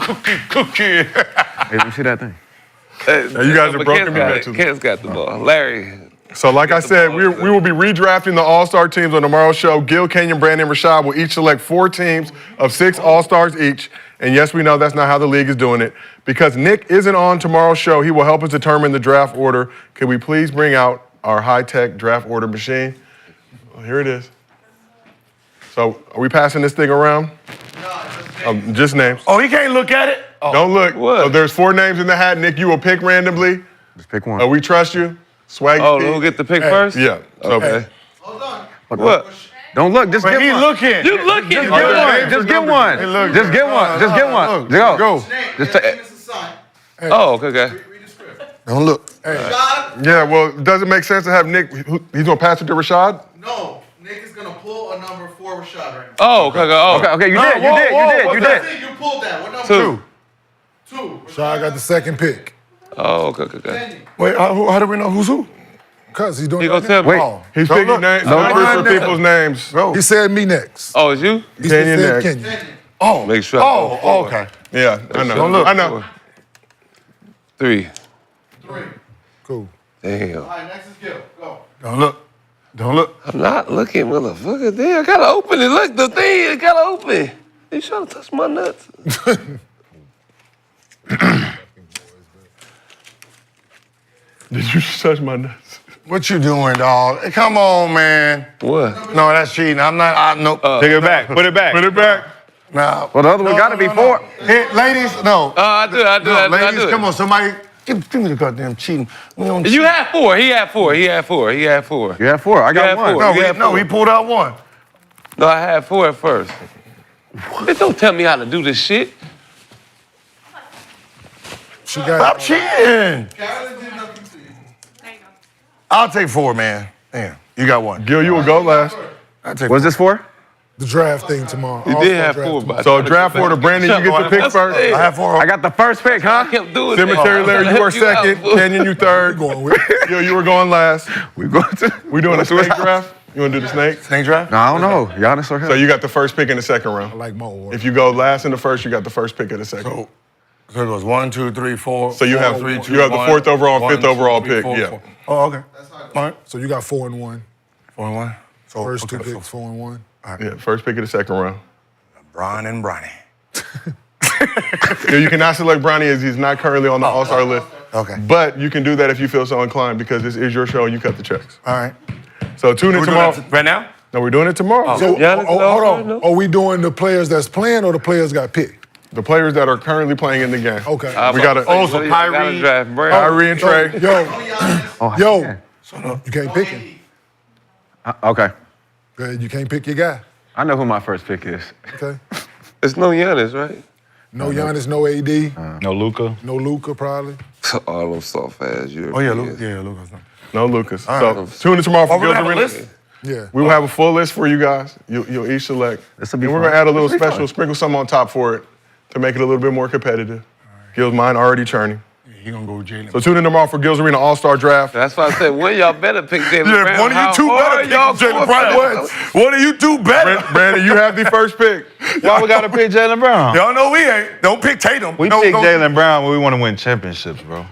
cookie. Hey, let me see that thing. You guys are broken me mentally. Ken's got the ball. Larry. So like I said, we will be redrafting the All-Star teams on tomorrow's show. Gil, Kenyon, Brandon, and Rashad will each select 4 teams of 6 All-Stars each. And yes, we know that's not how the league is doing it. Because Nick isn't on tomorrow's show, he will help us determine the draft order. Could we please bring out our high-tech draft order machine? Well, here it is. So are we passing this thing around? No, just names. Oh, he can't look at it? Oh. Don't look. What? So there's 4 names in the hat. Nick, you will pick randomly. Just pick one. We trust you. Swag. Oh, who'll get the pick first? Yeah. So, Okay. Hold on. What? Don't look. Just get He one. looking. You looking? Just get one. Just get one. Just get one. Just get one. Go. Just take Oh, okay. Don't look. Rashad? yeah, well, does it make sense to have Nick? He's going to pass it to Rashad? No. Nick is going to pull a number for Rashad right now. Oh, okay. Oh. Okay. You No, did. You That's did. it. You pulled that. What number? 2. 2. So I got the second pick. Oh, okay. Kenyon. Wait, how do we know who's who? Cause he's doing He it gonna right tell now. me. Wait. Oh, He's don't picking look. numbers Don't for look. people's names. Go. He said me next. Oh, it's you? He Kenyon said next. Kenyon. Kenyon. Oh. Make sure. Oh, okay. Yeah, I know. Don't look. I know. 3. 3. Cool. Damn. All right, next is Gil. Go. Don't look. Don't look. I'm not looking, motherfucker. Damn, I gotta open it. Look, the thing, it gotta open. You trying to touch my nuts? Did you just touch my nuts? What you doing, dog? Hey, come on, man. What? No, that's cheating. I'm not. Nope. Take it back. Put it back. Put it back. Nah. Well, the other one got to be 4. Here, ladies, no. I do it. Ladies, come on, somebody. Give me the goddamn cheating. We don't You cheat. had 4. He had 4. You had 4. I got had 1. four. No, You had no, 4. he pulled out 1. No, I had 4 at first. Bitch, don't tell me how to do this shit. She got Stop cheating. Carolyn did nothing to you. I'll take 4, man. Damn, you got 1. Gil, you will go last. I'll take What's this for? the draft thing tomorrow. You did have 4, but So draft order, Brandon, you get the pick first. I have 4. I got the first pick, huh? I kept doing Cemetery Larry, you are second. Kenyon, you third. Going with Gil, you were going last. We going to. We doing a snake draft? You want to do the snake? Snake draft? No, I don't know. Giannis or him? So you got the first pick in the second round. I like more. If you go last in the first, you got the first pick of the second. So it goes 1, 2, 3, 4. So you four, have three, two, you have the one, fourth overall, one, fifth two, overall three, pick. four, Yeah. four. Oh, okay. All right. So you got 4 and 1. 4 and 1. So First okay, two picks, 4 and 1. Yeah, first pick of the second round. Bron and Bronny. You cannot select Bronny as he's not currently on the All-Star list. Okay. But you can do that if you feel so inclined because this is your show and you cut the checks. All right. So tune in tomorrow. Right now? No, we're doing it tomorrow. So, hold on. Are we doing the players that's playing or the players got picked? The players that are currently playing in the game. Okay. We got to. So Kyrie. Kyrie and Trey. So you can't pick him. Okay. Good, you can't pick your guy. I know who my first pick is. Okay. It's no Giannis, right? No Giannis, no AD, No Luka. no Luka probably. All them soft ass Europeans. Oh, yeah, Lucas. Yeah, Lucas. No Lucas. All So tune in tomorrow for Oh, we're Gil's gonna have a Arena. list? Yeah. We will have a full list for you guys. You'll each select. This'll be and we're fun. going to add a little This'll be special, fun. sprinkle some on top for it to make it a little bit more competitive. Gil's mind already churning. He gonna go with Jaylen. So tune in tomorrow for Gil's Arena All-Star Draft. That's why I said one of y'all better pick Jaylen Brown. one of you two better pick Jaylen Brown. One of you two better. Brandon, you have the first pick. Why we gotta pick Jaylen Brown? Y'all know we ain't. Don't pick Tatum. We no, pick no. Jaylen Brown when we want to win championships, bro.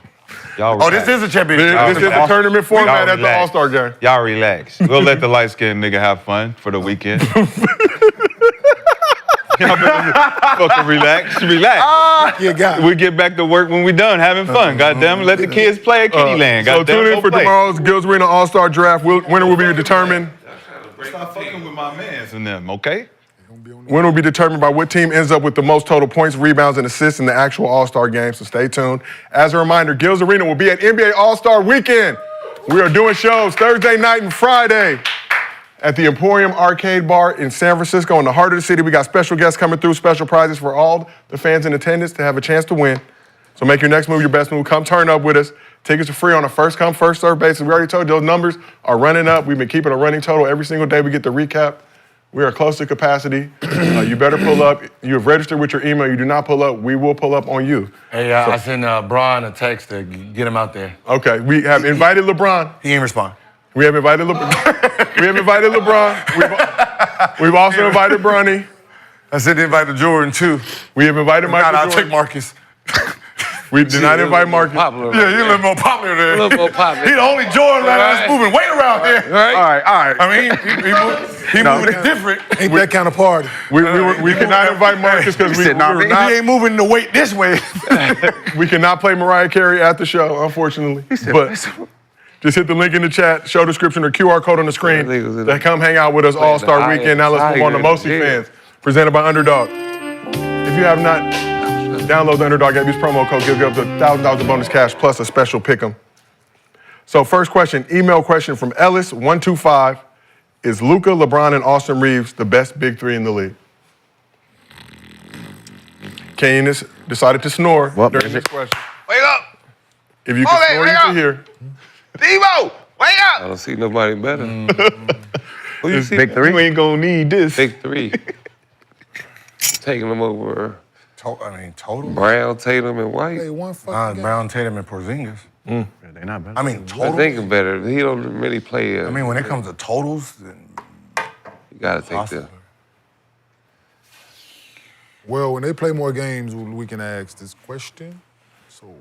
Y'all Oh, this is a championship. This is the tournament format at the relax. All-Star game. Y'all relax. We'll let the light-skinned nigga have fun for the weekend. Y'all better fucking relax. Relax. Your guy. We get back to work when we done having fun. Goddamn, let the kids play at Kitty Land. So Goddamn, tune in go for play. tomorrow's Gil's Arena All-Star Draft. Winner will be determined. Stop fucking with my mans and them, okay? Winner will be determined by what team ends up with the most total points, rebounds, and assists in the actual All-Star game, so stay tuned. As a reminder, Gil's Arena will be at NBA All-Star Weekend. We are doing shows Thursday night and Friday at the Emporium Arcade Bar in San Francisco in the heart of the city. We got special guests coming through, special prizes for all the fans in attendance to have a chance to win. So make your next move your best move. Come turn up with us. Tickets are free on a first-come, first-served basis. We already told you those numbers are running up. We've been keeping a running total every single day. We get the recap. We are close to capacity. You better pull up. You have registered with your email. You do not pull up, we will pull up on you. Hey, I sent Bron a text to get him out there. Okay, we have invited LeBron. He ain't respond. We have invited LeBron. We have invited LeBron. We've also invited Bronny. I sent the invite to Jordan, too. We have invited Michael I'll Jordan. take Marcus. We did not invite Marcus. Yeah, he's a little more popular there. A little more popular. He the only Jordan that's moving weight around here. Right? All right. I mean, he moving different. Ain't that kind of party. We cannot invite Marcus because we were not. He ain't moving the weight this way. We cannot play Mariah Carey at the show, unfortunately. But just hit the link in the chat, show description, or QR code on the screen to come hang out with us All-Star Weekend. Now let's move on to MostlyFans, presented by Underdog. If you have not, download the Underdog app, use promo code, give you up to $1,000 of bonus cash plus a special pick'em. So first question, email question from Ellis125. Is Luka, LeBron, and Austin Reeves the best big three in the league? Kenyon decided to snore during this question. Wake up! If you can snore, you can hear. Devo, wake I up! don't see nobody better. Who you see? Big three? You ain't gonna need this. Big three. Taking them over Total. Brown, Tatum, and White. Hey, one fucking game. Brown, Tatum, and Porzingis. They're not bad. I mean, I total. think better. He don't really play. I mean, when it comes to totals, then you gotta take Austin. the. Well, when they play more games, we can ask this question. So,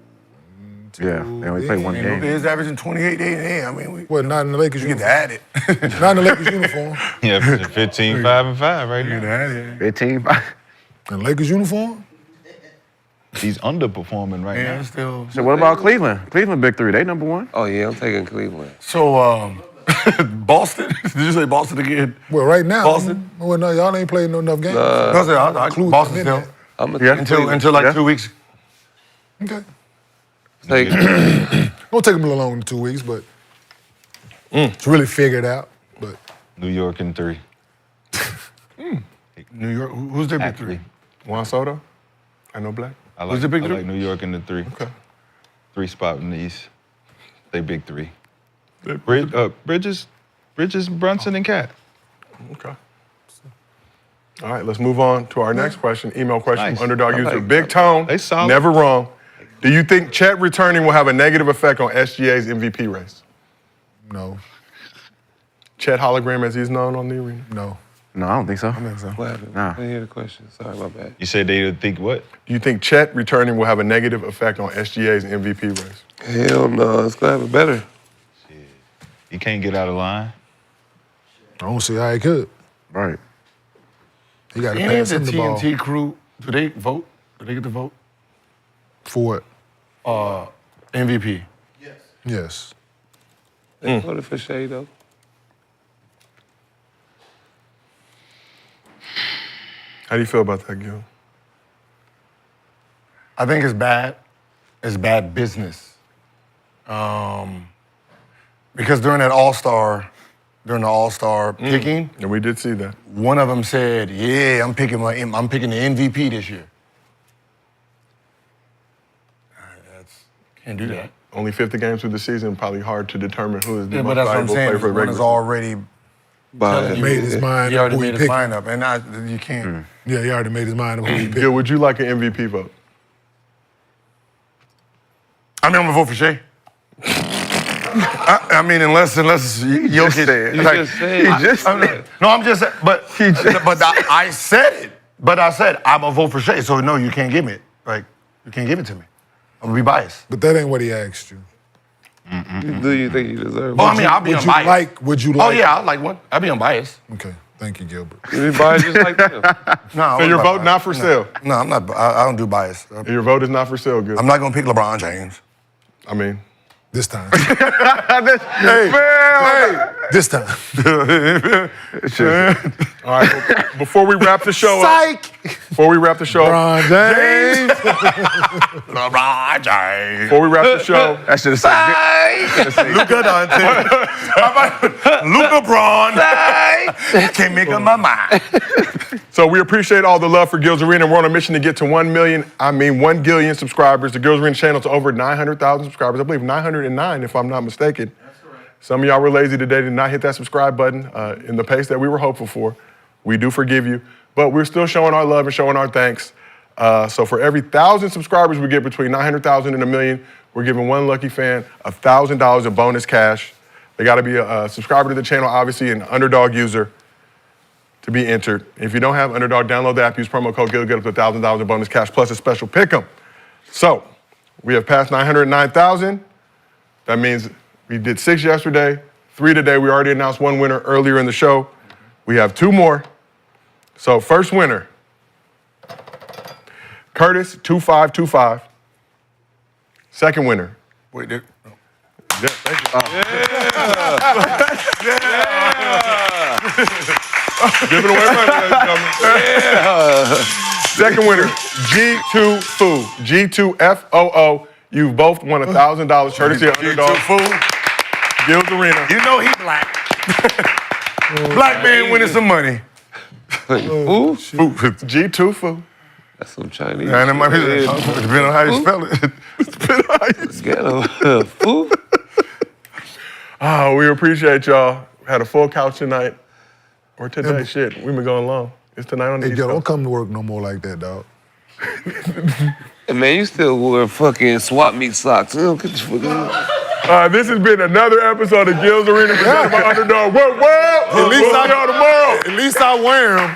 Yeah, they only play one Luka game. is averaging 28 days in here. I mean, well, not in the Lakers you get uniform. to add it. Not in the Lakers uniform. Yeah, 15, 5, and 5 right You get to now. add it. 15. In Lakers uniform? He's underperforming right Yeah, now. still. So what about Cleveland? Cleveland big three. They number one. Oh yeah, I'm taking Cleveland. So, Boston? Did you say Boston again? Well, right now. Boston? Well, no, y'all ain't playing enough games. No, sir, I Include Boston them in still. I'm gonna Until like 2 weeks. Okay. take. It'll take them a little longer than 2 weeks, but it's really figured out. But New York in 3. New York, who's their big three? Juan Soto? I know Black. I Who's the big I three? like New York in the 3. Okay. 3 spot in the East. They big 3. They- Bridges, Brunson, and Cat. Okay. All right, let's move on to our next question. Email question Nice. from Underdog I user like Big Tone. They solid. Never wrong. Do you think Chet returning will have a negative effect on SGA's MVP race? no. Chet hologram as he's known on the arena? No. No, I don't think so. I think so. What happened? Nah. I didn't hear the question. Sorry, my bad. You said they think what? Do you think Chet returning will have a negative effect on SGA's MVP race? Hell no, it's gonna have it better. He can't get out of line. I don't see how he could. Right. He got to Any of pass the him the ball. TNT crew, do they vote? Do they get to vote? For what? MVP. Yes. They voted for Shea, though. How do you feel about that, Gil? I think it's bad. It's bad business. Because during the All-Star picking, And we did see that. one of them said, "Yeah, I'm picking the MVP this year." Can't do that. Only 50 games through the season, probably hard to determine who is the Yeah, most but that's what I'm valuable player saying. for the One regular is season. already But Made his mind he up already who he made his picked. mind up, and you can't. Yeah, he already made his mind up who he picked. Gil, would you like an MVP vote? I mean, I'm gonna vote for Shea. I mean, unless Jokic. No, I'm just saying. But I said it. But I said I'm gonna vote for Shea. So no, you can't give me it. Like you can't give it to me. I'm gonna be biased. But that ain't what he asked you. do you think you deserve Well, it? I mean, I'll be Would you unbiased. like? Would you like? Oh yeah, I'll like one. I'll be unbiased. Okay. Thank you, Gilbert. Everybody just like them. No. So your vote not for sale? No, I'm not. I don't do bias. Your vote is not for sale, Gil. I'm not gonna pick LeBron James. I mean, This time. hey, This time. all right. Before we wrap the show up, before we wrap the show, LeBron James. LeBron James. before we wrap the show, That should have said. Luka Doncic. Luka Braun. Can't make up my mind. so we appreciate all the love for Gil's Arena. We're on a mission to get to 1 gillion subscribers. The Gil's Arena channel to over 900,000 subscribers. I believe 909, if I'm not mistaken. That's correct. Some of y'all were lazy today, did not hit that subscribe button in the pace that we were hopeful for. We do forgive you, but we're still showing our love and showing our thanks. So for every 1,000 subscribers we get between 900,000 and 1 million, we're giving one lucky fan $1,000 in bonus cash. They got to be a subscriber to the channel, obviously an Underdog user to be entered. If you don't have Underdog, download the app, use promo code GIL, get up to $1,000 in bonus cash plus a special pick'em. So we have passed 909,000. That means we did 6 yesterday, 3 today. We already announced one winner earlier in the show. We have 2 more. So first winner, Curtis 2525. Second winner. Wait, Yeah, thank you. Giving away money, ladies and gentlemen. Second winner, G2 Foo. G2FOO. You've both won $1,000 courtesy of Underdog. Gil's Arena. You know he black. Black man winning some money. Ooh, G2 Foo. that's some Chinese. And it might be shit. depending on how you spell it. Ghetto. Ooh. Oh, we appreciate y'all. Had a full couch tonight. Or today, shit. We've been going long. It's tonight on the Hey, East yo, don't Coast. come to work no more like that, dog. Hey, man, you still wear fucking swap meet socks. You know, get the fuck out. This has been another episode of Gil's Arena presented by Underdog. Well, At least we'll see y'all tomorrow. At least I wear them.